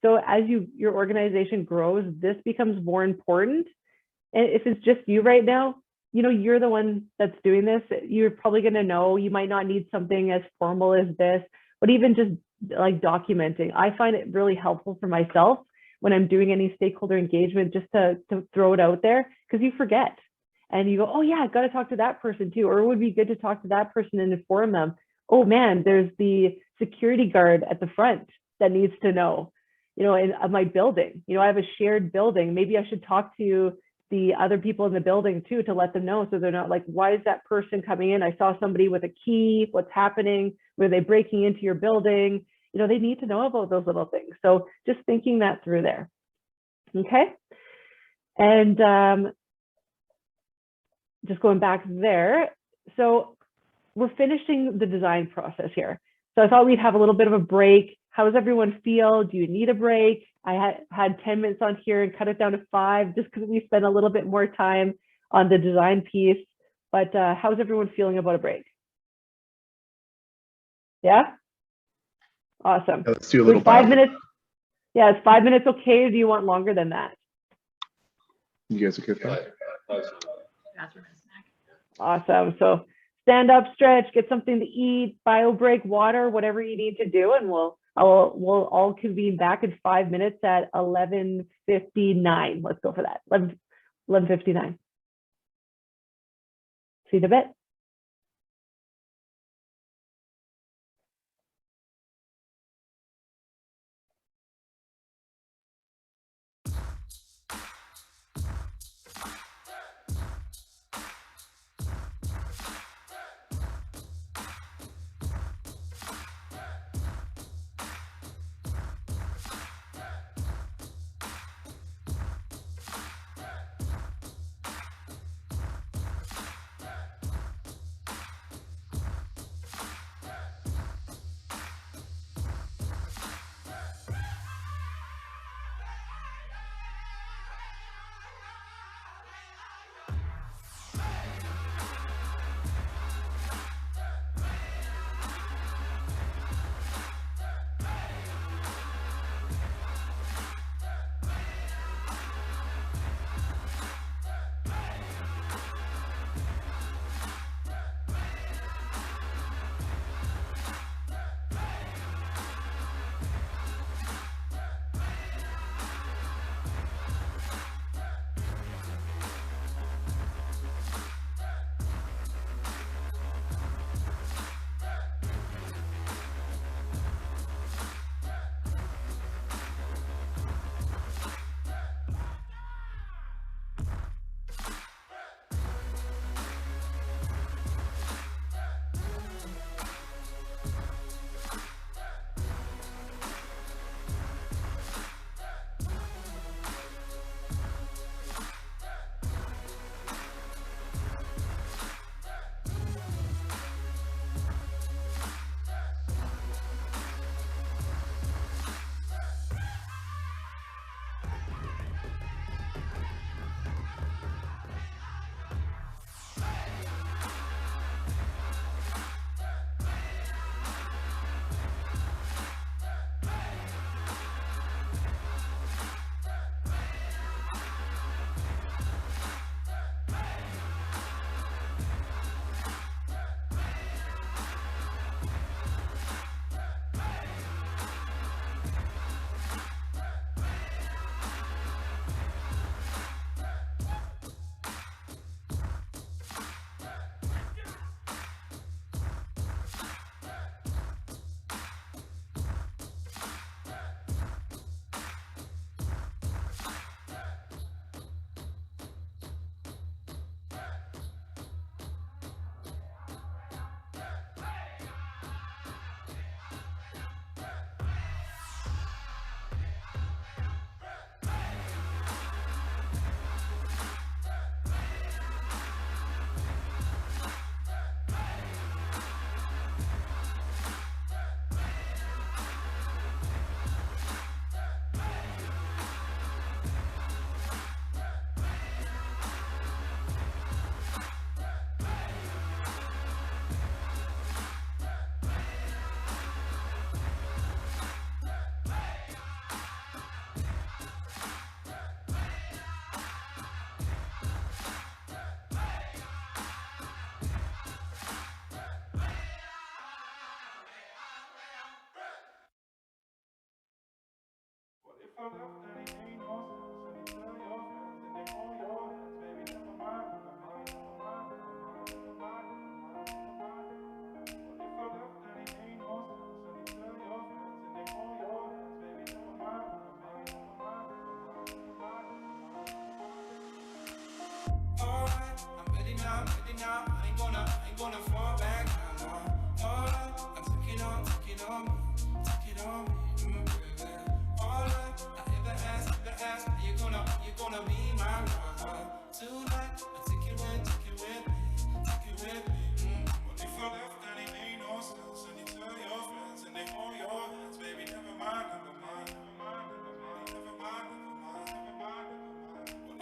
Speaker 2: So as your organization grows, this becomes more important. And if it's just you right now, you know, you're the one that's doing this. You're probably going to know. You might not need something as formal as this, but even just like documenting, I find it really helpful for myself when I'm doing any stakeholder engagement, just to throw it out there, because you forget and you go, oh yeah, I've got to talk to that person too. Or it would be good to talk to that person and inform them. Oh man, there's the security guard at the front that needs to know, you know, in my building. You know, I have a shared building. Maybe I should talk to the other people in the building too, to let them know, so they're not like, why is that person coming in? I saw somebody with a key. What's happening? Were they breaking into your building? You know, they need to know about those little things. So just thinking that through there. Okay. And just going back there. So we're finishing the design process here. So I thought we'd have a little bit of a break. How does everyone feel? Do you need a break? I had 10 minutes on here and cut it down to 5 just because we spent a little bit more time on the design piece. But how's everyone feeling about a break? Yeah? Awesome.
Speaker 1: Let's do a little
Speaker 2: 5 minutes. Yeah, is 5 minutes okay, or do you want longer than that?
Speaker 1: You guys are good.
Speaker 2: Awesome. So stand up, stretch, get something to eat, bio break, water, whatever you need to do, and we'll all convene back in 5 minutes at 11:59. Let's go for that. 11:59. See you in a bit.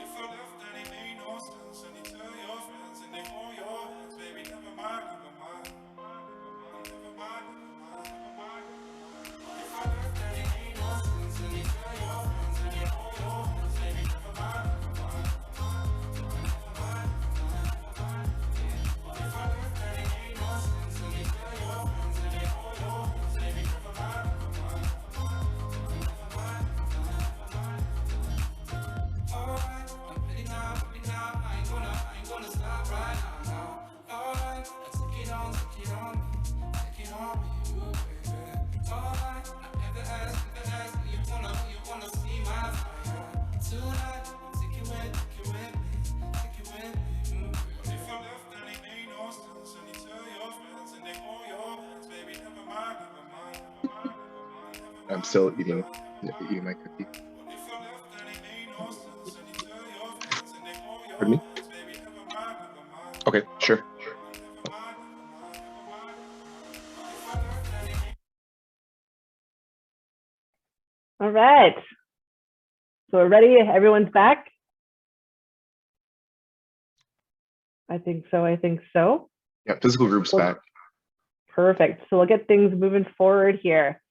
Speaker 10: If I left, then it ain't no sense. And you tell your friends and they hold your hands, baby, never mind.
Speaker 1: I'm still eating my cookie. Pardon me? Okay, sure.
Speaker 2: All right. So we're ready. Everyone's back. I think so.
Speaker 1: Yeah, physical group's back.
Speaker 2: Perfect. So we'll get things moving forward here.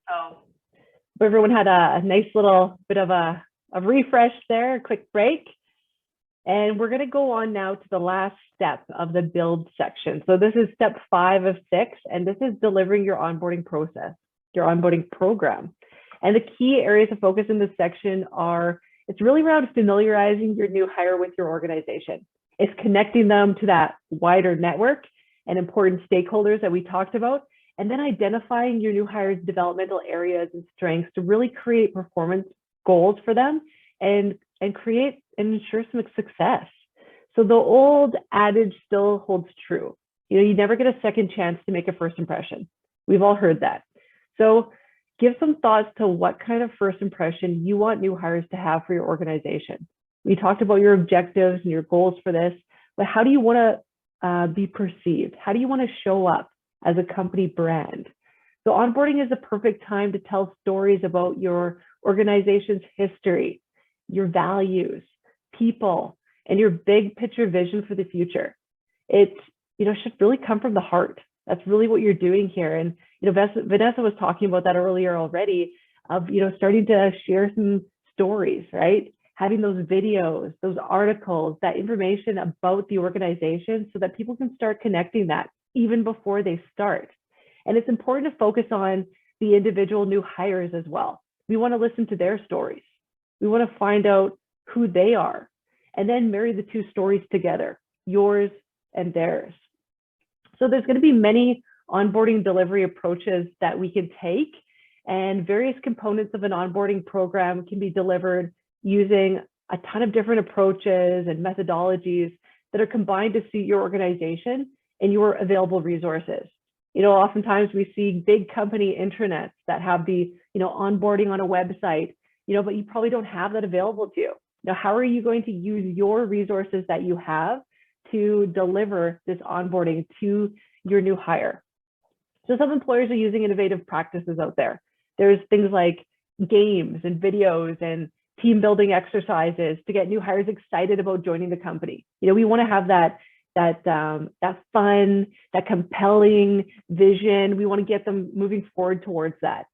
Speaker 2: So everyone had a nice little bit of a refresh there, a quick break. And we're going to go on now to the last step of the build section. So this is step 5 of 6, and this is delivering your onboarding process, your onboarding program. And the key areas of focus in this section are, it's really around familiarizing your new hire with your organization. It's connecting them to that wider network and important stakeholders that we talked about, and then identifying your new hire's developmental areas and strengths to really create performance goals for them and create and ensure some success. So the old adage still holds true. You never get a second chance to make a first impression. We've all heard that. So give some thoughts to what kind of first impression you want new hires to have for your organization. We talked about your objectives and your goals for this, but how do you want to be perceived? How do you want to show up as a company brand? So onboarding is a perfect time to tell stories about your organization's history, your values, people, and your big picture vision for the future. It should really come from the heart. That's really what you're doing here. And Vanessa was talking about that earlier already, of starting to share some stories, right? Having those videos, those articles, that information about the organization so that people can start connecting that even before they start. And it's important to focus on the individual new hires as well. We want to listen to their stories. We want to find out who they are and then marry the two stories together, yours and theirs. So there's going to be many onboarding delivery approaches that we can take, and various components of an onboarding program can be delivered using a ton of different approaches and methodologies that are combined to suit your organization and your available resources. Oftentimes we see big company intranets that have the, onboarding on a website, but you probably don't have that available to you. Now, how are you going to use your resources that you have to deliver this onboarding to your new hire? So some employers are using innovative practices out there. There's things like games and videos and team building exercises to get new hires excited about joining the company. We want to have that fun, that compelling vision. We want to get them moving forward towards that.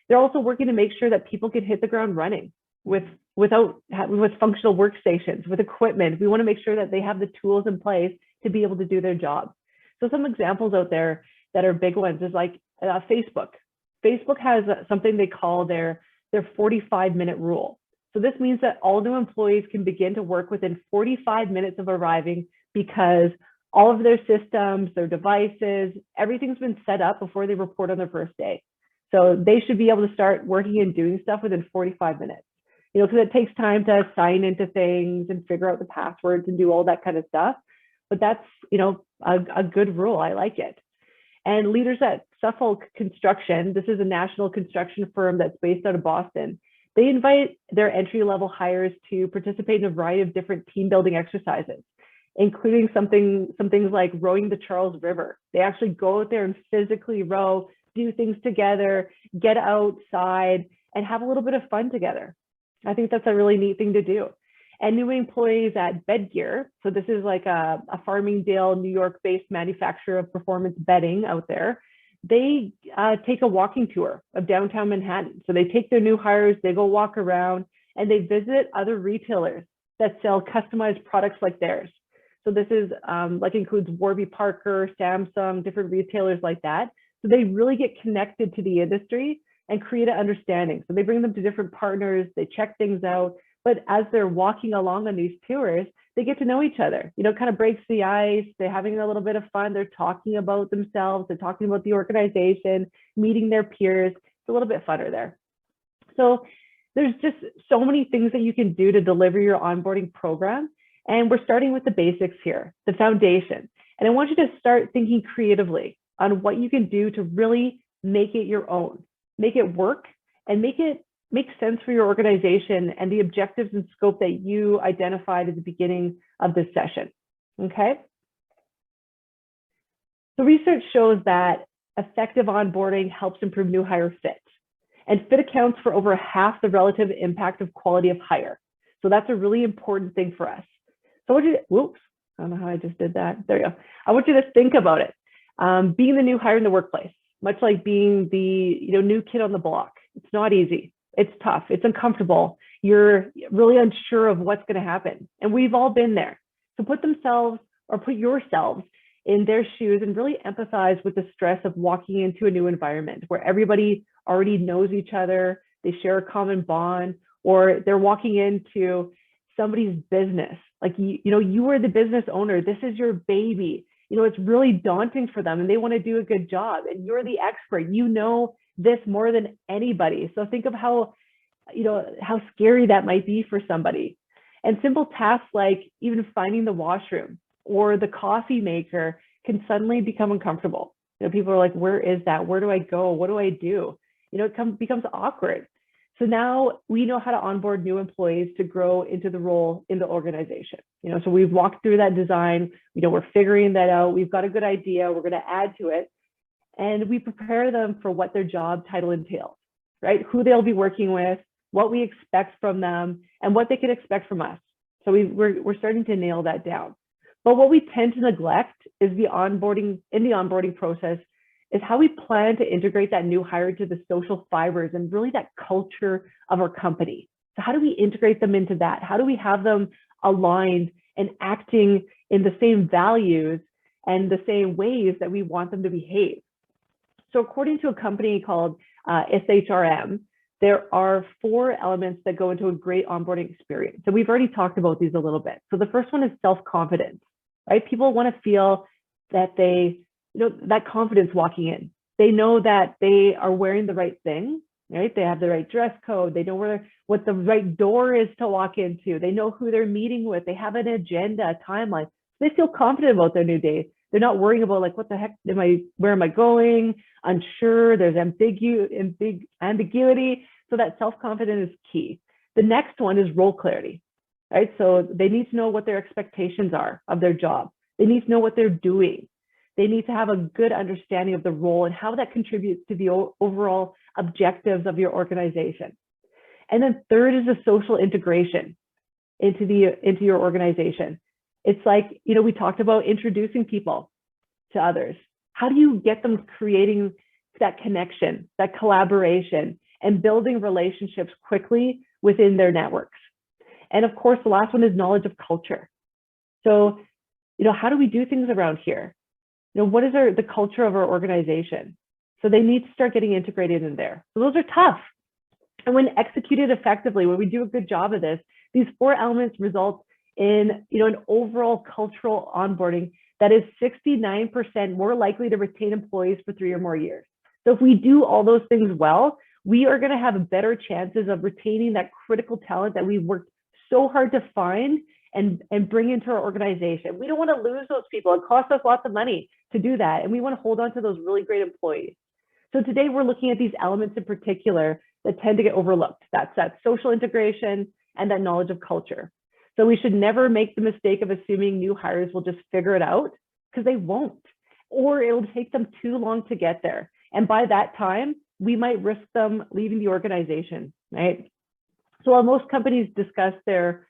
Speaker 2: They're also working to make sure that people can hit the ground running with functional workstations, with equipment. We want to make sure that they have the tools in place to be able to do their job. So some examples out there that are big ones is like Facebook. Facebook has something they call their 45-minute rule. So this means that all new employees can begin to work within 45 minutes of arriving because all of their systems, their devices, everything's been set up before they report on their first day. So they should be able to start working and doing stuff within 45 minutes, because it takes time to sign into things and figure out the passwords and do all that kind of stuff. But that's, a good rule. I like it. And leaders at Suffolk Construction, this is a national construction firm that's based out of Boston. They invite their entry-level hires to participate in a variety of different team building exercises, including some things like rowing the Charles River. They actually go out there and physically row, do things together, get outside, and have a little bit of fun together. I think that's a really neat thing to do. And new employees at Bedgear, so this is like a Farmingdale, New York-based manufacturer of performance bedding out there. They take a walking tour of downtown Manhattan. So they take their new hires, they go walk around, and they visit other retailers that sell customized products like theirs. So this is includes Warby Parker, Samsung, different retailers like that. So they really get connected to the industry and create an understanding. So they bring them to different partners, they check things out, but as they're walking along on these tours, they get to know each other, kind of breaks the ice, they're having a little bit of fun, they're talking about themselves, they're talking about the organization, meeting their peers. It's a little bit funner there. So there's just so many things that you can do to deliver your onboarding program. And we're starting with the basics here, the foundation. And I want you to start thinking creatively on what you can do to really make it your own, make it work, and make it make sense for your organization and the objectives and scope that you identified at the beginning of this session, okay? The research shows that effective onboarding helps improve new hire fit, and fit accounts for over half the relative impact of quality of hire. So that's a really important thing for us. So I want you to, whoops, I don't know how I just did that. There you go. I want you to think about it. Being the new hire in the workplace, much like being the new kid on the block. It's not easy. It's tough. It's uncomfortable. You're really unsure of what's going to happen. And we've all been there. So put yourselves in their shoes and really empathize with the stress of walking into a new environment where everybody already knows each other, they share a common bond, or they're walking into somebody's business. Like, you are the business owner. This is your baby. It's really daunting for them and they want to do a good job. And you're the expert. You know this more than anybody. So think of how scary that might be for somebody. And simple tasks like even finding the washroom or the coffee maker can suddenly become uncomfortable. People are like, where is that? Where do I go? What do I do? It becomes awkward. So now we know how to onboard new employees to grow into the role in the organization. So we've walked through that design, we're figuring that out. We've got a good idea. We're going to add to it. And we prepare them for what their job title entails, right? Who they'll be working with, what we expect from them, and what they can expect from us. So we're starting to nail that down. But what we tend to neglect is the onboarding process is how we plan to integrate that new hire to the social fibers and really that culture of our company. So how do we integrate them into that? How do we have them aligned and acting in the same values and the same ways that we want them to behave? So according to a company called SHRM, there are 4 elements that go into a great onboarding experience. So we've already talked about these a little bit. So the first one is self-confidence, right? People want to feel that that confidence walking in. They know that they are wearing the right thing, right? They have the right dress code. They know what the right door is to walk into. They know who they're meeting with. They have an agenda, a timeline. They feel confident about their new day. They're not worrying about like, what the heck where am I going? Unsure, there's ambiguity. So that self-confidence is key. The next one is role clarity, right? So they need to know what their expectations are of their job. They need to know what they're doing. They need to have a good understanding of the role and how that contributes to the overall objectives of your organization. And then third is the social integration into your organization. It's like, we talked about introducing people to others. How do you get them creating that connection, that collaboration, and building relationships quickly within their networks? And of course, the last one is knowledge of culture. So, how do we do things around here? What is the culture of our organization? So they need to start getting integrated in there. So those are tough. And when executed effectively, when we do a good job of this, these 4 elements result in an overall cultural onboarding that is 69% more likely to retain employees for 3 or more years. So if we do all those things well, we are going to have better chances of retaining that critical talent that we've worked so hard to find and bring into our organization. We don't want to lose those people. It costs us lots of money to do that. And we want to hold on to those really great employees. So today we're looking at these elements in particular that tend to get overlooked. That's that social integration and that knowledge of culture. So we should never make the mistake of assuming new hires will just figure it out, because they won't, or it'll take them too long to get there. And by that time, we might risk them leaving the organization, right? So while most companies discuss their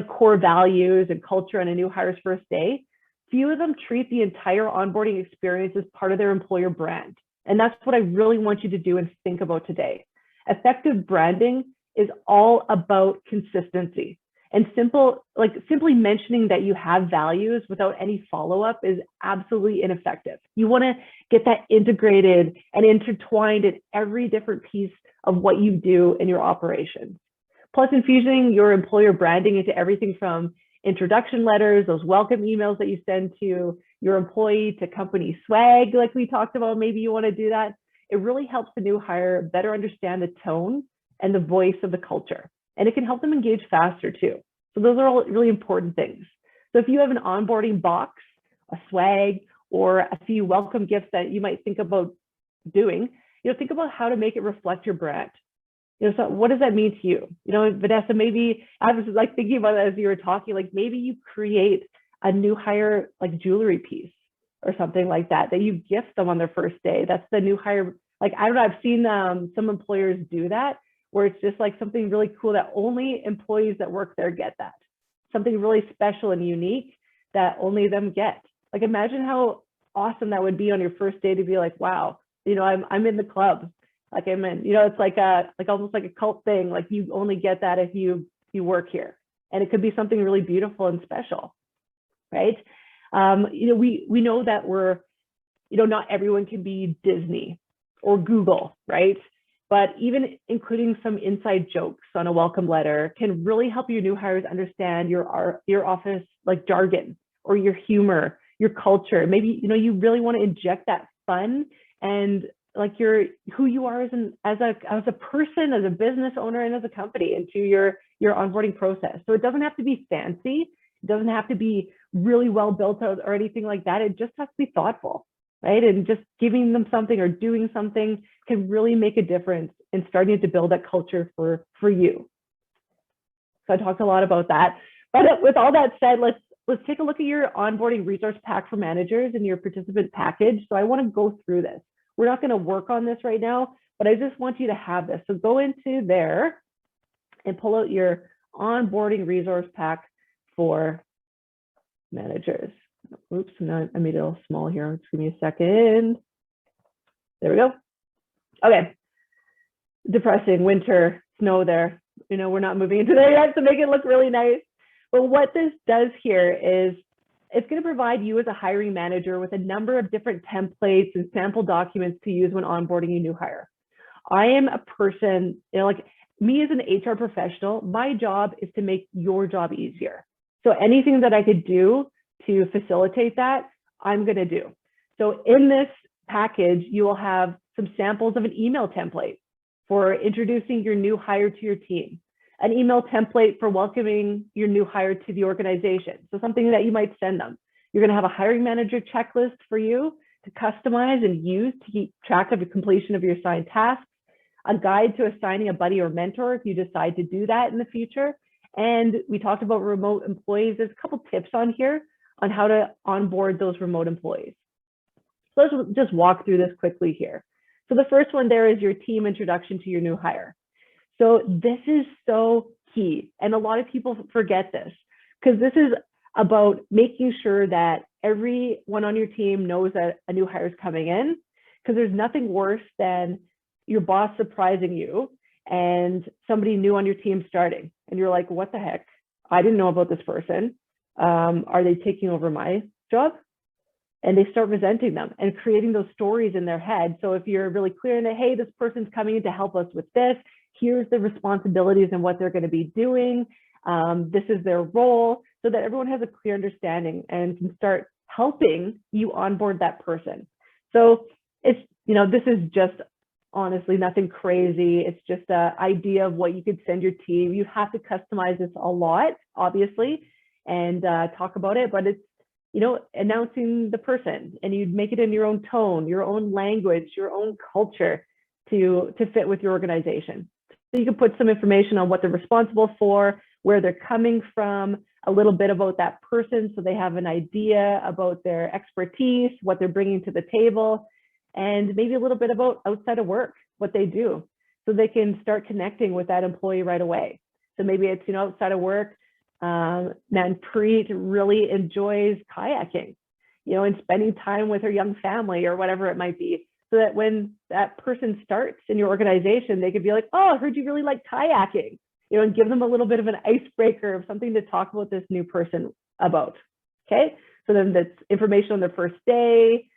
Speaker 2: core values and culture on a new hire's first day, few of them treat the entire onboarding experience as part of their employer brand. And that's what I really want you to do and think about today. Effective branding is all about consistency. And simply mentioning that you have values without any follow-up is absolutely ineffective. You want to get that integrated and intertwined in every different piece of what you do in your operations. Plus, infusing your employer branding into everything from introduction letters, those welcome emails that you send to your employee, to company swag, like we talked about, maybe you want to do that. It really helps the new hire better understand the tone and the voice of the culture. And it can help them engage faster too. So those are all really important things. So if you have an onboarding box, a swag, or a few welcome gifts that you might think about doing, think about how to make it reflect your brand. You know, so what does that mean to you? You know, Vanessa, maybe I was like thinking about it as you were talking, like maybe you create a new hire like jewelry piece or something like that that you gift them on their first day. That's the new hire. Like, I don't know, I've seen some employers do that, where it's just like something really cool that only employees that work there get that. Something really special and unique that only them get. Like, imagine how awesome that would be on your first day to be like, wow, you know, I'm in the club. Like, I'm in, you know, it's like almost like a cult thing. Like, you only get that if you work here. And it could be something really beautiful and special, right? You know, we know that not everyone can be Disney or Google, right? But even including some inside jokes on a welcome letter can really help your new hires understand your office like jargon or your humor, your culture. Maybe, you know, you really want to inject that fun and like who you are as a person, as a business owner, and as a company into your onboarding process. So it doesn't have to be fancy. It doesn't have to be really well built out or anything like that. It just has to be thoughtful, right? And just giving them something or doing something can really make a difference in starting to build that culture for you. So I talked a lot about that. But with all that said, let's take a look at your onboarding resource pack for managers and your participant package. So I want to go through this. We're not going to work on this right now, but I just want you to have this. So go into there and pull out your onboarding resource pack for managers. Oops, no, I made it a little small here. Just give me a second. There we go. Okay. Depressing winter, snow there. You know, we're not moving into there yet to make it look really nice. But what this does here is it's going to provide you as a hiring manager with a number of different templates and sample documents to use when onboarding a new hire. I am a person, you know, like me as an HR professional, my job is to make your job easier. So anything that I could do to facilitate that, I'm going to do. So in this package, you will have some samples of an email template for introducing your new hire to your team, an email template for welcoming your new hire to the organization. So something that you might send them. You're going to have a hiring manager checklist for you to customize and use to keep track of the completion of your assigned tasks, a guide to assigning a buddy or mentor if you decide to do that in the future. And we talked about remote employees. There's a couple tips on here on how to onboard those remote employees. So let's just walk through this quickly here. So the first one there is your team introduction to your new hire. So this is so key. And a lot of people forget this because this is about making sure that everyone on your team knows that a new hire is coming in, because there's nothing worse than your boss surprising you and somebody new on your team starting. And you're like, what the heck? I didn't know about this person. Are they taking over my job? And they start resenting them and creating those stories in their head. So if you're really clear in that, hey, this person's coming in to help us with this, here's the responsibilities and what they're going to be doing. This is their role, so that everyone has a clear understanding and can start helping you onboard that person. So it's, you know, this is just honestly nothing crazy. It's just an idea of what you could send your team. You have to customize this a lot, obviously, and talk about it, but it's, you know, announcing the person, and you'd make it in your own tone, your own language, your own culture to fit with your organization. So you can put some information on what they're responsible for, where they're coming from, a little bit about that person so they have an idea about their expertise, what they're bringing to the table, and maybe a little bit about outside of work, what they do, so they can start connecting with that employee right away. So maybe it's, you know, outside of work, Manpreet really enjoys kayaking, you know, and spending time with her young family or whatever it might be, so that when that person starts in your organization, they could be like, oh, I heard you really like kayaking, you know, and give them a little bit of an icebreaker of something to talk about this new person about. Okay, so then that's information on their first day,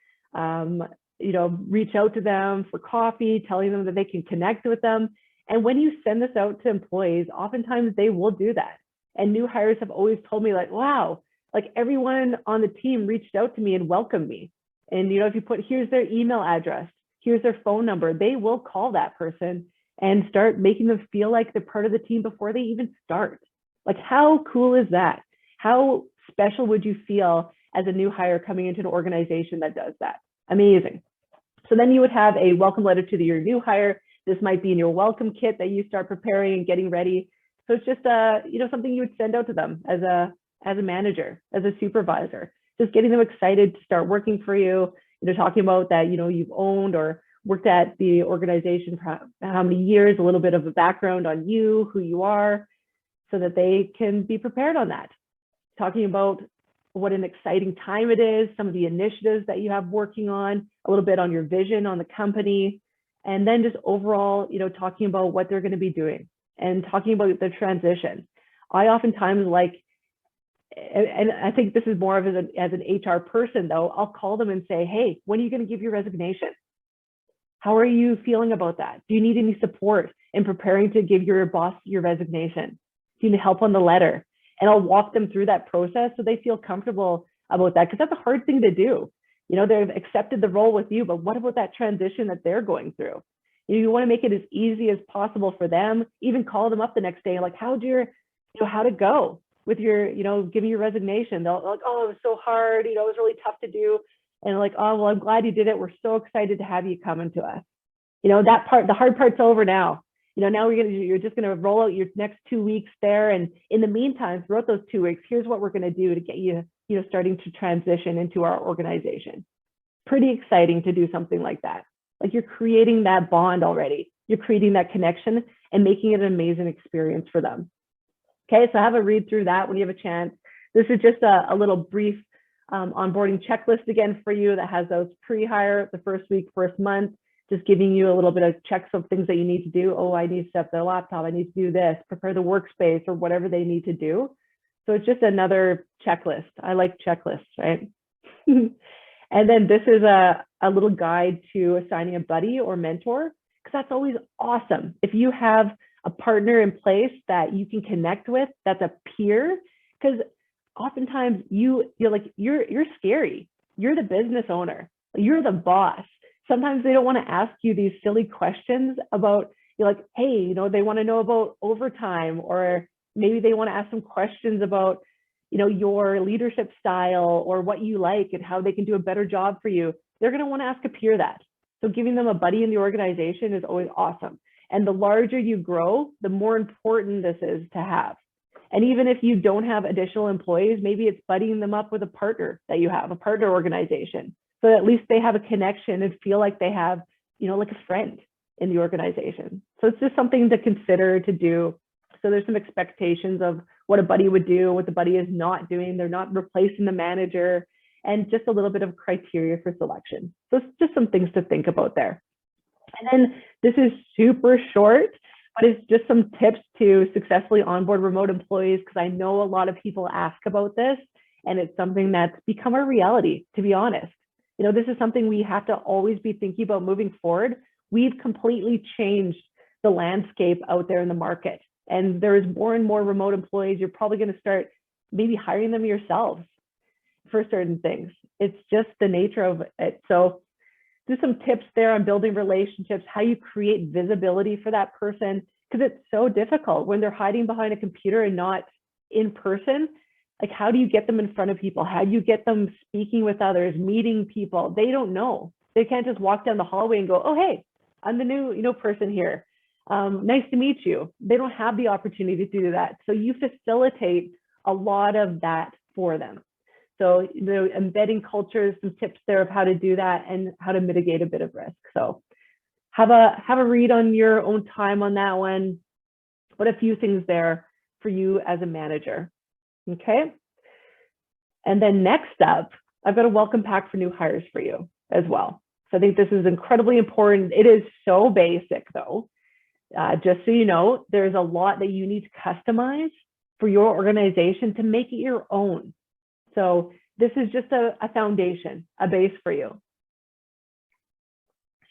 Speaker 2: you know, reach out to them for coffee, telling them that they can connect with them. And when you send this out to employees, oftentimes they will do that. And new hires have always told me, like, wow, like everyone on the team reached out to me and welcomed me. And, you know, if you put, here's their email address, here's their phone number, they will call that person and start making them feel like they're part of the team before they even start. Like, how cool is that? How special would you feel as a new hire coming into an organization that does that? Amazing. So then you would have a welcome letter to your new hire This might be in your welcome kit that you start preparing and getting ready. So it's just something you would send out to them as a manager, as a supervisor, just getting them excited to start working for you. Talking about that, you've owned or worked at the organization for how many years, a little bit of a background on you, who you are, so that they can be prepared on that. Talking about what an exciting time it is, some of the initiatives that you have working on, a little bit on your vision on the company, and then just overall, talking about what they're going to be doing and talking about the transition. I oftentimes and I think this is more of as an HR person though, I'll call them and say, hey, when are you going to give your resignation? How are you feeling about that? Do you need any support in preparing to give your boss your resignation? Do you need help on the letter? And I'll walk them through that process so they feel comfortable about that, because that's a hard thing to do. They've accepted the role with you, but what about that transition that they're going through? You want to make it as easy as possible for them. Even call them up the next day, like, how'd it go with your, giving your resignation? They'll like, oh, it was so hard. It was really tough to do. And like, oh, well, I'm glad you did it. We're so excited to have you coming to us. That part, the hard part's over now. Now you're just going to roll out your next 2 weeks there. And in the meantime, throughout those 2 weeks, here's what we're going to do to get you, starting to transition into our organization. Pretty exciting to do something like that. Like, you're creating that bond already. You're creating that connection and making it an amazing experience for them. Okay, so have a read through that when you have a chance. This is just a little brief onboarding checklist again for you that has those pre-hire, the first week, first month, just giving you a little bit of checks of things that you need to do. Oh, I need to set up their laptop. I need to do this, prepare the workspace, or whatever they need to do. So it's just another checklist. I like checklists, right? And then this is a little guide to assigning a buddy or mentor, because that's always awesome. If you have a partner in place that you can connect with, that's a peer, because oftentimes you're scary. You're the business owner. You're the boss. Sometimes they don't want to ask you these silly questions about, hey, they want to know about overtime, or maybe they want to ask some questions about, your leadership style or what you like and how they can do a better job for you. They're going to want to ask a peer that. So giving them a buddy in the organization is always awesome. And the larger you grow, the more important this is to have. And even if you don't have additional employees, maybe it's buddying them up with a partner that you have, a partner organization. So at least they have a connection and feel like they have, like a friend in the organization. So it's just something to consider to do. So there's some expectations of what a buddy would do, what the buddy is not doing. They're not replacing the manager, and just a little bit of criteria for selection. So it's just some things to think about there. And then this is super short, but it's just some tips to successfully onboard remote employees, because I know a lot of people ask about this, and it's something that's become a reality, to be honest. This is something we have to always be thinking about moving forward. We've completely changed the landscape out there in the market, and there's more and more remote employees. You're probably going to start maybe hiring them yourselves for certain things. It's just the nature of it. So do some tips there on building relationships, how you create visibility for that person, because it's so difficult when they're hiding behind a computer and not in person. Like, how do you get them in front of people? How do you get them speaking with others, meeting people? They don't know. They can't just walk down the hallway and go, oh, hey, I'm the new person here. Nice to meet you. They don't have the opportunity to do that. So you facilitate a lot of that for them. So embedding cultures, some tips there of how to do that and how to mitigate a bit of risk. So have a read on your own time on that one, but a few things there for you as a manager. Okay. And then next up, I've got a welcome pack for new hires for you as well. So I think this is incredibly important. It is so basic though. Just so you know, there's a lot that you need to customize for your organization to make it your own. So this is just a foundation, a base for you.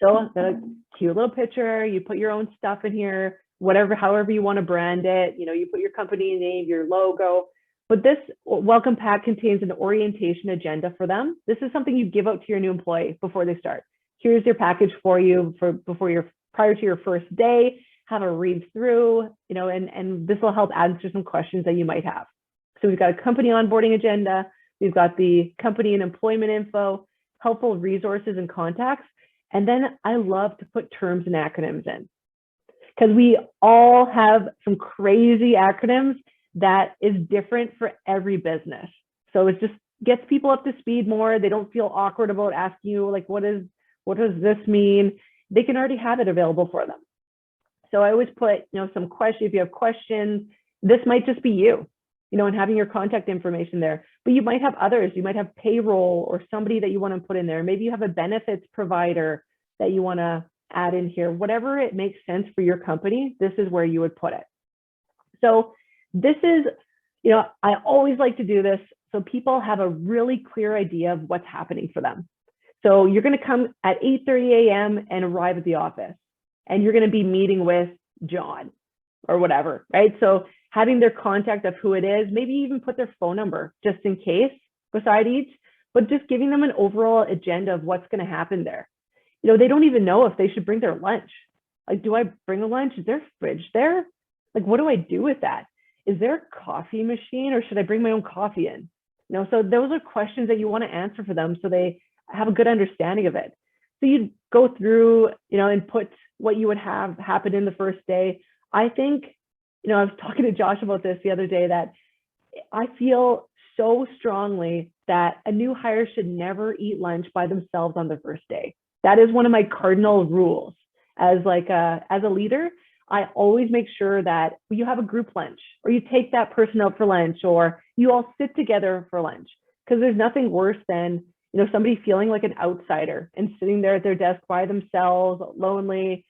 Speaker 2: So the cute little picture, you put your own stuff in here, however you want to brand it, you put your company name, your logo. But this welcome pack contains an orientation agenda for them. This is something you give out to your new employee before they start. Here's your package for you prior to your first day. Have a read through, and this will help answer some questions that you might have. So we've got a company onboarding agenda. We've got the company and employment info, helpful resources and contacts. And then I love to put terms and acronyms in. because we all have some crazy acronyms that is different for every business. So it just gets people up to speed more. They don't feel awkward about asking you, like, what does this mean? They can already have it available for them. So I always put, some questions. If you have questions, this might just be you, and having your contact information there. But you might have others. You might have payroll or somebody that you want to put in there. Maybe you have a benefits provider that you want to add in here. Whatever it makes sense for your company, this is where you would put it. So this is, I always like to do this so people have a really clear idea of what's happening for them. So you're going to come at 8:30 a.m. and arrive at the office, and you're going to be meeting with John or whatever, right? So having their contact of who it is, maybe even put their phone number just in case beside each, but just giving them an overall agenda of what's going to happen there. They don't even know if they should bring their lunch. Like, do I bring a lunch? Is there a fridge there? Like, what do I do with that? Is there a coffee machine, or should I bring my own coffee in? So those are questions that you want to answer for them so they have a good understanding of it. So you'd go through, and put what you would have happen in the first day. I think, I was talking to Josh about this the other day, that I feel so strongly that a new hire should never eat lunch by themselves on their first day. That is one of my cardinal rules. As a leader, I always make sure that you have a group lunch, or you take that person out for lunch, or you all sit together for lunch. Because there's nothing worse than, somebody feeling like an outsider and sitting there at their desk by themselves, lonely,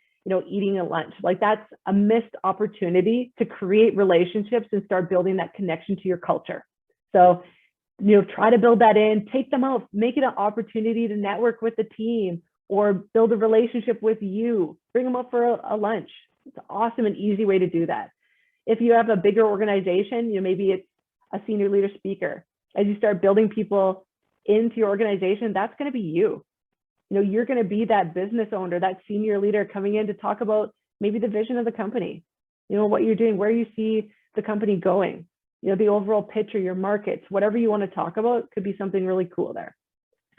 Speaker 2: eating a lunch. Like, that's a missed opportunity to create relationships and start building that connection to your culture. So, try to build that in, take them out, make it an opportunity to network with the team or build a relationship with you, bring them up for a lunch. It's an awesome and easy way to do that. If you have a bigger organization, maybe it's a senior leader speaker. As you start building people into your organization, that's going to be you. You're going to be that business owner, that senior leader coming in to talk about maybe the vision of the company, what you're doing, where you see the company going, the overall picture, your markets, whatever you want to talk about could be something really cool there.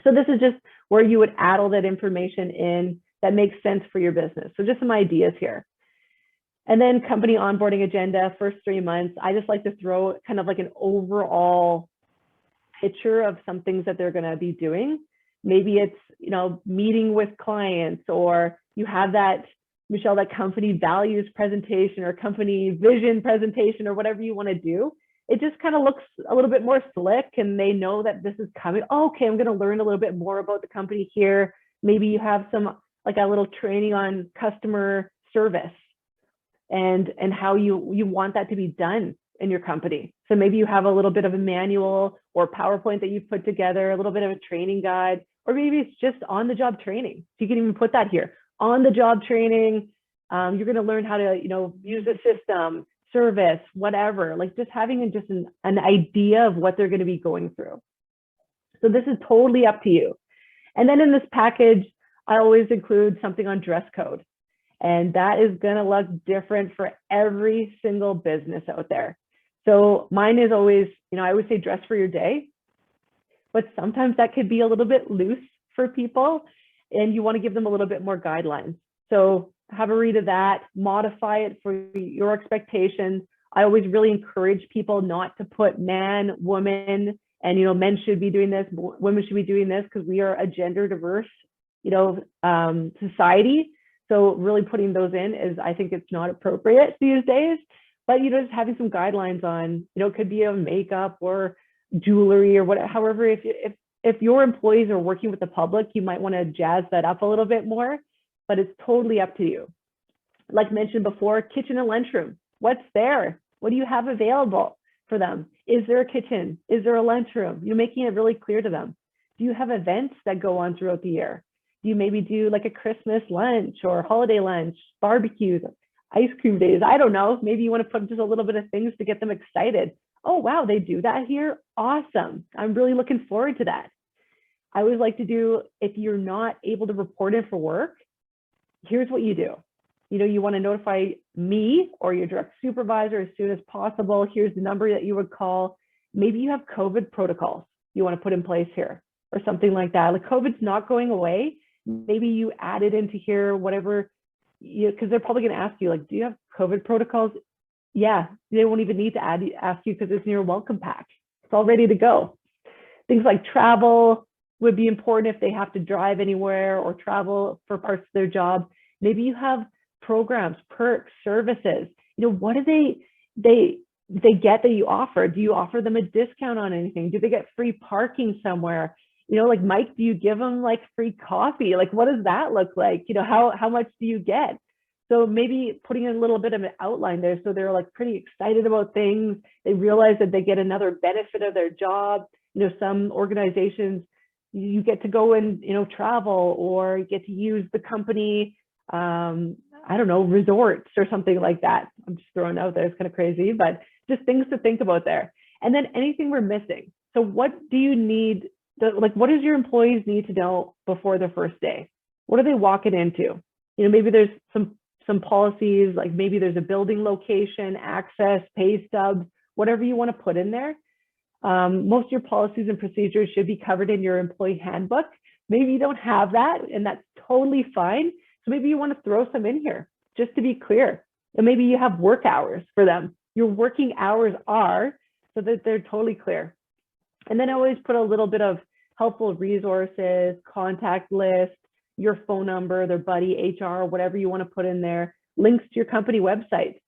Speaker 2: So this is just where you would add all that information in that makes sense for your business. So just some ideas here. And then company onboarding agenda, first 3 months. I just like to throw kind of like an overall picture of some things that they're going to be doing. Maybe it's, meeting with clients, or you have that, Michelle, that company values presentation or company vision presentation or whatever you want to do. It just kind of looks a little bit more slick, and they know that this is coming. Oh, okay, I'm going to learn a little bit more about the company here. Maybe you have some, like a little training on customer service and how you want that to be done in your company. So maybe you have a little bit of a manual or PowerPoint that you've put together, a little bit of a training guide, or maybe it's just on-the-job training. So you can even put that here. On-the-job training, you're going to learn how to, use the system, service, whatever, like just having just an idea of what they're going to be going through. So this is totally up to you. And then in this package, I always include something on dress code. And that is going to look different for every single business out there. So mine is always, I always say dress for your day, but sometimes that could be a little bit loose for people, and you want to give them a little bit more guidelines. So have a read of that, modify it for your expectations. I always really encourage people not to put man, woman, and men should be doing this, women should be doing this, because we are a gender diverse, society. So really putting those in is, I think it's not appropriate these days, but just having some guidelines on, it could be a makeup or jewelry or whatever. However, if your employees are working with the public, you might want to jazz that up a little bit more, but it's totally up to you. Like mentioned before, kitchen and lunchroom. What's there? What do you have available for them? Is there a kitchen? Is there a lunchroom? You're making it really clear to them. Do you have events that go on throughout the year? Do you maybe do like a Christmas lunch or holiday lunch, barbecues, ice cream days? I don't know. Maybe you want to put just a little bit of things to get them excited. Oh, wow, they do that here? Awesome. I'm really looking forward to that. I always like to do, if you're not able to report in for work, here's what you do. You want to notify me or your direct supervisor as soon as possible. Here's the number that you would call. Maybe you have COVID protocols you want to put in place here or something like that. Like, COVID's not going away. Maybe you add it into here, whatever because they're probably going to ask you, like, do you have COVID protocols? Yeah, they won't even need to ask you because it's in your welcome pack. It's all ready to go. Things like travel would be important if they have to drive anywhere or travel for parts of their job. Maybe you have programs, perks, services. What do they get that you offer? Do you offer them a discount on anything? Do they get free parking somewhere? Like, Mike, do you give them like free coffee? Like, what does that look like? How much do you get? So maybe putting a little bit of an outline there, so they're like pretty excited about things. They realize that they get another benefit of their job. Some organizations, you get to go and travel, or you get to use the company, I don't know, resorts or something like that. I'm just throwing out there, it's kind of crazy, but just things to think about there. And then anything we're missing. So what do you need? What does your employees need to know before their first day? What are they walking into? Maybe there's some policies, like maybe there's a building location, access, pay stubs, whatever you want to put in there. Most of your policies and procedures should be covered in your employee handbook. Maybe you don't have that, and that's totally fine. So maybe you want to throw some in here just to be clear. And maybe you have work hours for them. Your working hours are, so that they're totally clear. And then I always put a little bit of helpful resources, contact list, your phone number, their buddy, HR, whatever you want to put in there, links to your company website,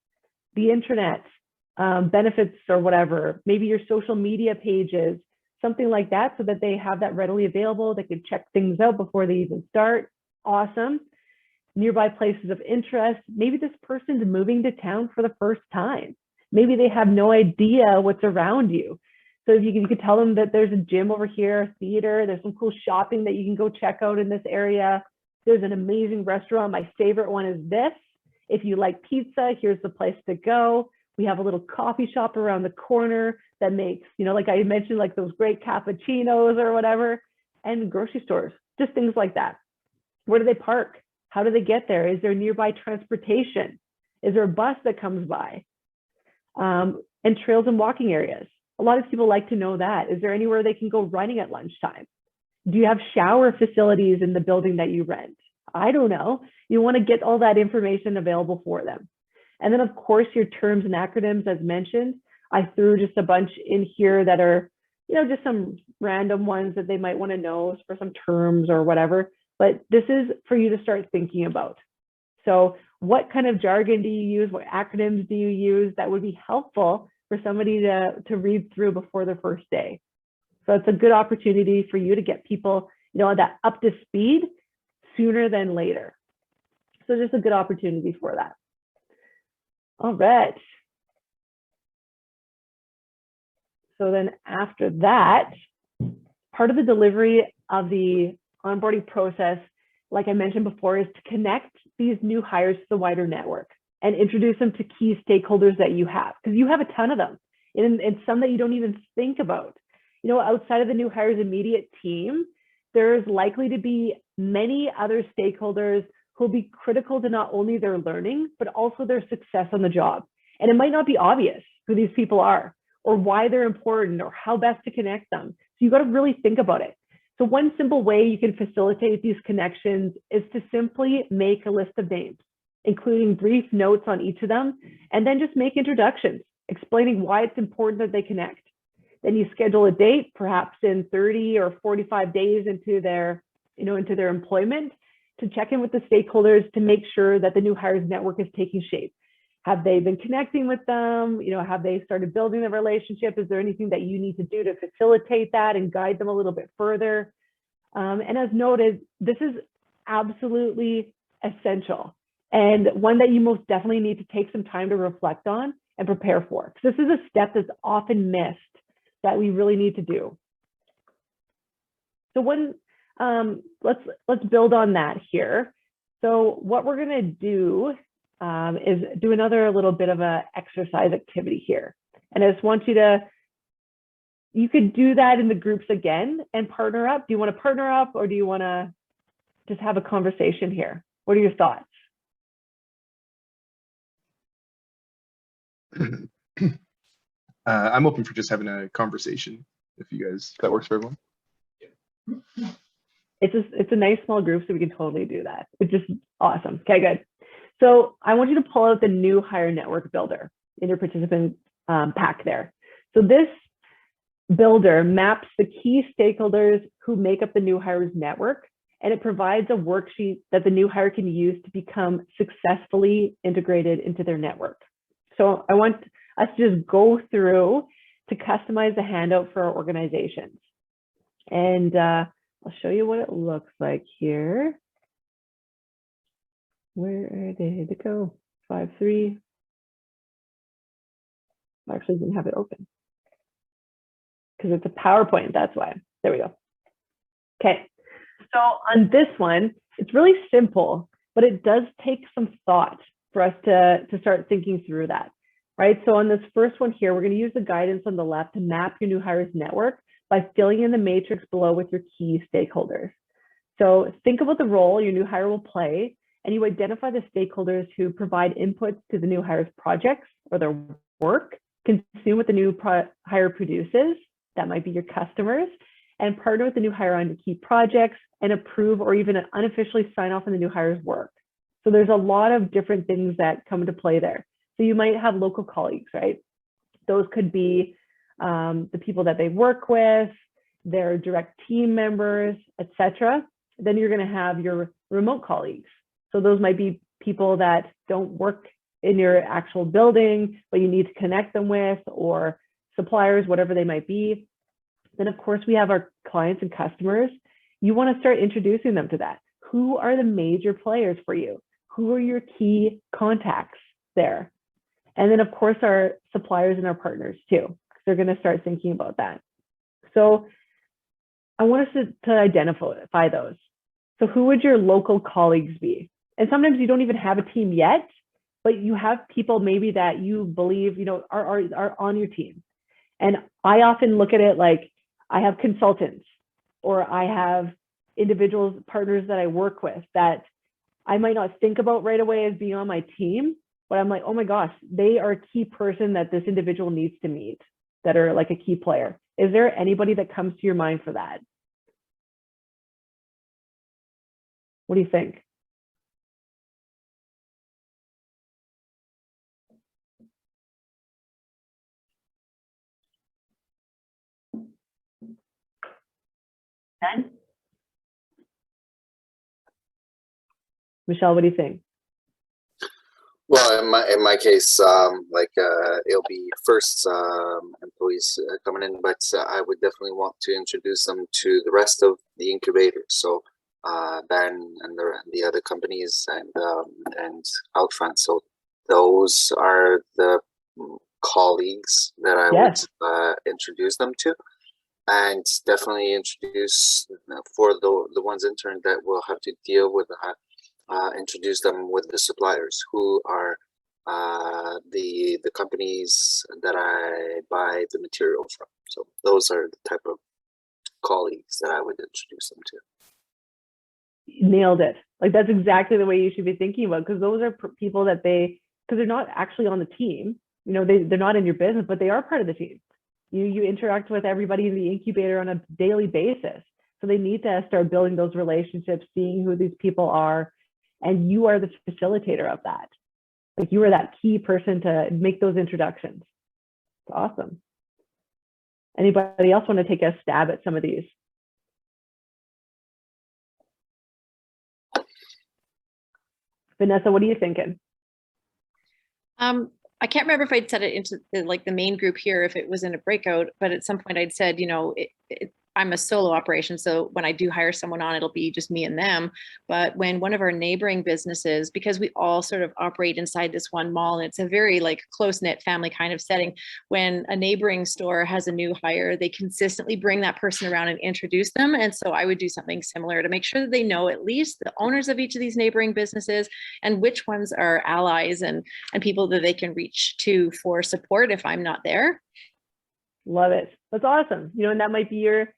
Speaker 2: the internet, benefits or whatever, maybe your social media pages, something like that, so that they have that readily available. They can check things out before they even start. Awesome. Nearby places of interest. Maybe this person's moving to town for the first time. Maybe they have no idea what's around you. So if you could tell them that there's a gym over here, a theater, there's some cool shopping that you can go check out in this area. There's an amazing restaurant. My favorite one is this. If you like pizza, here's the place to go. We have a little coffee shop around the corner that makes, like I mentioned, like those great cappuccinos or whatever, and grocery stores, just things like that. Where do they park? How do they get there? Is there nearby transportation? Is there a bus that comes by? And trails and walking areas. A lot of people like to know that. Is there anywhere they can go running at lunchtime? Do you have shower facilities in the building that you rent? I don't know. You want to get all that information available for them. And then, of course, your terms and acronyms, as mentioned. I threw just a bunch in here that are, just some random ones that they might want to know for some terms or whatever. But this is for you to start thinking about. So what kind of jargon do you use? What acronyms do you use that would be helpful for somebody to read through before their first day? So it's a good opportunity for you to get people, that up to speed sooner than later. So just a good opportunity for that. All right. So then after that, part of the delivery of the onboarding process, like I mentioned before, is to connect these new hires to the wider network and introduce them to key stakeholders that you have, because you have a ton of them, and some that you don't even think about. Outside of the new hires immediate team, there's likely to be many other stakeholders who'll be critical to not only their learning, but also their success on the job. And it might not be obvious who these people are, or why they're important, or how best to connect them. So you've got to really think about it. So one simple way you can facilitate these connections is to simply make a list of names, including brief notes on each of them, and then just make introductions, explaining why it's important that they connect. Then you schedule a date, perhaps in 30 or 45 days into their employment, to check in with the stakeholders to make sure that the new hires network is taking shape. Have they been connecting with them? Have they started building the relationship? Is there anything that you need to do to facilitate that and guide them a little bit further? And as noted, this is absolutely essential, and one that you most definitely need to take some time to reflect on and prepare for, because this is a step that's often missed that we really need to do. So let's build on that here. So what we're going to do is do another little bit of a exercise activity here. And I just want you could do that in the groups again and partner up. Do you want to partner up, or do you want to just have a conversation here? What are your thoughts?
Speaker 1: I'm open for just having a conversation, if that works for everyone.
Speaker 2: It's a nice small group, so we can totally do that. It's just awesome. Okay, good. So I want you to pull out the new hire network builder in your participant pack there. So this builder maps the key stakeholders who make up the new hires network, and it provides a worksheet that the new hire can use to become successfully integrated into their network. So I want us to just go through to customize the handout for our organizations. And I'll show you what it looks like here. Where did it go? 5.3. I actually didn't have it open because it's a PowerPoint, that's why. There we go. Okay, so on this one, it's really simple, but it does take some thought for us to start thinking through that, right? So on this first one here, we're going to use the guidance on the left to map your new hires network by filling in the matrix below with your key stakeholders. So think about the role your new hire will play, and you identify the stakeholders who provide inputs to the new hire's projects or their work, consume what the new hire produces, that might be your customers, and partner with the new hire on your key projects and approve or even unofficially sign off on the new hire's work. So there's a lot of different things that come into play there. So you might have local colleagues, right? Those could be the people that they work with, their direct team members, etc. Then you're going to have your remote colleagues. So those might be people that don't work in your actual building, but you need to connect them with, or suppliers, whatever they might be. Then of course we have our clients and customers. You want to start introducing them to that. Who are the major players for you? Who are your key contacts there? And then of course our suppliers and our partners too, because they're going to start thinking about that. So I want us to identify those. So who would your local colleagues be? And sometimes you don't even have a team yet, but you have people maybe that you believe, you know, are on your team. And I often look at it like I have consultants, or I have individuals, partners that I work with that I might not think about right away as being on my team, but I'm like, oh my gosh, they are a key person that this individual needs to meet, that are like a key player. Is there anybody that comes to your mind for that? What do you think? Ben? Michelle, what do you think?
Speaker 5: Well, in my case, it'll be first employees coming in, but I would definitely want to introduce them to the rest of the incubator. So Ben and the other companies and out front. So those are the colleagues that I would introduce them to, and definitely introduce for the ones intern that will have to deal with that. Introduce them with the suppliers, who are the companies that I buy the material from. So those are the type of colleagues that I would introduce them to.
Speaker 2: Nailed it. Like that's exactly the way you should be thinking about, because those are people that because they're not actually on the team. You know, they're not in your business, but they are part of the team. You interact with everybody in the incubator on a daily basis. So they need to start building those relationships, seeing who these people are. And you are the facilitator of that. Like you are that key person to make those introductions. It's awesome. Anybody else want to take a stab at some of these? Vanessa, what are you thinking?
Speaker 6: I can't remember if I'd said it into the main group here, if it was in a breakout, but at some point I'd said, you know, I'm a solo operation. So when I do hire someone on, it'll be just me and them. But when one of our neighboring businesses, because we all sort of operate inside this one mall, and it's a very like close-knit family kind of setting, when a neighboring store has a new hire, they consistently bring that person around and introduce them. And so I would do something similar to make sure that they know at least the owners of each of these neighboring businesses and which ones are allies and people that they can reach to for support if I'm not there.
Speaker 2: Love it. That's awesome. You know, and that might be your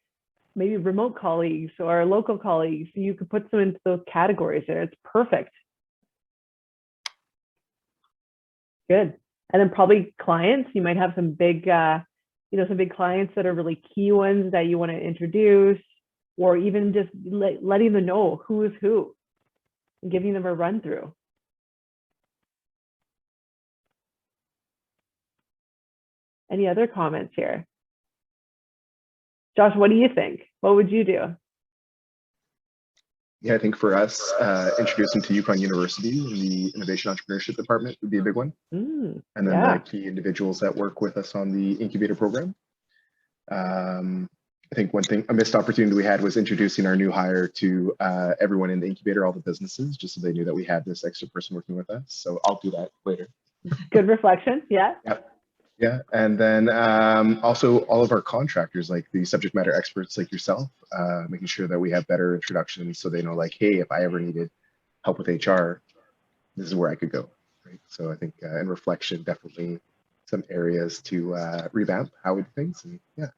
Speaker 2: maybe remote colleagues or local colleagues. You could put them into those categories there. It's perfect. Good. And then probably clients. You might have some big, some big clients that are really key ones that you want to introduce, or even just letting them know who is who and giving them a run through. Any other comments here? Josh, what do you think? What would you do?
Speaker 1: Yeah, I think for us, introduce them to Yukon University in the Innovation Entrepreneurship Department would be a big one. And then
Speaker 2: yeah.
Speaker 1: the key individuals that work with us on the incubator program. I think a missed opportunity we had was introducing our new hire to everyone in the incubator, all the businesses, just so they knew that we had this extra person working with us. So I'll do that later.
Speaker 2: Good reflection. Yeah.
Speaker 1: Yeah, and then also all of our contractors, like the subject matter experts like yourself, making sure that we have better introductions so they know, like, hey, if I ever needed help with HR, this is where I could go. Right. So I think in reflection, definitely some areas to revamp how we do things. And yeah.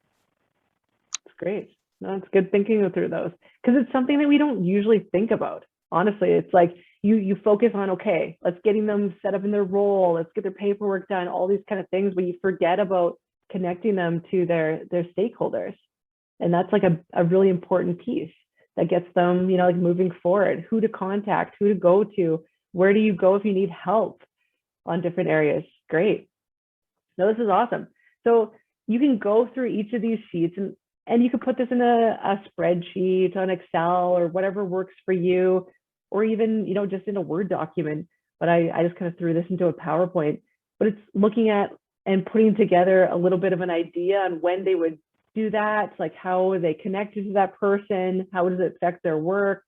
Speaker 2: It's great. No, it's good thinking through those because it's something that we don't usually think about. Honestly, it's like you focus on, okay, let's getting them set up in their role, let's get their paperwork done, all these kind of things, but you forget about connecting them to their stakeholders. And that's like a really important piece that gets them, you know, like moving forward, who to contact, who to go to, where do you go if you need help on different areas. Great. No, this is awesome. So you can go through each of these sheets and you can put this in a spreadsheet on Excel or whatever works for you, or even, you know, just in a Word document. But I just kind of threw this into a PowerPoint, but it's looking at and putting together a little bit of an idea on when they would do that, like how are they connected to that person, how does it affect their work,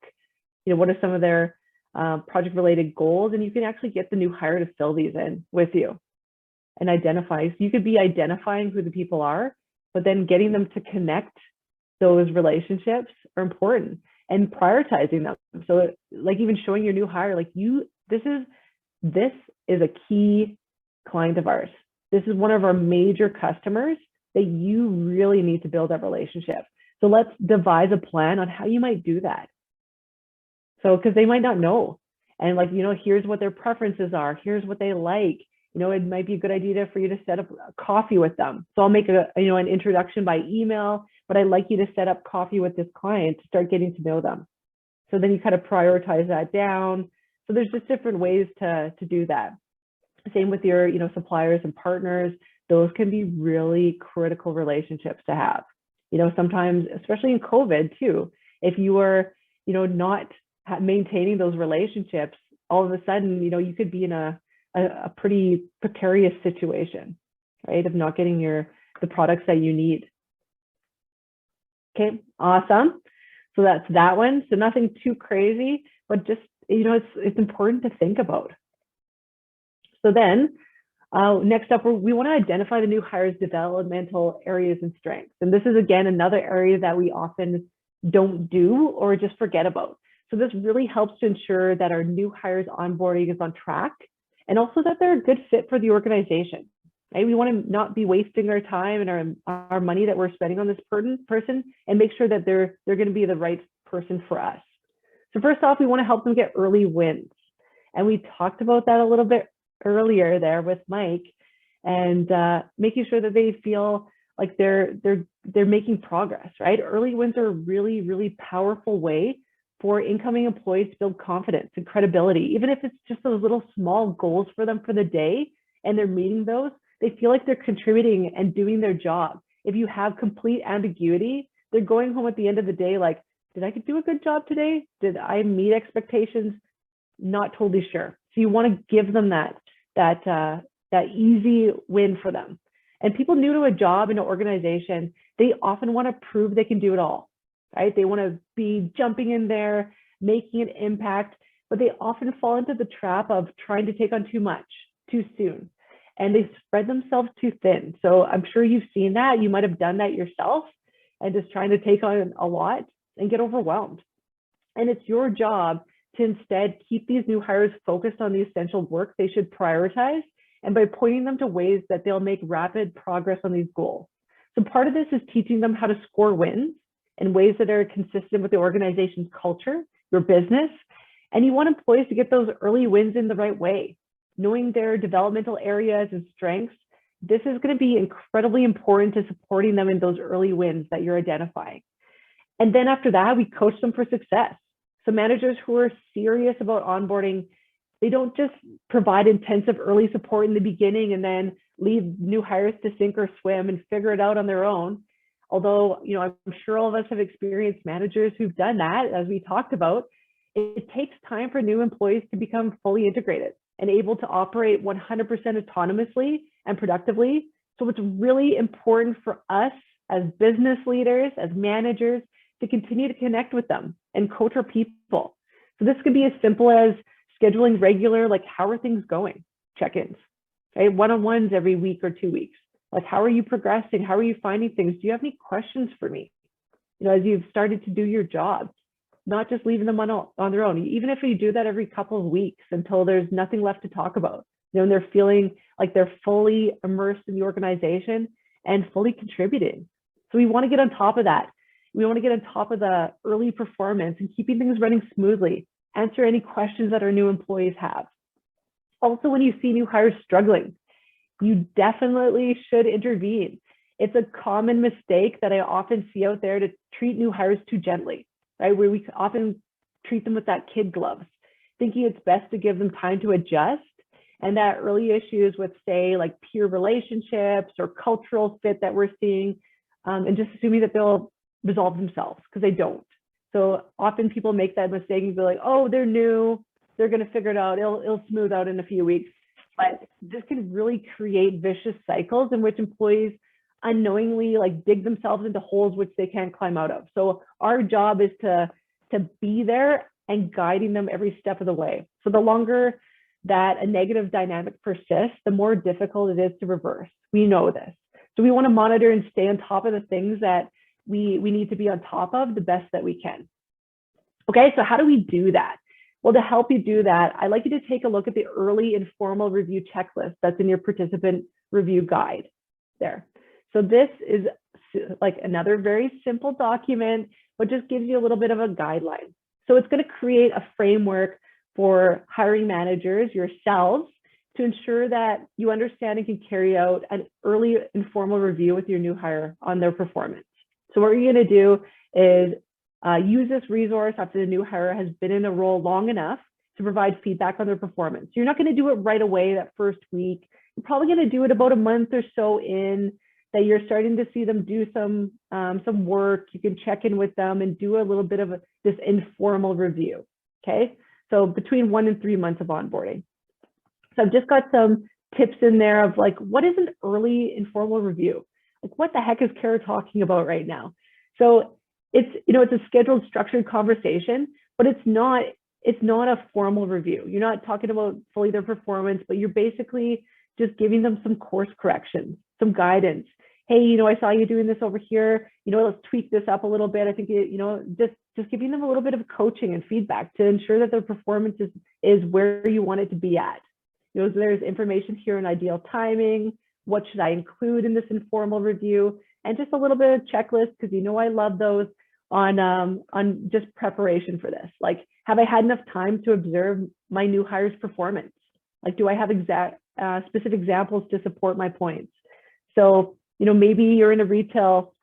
Speaker 2: you know, what are some of their project related goals, and you can actually get the new hire to fill these in with you and identify. So you could be identifying who the people are, but then getting them to connect those relationships are important and prioritizing them. So like even showing your new hire, like this is a key client of ours. This is one of our major customers that you really need to build that relationship. So let's devise a plan on how you might do that. So, because they might not know. And like, you know, here's what their preferences are. Here's what they like. You know, it might be a good idea for you to set up a coffee with them. So I'll make an introduction by email, but I'd like you to set up coffee with this client to start getting to know them. So then you kind of prioritize that down. So there's just different ways to do that. Same with your, you know, suppliers and partners. Those can be really critical relationships to have. You know, sometimes, especially in COVID too, if you are, you know, not maintaining those relationships, all of a sudden, you know, you could be in a pretty precarious situation, right? Of not getting the products that you need. Okay, awesome. So that's that one. So nothing too crazy, but just, you know, it's important to think about. So then next up, we want to identify the new hire's developmental areas and strengths. And this is, again, another area that we often don't do or just forget about. So this really helps to ensure that our new hire's onboarding is on track and also that they're a good fit for the organization. Right? We want to not be wasting our time and our money that we're spending on this person and make sure that they're going to be the right person for us. So first off, we want to help them get early wins. And we talked about that a little bit earlier there with Mike, and making sure that they feel like they're making progress, right? Early wins are a really, really powerful way for incoming employees to build confidence and credibility. Even if it's just those little small goals for them for the day and they're meeting those, they feel like they're contributing and doing their job. If you have complete ambiguity, they're going home at the end of the day like, did I do a good job today? Did I meet expectations? Not totally sure. So you want to give them that easy win for them. And people new to a job in an organization, they often want to prove they can do it all, right? They want to be jumping in there, making an impact, but they often fall into the trap of trying to take on too much too soon, and they spread themselves too thin. So I'm sure you've seen that. You might have done that yourself and just trying to take on a lot and get overwhelmed. And it's your job to instead keep these new hires focused on the essential work they should prioritize, and by pointing them to ways that they'll make rapid progress on these goals. So part of this is teaching them how to score wins in ways that are consistent with the organization's culture, your business, and you want employees to get those early wins in the right way. Knowing their developmental areas and strengths, this is going to be incredibly important to supporting them in those early wins that you're identifying. And then after that, we coach them for success. So managers who are serious about onboarding They don't just provide intensive early support in the beginning and then leave new hires to sink or swim and figure it out on their own. Although, I'm sure all of us have experienced managers who've done that, as we talked about. It takes time for new employees to become fully integrated and able to operate 100% autonomously and productively. So it's really important for us as business leaders, as managers, to continue to connect with them and coach our people. So this could be as simple as scheduling regular, like, how are things going? Check-ins, okay? One-on-ones every week or 2 weeks. Like, how are you progressing? How are you finding things? Do you have any questions for me? As you've started to do your job, not just leaving them on their own. Even if you do that every couple of weeks until there's nothing left to talk about, and they're feeling like they're fully immersed in the organization and fully contributing. So we want to get on top of that. We want to get on top of the early performance and keeping things running smoothly, answer any questions that our new employees have. Also, when you see new hires struggling, you definitely should intervene. It's a common mistake that I often see out there to treat new hires too gently, right? Where we often treat them with that kid gloves, thinking it's best to give them time to adjust. And that early issues with, say, like peer relationships or cultural fit that we're seeing, and just assuming that they'll resolve themselves, because they don't. So often people make that mistake and be like, oh, they're new, they're going to figure it out, it'll smooth out in a few weeks. But this can really create vicious cycles in which employees unknowingly like dig themselves into holes which they can't climb out of. So our job is to be there and guiding them every step of the way. So the longer that a negative dynamic persists, the more difficult it is to reverse. We know this. So we want to monitor and stay on top of the things that we need to be on top of the best that we can. Okay, so how do we do that? Well, to help you do that, I'd like you to take a look at the early informal review checklist that's in your participant review guide there. So this is like another very simple document, but just gives you a little bit of a guideline. So it's going to create a framework for hiring managers, yourselves, to ensure that you understand and can carry out an early informal review with your new hire on their performance. So what you're going to do is use this resource after the new hire has been in a role long enough to provide feedback on their performance. You're not going to do it right away that first week. You're probably going to do it about a month or so in, that you're starting to see them do some work. You can check in with them and do a little bit of this informal review. Okay, so between 1 and 3 months of onboarding. So I've just got some tips in there of like, what is an early informal review? Like, what the heck is Kara talking about right now? So it's a scheduled, structured conversation, but it's not a formal review. You're not talking about fully their performance, but you're basically just giving them some course corrections, some guidance. Hey, I saw you doing this over here. Let's tweak this up a little bit. I think, just giving them a little bit of coaching and feedback to ensure that their performance is where you want it to be at. So there's information here on ideal timing. What should I include in this informal review? And just a little bit of checklist, because I love those on just preparation for this. Like, have I had enough time to observe my new hire's performance? Like, do I have specific examples to support my points? So, maybe you're in a retail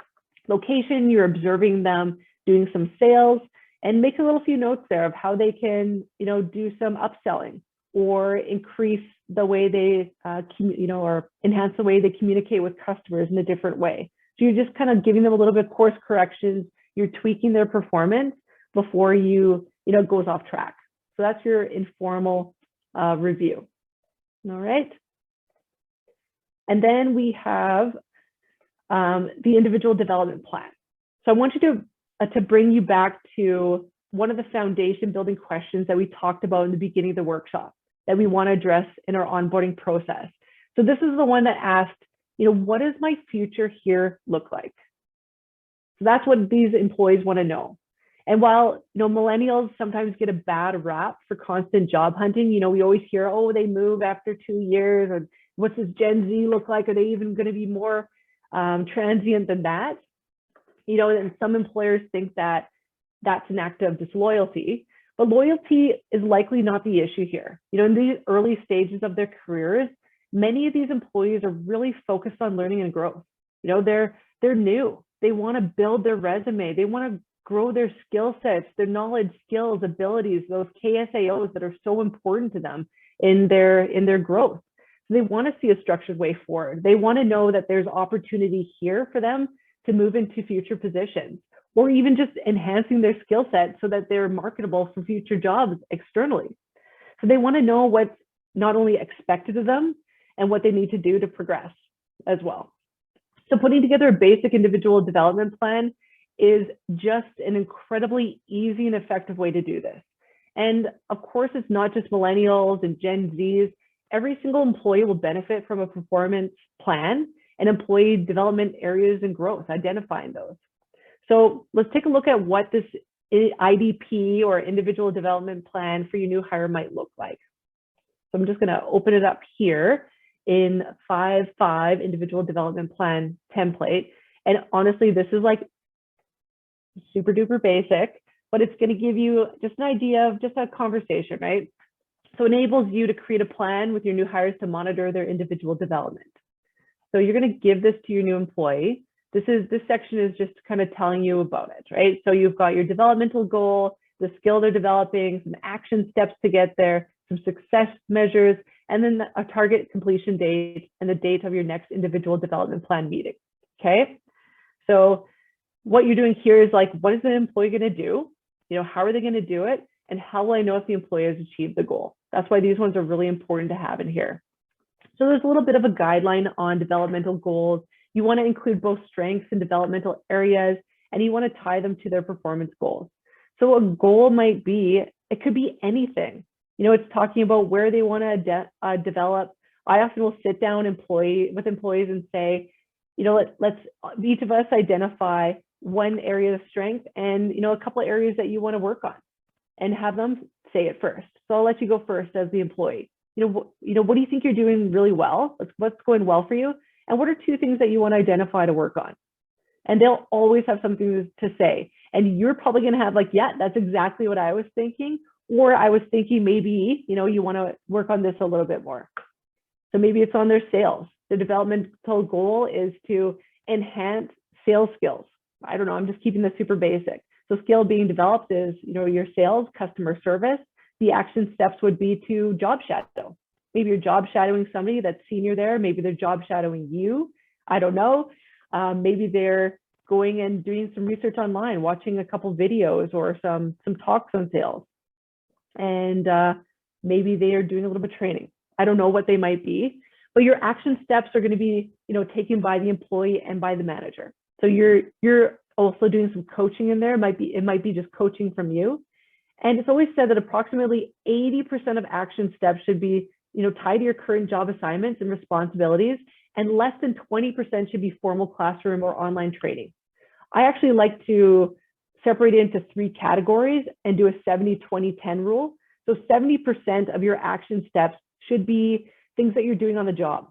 Speaker 2: location, you're observing them doing some sales, and make a little few notes there of how they can, do some upselling or increase the way they, or enhance the way they communicate with customers in a different way. So you're just kind of giving them a little bit of course corrections. You're tweaking their performance before it goes off track. So that's your informal review. All right. And then we have the individual development plan. So I want you to bring you back to one of the foundation building questions that we talked about in the beginning of the workshop that we want to address in our onboarding process. So this is the one that asked, what does my future here look like? So that's what these employees want to know. And while, millennials sometimes get a bad rap for constant job hunting, we always hear, oh, they move after 2 years, or what's this Gen Z look like? Are they even going to be more transient than that? And some employers think that that's an act of disloyalty, but loyalty is likely not the issue here. In these early stages of their careers, many of these employees are really focused on learning and growth. They're new. They want to build their resume. They want to grow their skill sets, their knowledge, skills, abilities, those KSAOs that are so important to them in their growth. So they want to see a structured way forward. They want to know that there's opportunity here for them to move into future positions, or even just enhancing their skill set so that they're marketable for future jobs externally. So they want to know what's not only expected of them and what they need to do to progress as well. So putting together a basic individual development plan is just an incredibly easy and effective way to do this. And of course, it's not just millennials and Gen Zs. Every single employee will benefit from a performance plan and employee development areas and growth, identifying those. So let's take a look at what this IDP or individual development plan for your new hire might look like. So I'm just going to open it up here in 5.5 individual development plan template. And honestly, this is like super duper basic, but it's going to give you just an idea of just a conversation, right? So it enables you to create a plan with your new hires to monitor their individual development. So you're going to give this to your new employee. This section is just kind of telling you about it, right? So you've got your developmental goal, the skill they're developing, some action steps to get there, some success measures, and then a target completion date and the date of your next individual development plan meeting, okay? So what you're doing here is like, what is the employee going to do? You know, how are they going to do it? And how will I know if the employee has achieved the goal? That's why these ones are really important to have in here. So there's a little bit of a guideline on developmental goals. You want to include both strengths and developmental areas, and you want to tie them to their performance goals. So a goal might be, it could be anything. You know, it's talking about where they want to develop. I often will sit down with employees and say, you know, let's each of us identify one area of strength and, you know, a couple of areas that you want to work on, and have them say it first. So I'll let you go first as the employee. You know, what do you think you're doing really well? What's going well for you? And what are 2 things that you want to identify to work on? And they'll always have something to say. And you're probably going to have like, yeah, that's exactly what I was thinking. Or I was thinking maybe, you know, you want to work on this a little bit more. So maybe it's on their sales. The developmental goal is to enhance sales skills. I don't know, I'm just keeping this super basic. So skill being developed is, you know, your sales, customer service. The action steps would be to job shadow. Maybe you're job shadowing somebody that's senior there. Maybe they're job shadowing you. I don't know. Maybe they're going and doing some research online, watching a couple videos or some talks on sales. And maybe they are doing a little bit of training. I don't know what they might be, but your action steps are going to be, you know, taken by the employee and by the manager. So you're also doing some coaching in there. It might be just coaching from you. And it's always said that approximately 80% of action steps should be, you know, tied to your current job assignments and responsibilities, and less than 20% should be formal classroom or online training. I actually like to separate it into 3 categories and do a 70-20-10 rule. So 70% of your action steps should be things that you're doing on the job.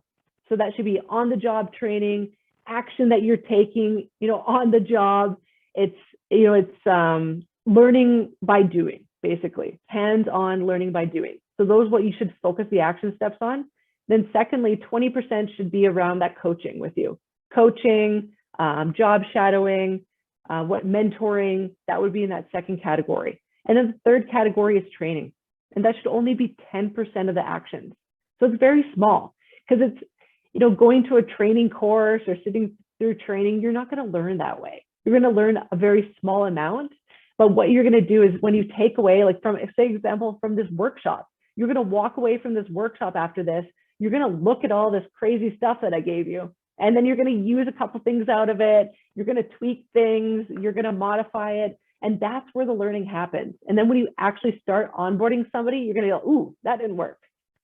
Speaker 2: So that should be on the job training, action that you're taking, you know, on the job. It's, you know, it's learning by doing, basically, hands-on learning by doing. So those are what you should focus the action steps on. Then secondly, 20% should be around that coaching with you. Coaching, job shadowing, what mentoring, that would be in that second category. And then the third category is training. And that should only be 10% of the actions. So it's very small, because it's, you know, going to a training course or sitting through training, you're not going to learn that way. You're going to learn a very small amount. But what you're going to do is when you take away, like from, say, example, from this workshop, you're going to walk away from this workshop after this. You're going to look at all this crazy stuff that I gave you. And then you're going to use a couple things out of it. You're going to tweak things. You're going to modify it. And that's where the learning happens. And then when you actually start onboarding somebody, you're going to go, ooh, that didn't work.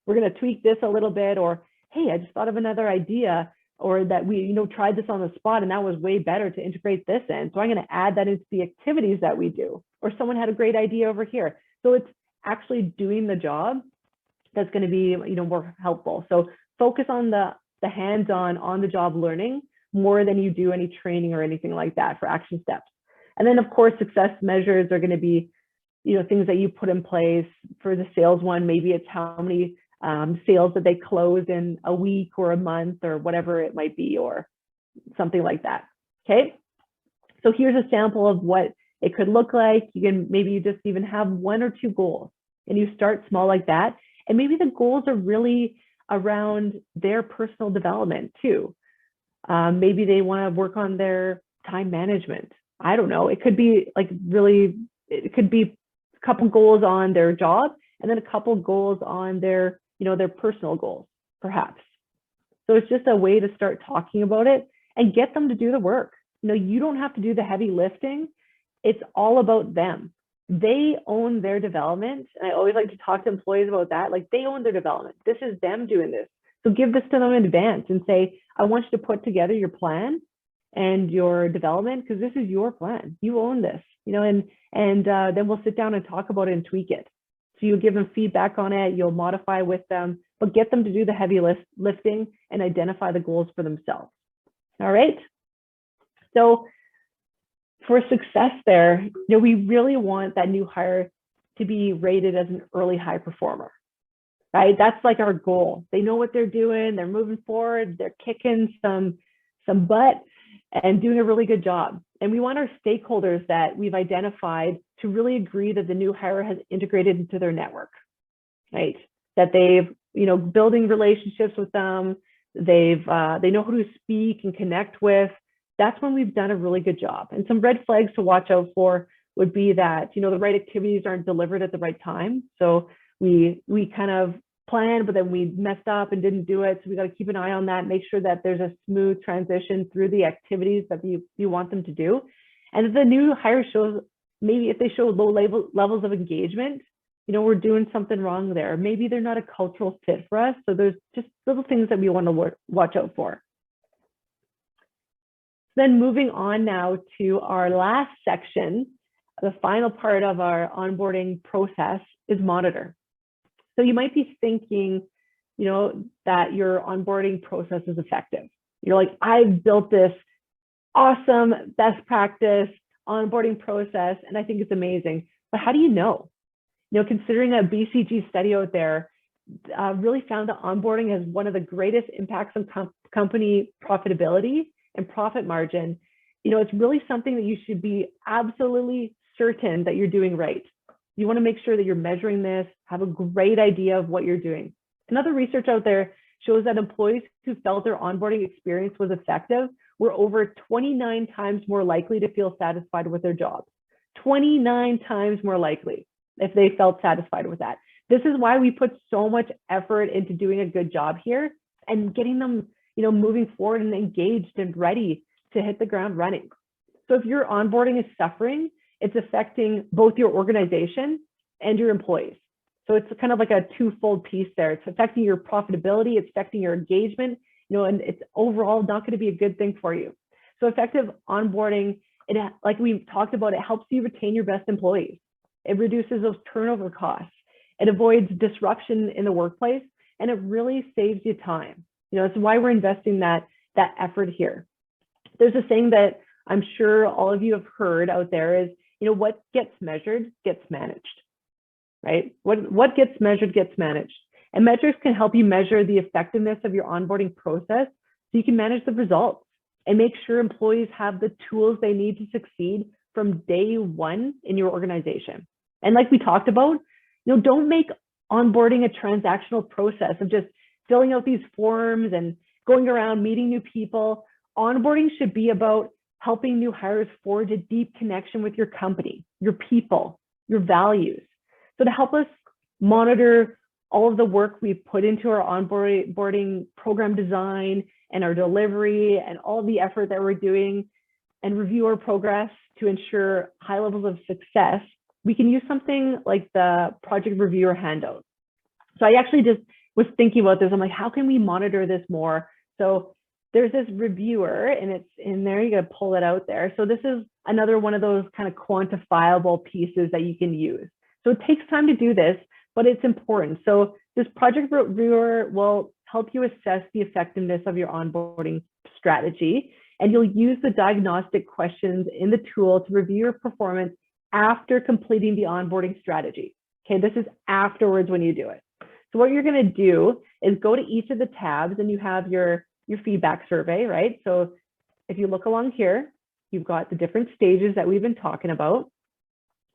Speaker 2: We're going to tweak this a little bit. Or, hey, I just thought of another idea. Or that we, you know, tried this on the spot and that was way better to integrate this in. So I'm going to add that into the activities that we do. Or someone had a great idea over here. So it's actually doing the job that's going to be, you know, more helpful. So focus on the hands-on, on-the-job learning more than you do any training or anything like that for action steps. And then, of course, success measures are going to be, you know, things that you put in place. For the sales one, maybe it's how many sales that they close in a week or a month or whatever it might be, or something like that. Okay. So here's a sample of what it could look like. Maybe you just even have 1 or 2 goals, and you start small like that. And maybe the goals are really around their personal development too. Maybe they want to work on their time management. I don't know. It could be like it could be a couple goals on their job and then a couple goals on their, their personal goals, perhaps. So it's just a way to start talking about it and get them to do the work. You don't have to do the heavy lifting. It's all about them. They own their development. And I always like to talk to employees about that. Like, they own their development. This is them doing this. So give this to them in advance and say, I want you to put together your plan and your development, because this is your plan. You own this, and then we'll sit down and talk about it and tweak it. So you'll give them feedback on it, you'll modify with them, but get them to do the heavy lifting and identify the goals for themselves. All right. So for success there, we really want that new hire to be rated as an early high performer, right? That's like our goal. They know what they're doing. They're moving forward. They're kicking some butt and doing a really good job. And we want our stakeholders that we've identified to really agree that the new hire has integrated into their network, right? That they've, building relationships with them. They know who to speak and connect with. That's when we've done a really good job. And some red flags to watch out for would be that, the right activities aren't delivered at the right time. So we kind of planned, but then we messed up and didn't do it. So we got to keep an eye on that, make sure that there's a smooth transition through the activities that you want them to do. And if the new hire shows, maybe if they show low levels of engagement, we're doing something wrong there. Maybe they're not a cultural fit for us. So there's just little things that we want to watch out for. Then moving on now to our last section, the final part of our onboarding process is monitor. So you might be thinking, that your onboarding process is effective. You're like, I've built this awesome best practice onboarding process, and I think it's amazing. But how do you know? Considering a BCG study out there really found that onboarding has one of the greatest impacts on company profitability and profit margin. It's really something that you should be absolutely certain that you're doing right. You want to make sure that you're measuring this, have a great idea of what you're doing. Another research out there shows that employees who felt their onboarding experience was effective were over 29 times more likely to feel satisfied with their job. 29 times more likely if they felt satisfied with that. This is why we put so much effort into doing a good job here and getting them, moving forward and engaged and ready to hit the ground running. So if your onboarding is suffering, it's affecting both your organization and your employees. So it's kind of like a twofold piece there. It's affecting your profitability, it's affecting your engagement, and it's overall not going to be a good thing for you. So effective onboarding, like we talked about, it helps you retain your best employees. It reduces those turnover costs. It avoids disruption in the workplace, and it really saves you time. It's why we're investing that effort here. There's a saying that I'm sure all of you have heard out there is, what gets measured gets managed, right? What gets measured gets managed. And metrics can help you measure the effectiveness of your onboarding process so you can manage the results and make sure employees have the tools they need to succeed from day one in your organization. And like we talked about, don't make onboarding a transactional process of just filling out these forms and going around meeting new people. Onboarding should be about helping new hires forge a deep connection with your company, your people, your values. So to help us monitor all of the work we've put into our onboarding program design and our delivery and all the effort that we're doing and review our progress to ensure high levels of success, we can use something like the project reviewer handout. So I actually just was thinking about this. I'm like, how can we monitor this more? So there's this reviewer and it's in there, you got to pull it out there. So this is another one of those kind of quantifiable pieces that you can use. So it takes time to do this, but it's important. So this project reviewer will help you assess the effectiveness of your onboarding strategy. And you'll use the diagnostic questions in the tool to review your performance after completing the onboarding strategy. Okay, this is afterwards when you do it. So what you're going to do is go to each of the tabs and you have your feedback survey, right? So if you look along here, you've got the different stages that we've been talking about.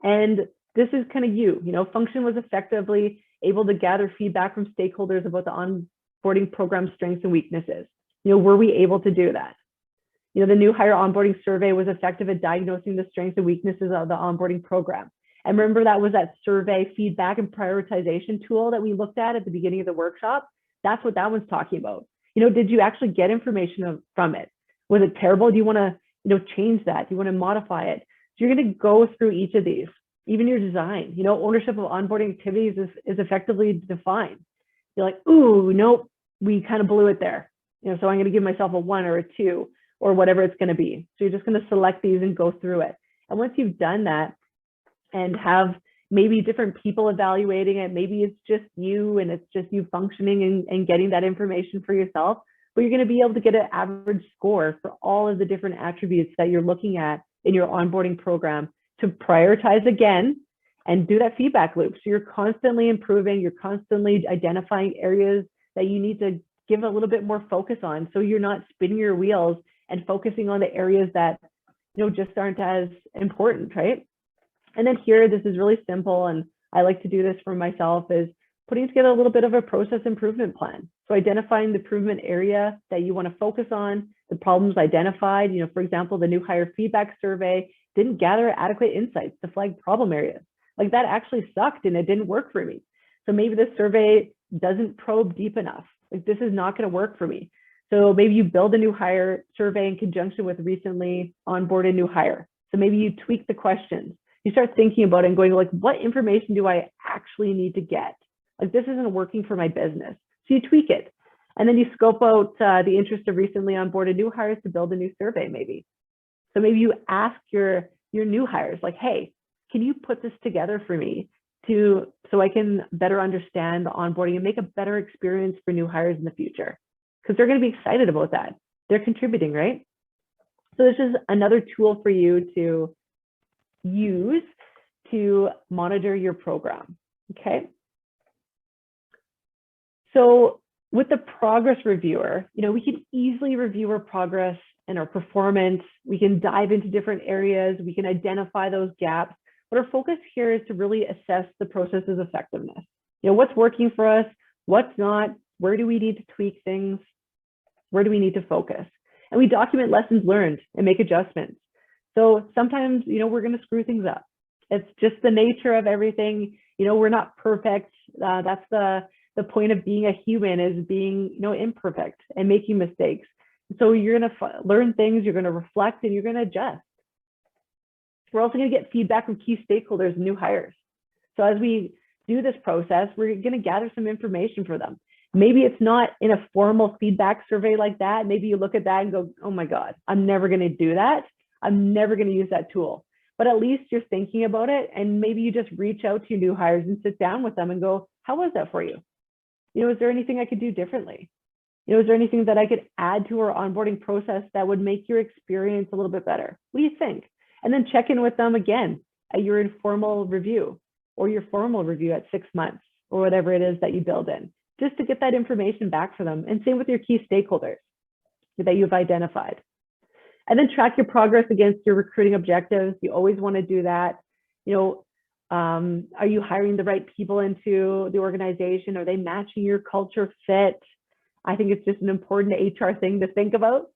Speaker 2: And this is kind of you know, function was effectively able to gather feedback from stakeholders about the onboarding program strengths and weaknesses. You know, were we able to do that? You know, the new hire onboarding survey was effective at diagnosing the strengths and weaknesses of the onboarding program. And remember, that was that survey feedback and prioritization tool that we looked at the beginning of the workshop. That's what that one's talking about. You know, did you actually get information from it? Was it terrible? Do you want to, you know, change that? Do you want to modify it? So you're going to go through each of these, even your design. You know, ownership of onboarding activities is effectively defined. You're like, ooh, nope, we kind of blew it there. You know, so I'm going to give myself a 1 or a 2 or whatever it's going to be. So you're just going to select these and go through it. And once you've done that and have maybe different people evaluating it, maybe it's just you and it's just you functioning and getting that information for yourself, but you're going to be able to get an average score for all of the different attributes that you're looking at in your onboarding program to prioritize again and do that feedback loop. So you're constantly improving, you're constantly identifying areas that you need to give a little bit more focus on. So you're not spinning your wheels and focusing on the areas that, you know, just aren't as important, right? And then here, this is really simple. And I like to do this for myself, is putting together a little bit of a process improvement plan. So identifying the improvement area that you want to focus on, the problems identified. You know, for example, the new hire feedback survey didn't gather adequate insights to flag problem areas. Like, that actually sucked and it didn't work for me. So maybe this survey doesn't probe deep enough. Like, this is not going to work for me. So maybe you build a new hire survey in conjunction with recently onboarded new hire. So maybe you tweak the questions. You start thinking about it and going like, what information do I actually need to get? Like, this isn't working for my business. So you tweak it. And then you scope out the interest of recently onboarded new hires to build a new survey maybe. So maybe you ask your new hires like, hey, can you put this together for me so I can better understand the onboarding and make a better experience for new hires in the future? Because they're going to be excited about that. They're contributing, right? So this is another tool for you to use to monitor your program, okay? So with the progress reviewer, you know, we can easily review our progress and our performance. We can dive into different areas. We can identify those gaps. But our focus here is to really assess the process's effectiveness. You know, what's working for us, what's not, where do we need to tweak things, where do we need to focus? And we document lessons learned and make adjustments. So sometimes, you know, we're going to screw things up. It's just the nature of everything. You know, we're not perfect. That's the point of being a human, is being, you know, imperfect and making mistakes. So you're going to learn things, you're going to reflect, and you're going to adjust. We're also going to get feedback from key stakeholders and new hires. So as we do this process, we're going to gather some information for them. Maybe it's not in a formal feedback survey like that. Maybe you look at that and go, oh my God, I'm never going to do that. I'm never going to use that tool. But at least you're thinking about it, and maybe you just reach out to your new hires and sit down with them and go, how was that for you? You know, is there anything I could do differently? You know, is there anything that I could add to our onboarding process that would make your experience a little bit better? What do you think? And then check in with them again at your informal review or your formal review at 6 months or whatever it is that you build in, just to get that information back for them. And same with your key stakeholders that you've identified. And then track your progress against your recruiting objectives. You always want to do that. You know, are you hiring the right people into the organization? Are they matching your culture fit? I think it's just an important HR thing to think about.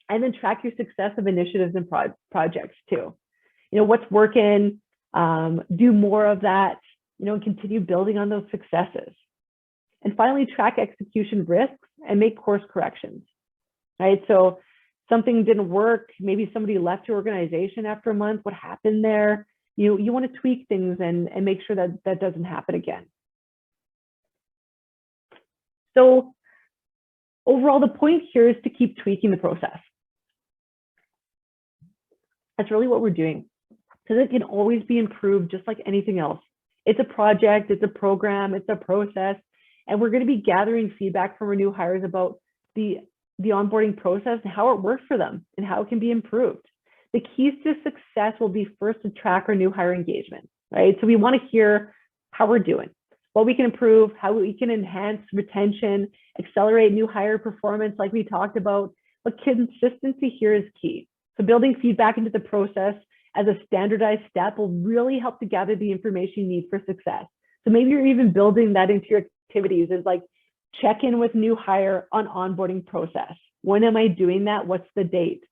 Speaker 2: And then track your success of initiatives and projects too. You know, what's working, do more of that, you know, and continue building on those successes. And finally, track execution risks and make course corrections, right? So something didn't work, maybe somebody left your organization after a month, what happened there? You want to tweak things and make sure that that doesn't happen again. So overall, the point here is to keep tweaking the process. That's really what we're doing, because it can always be improved just like anything else. It's a project, it's a program, it's a process, and we're going to be gathering feedback from our new hires about the onboarding process and how it works for them and how it can be improved. The keys to success will be first to track our new hire engagement, right? So we want to hear how we're doing, what we can improve, how we can enhance retention, accelerate new hire performance like we talked about, but consistency here is key. So building feedback into the process as a standardized step will really help to gather the information you need for success. So maybe you're even building that into your activities is like check in with new hire on onboarding process. When am I doing that? What's the date?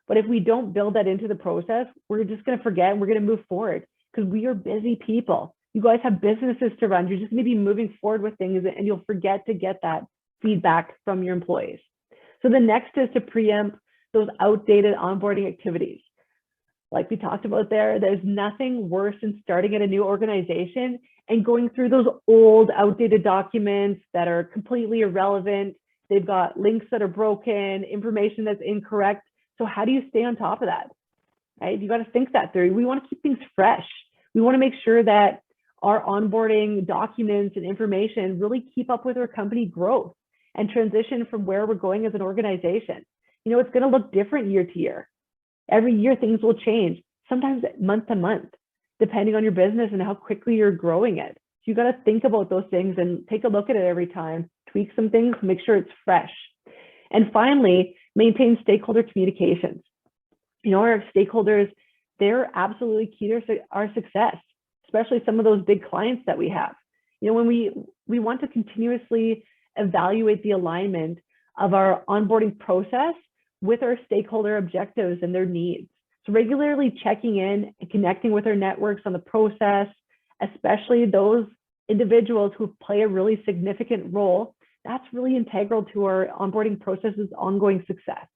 Speaker 2: But if we don't build that into the process, we're just going to forget and we're going to move forward because we are busy people. You guys have businesses to run. You're just going to be moving forward with things and you'll forget to get that feedback from your employees. So the next is to preempt those outdated onboarding activities. Like we talked about there's nothing worse than starting at a new organization and going through those old outdated documents that are completely irrelevant. They've got links that are broken, information that's incorrect. So how do you stay on top of that? Right? You got to think that through. We want to keep things fresh. We want to make sure that our onboarding documents and information really keep up with our company growth and transition from where we're going as an organization. You know, it's going to look different year to year. Every year things will change, sometimes month to month, depending on your business and how quickly you're growing it. So you got to think about those things and take a look at it every time, tweak some things, make sure it's fresh. And finally, maintain stakeholder communications. You know, our stakeholders, they're absolutely key to our success, especially some of those big clients that we have. You know, when we want to continuously evaluate the alignment of our onboarding process with our stakeholder objectives and their needs. So regularly checking in and connecting with our networks on the process, especially those individuals who play a really significant role, that's really integral to our onboarding process's ongoing success.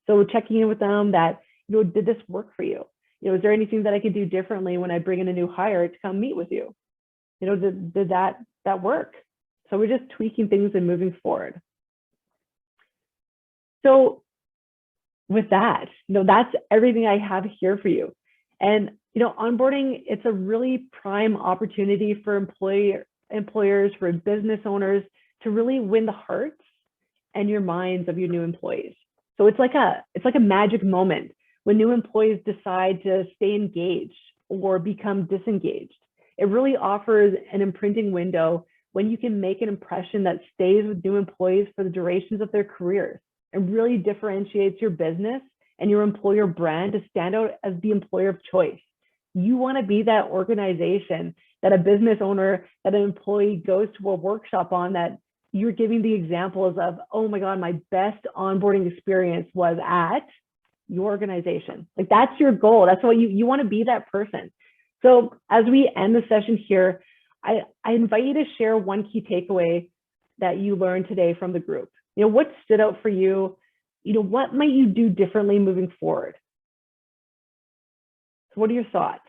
Speaker 2: So checking in with them that, you know, did this work for you? You know, is there anything that I could do differently when I bring in a new hire to come meet with you? You know, did that work? So we're just tweaking things and moving forward. So with that, you know, that's everything I have here for you. And, you know, onboarding, it's a really prime opportunity for employers, for business owners to really win the hearts and your minds of your new employees. So it's like a magic moment when new employees decide to stay engaged or become disengaged. It really offers an imprinting window when you can make an impression that stays with new employees for the durations of their careers and really differentiates your business and your employer brand to stand out as the employer of choice. You want to be that organization that a business owner, that an employee goes to a workshop on, that you're giving the examples of, oh my God, my best onboarding experience was at your organization. Like that's your goal. That's what you want to be, that person. So as we end the session here, I invite you to share one key takeaway that you learned today from the group. You know, what stood out for you? You know, what might you do differently moving forward? So what are your thoughts?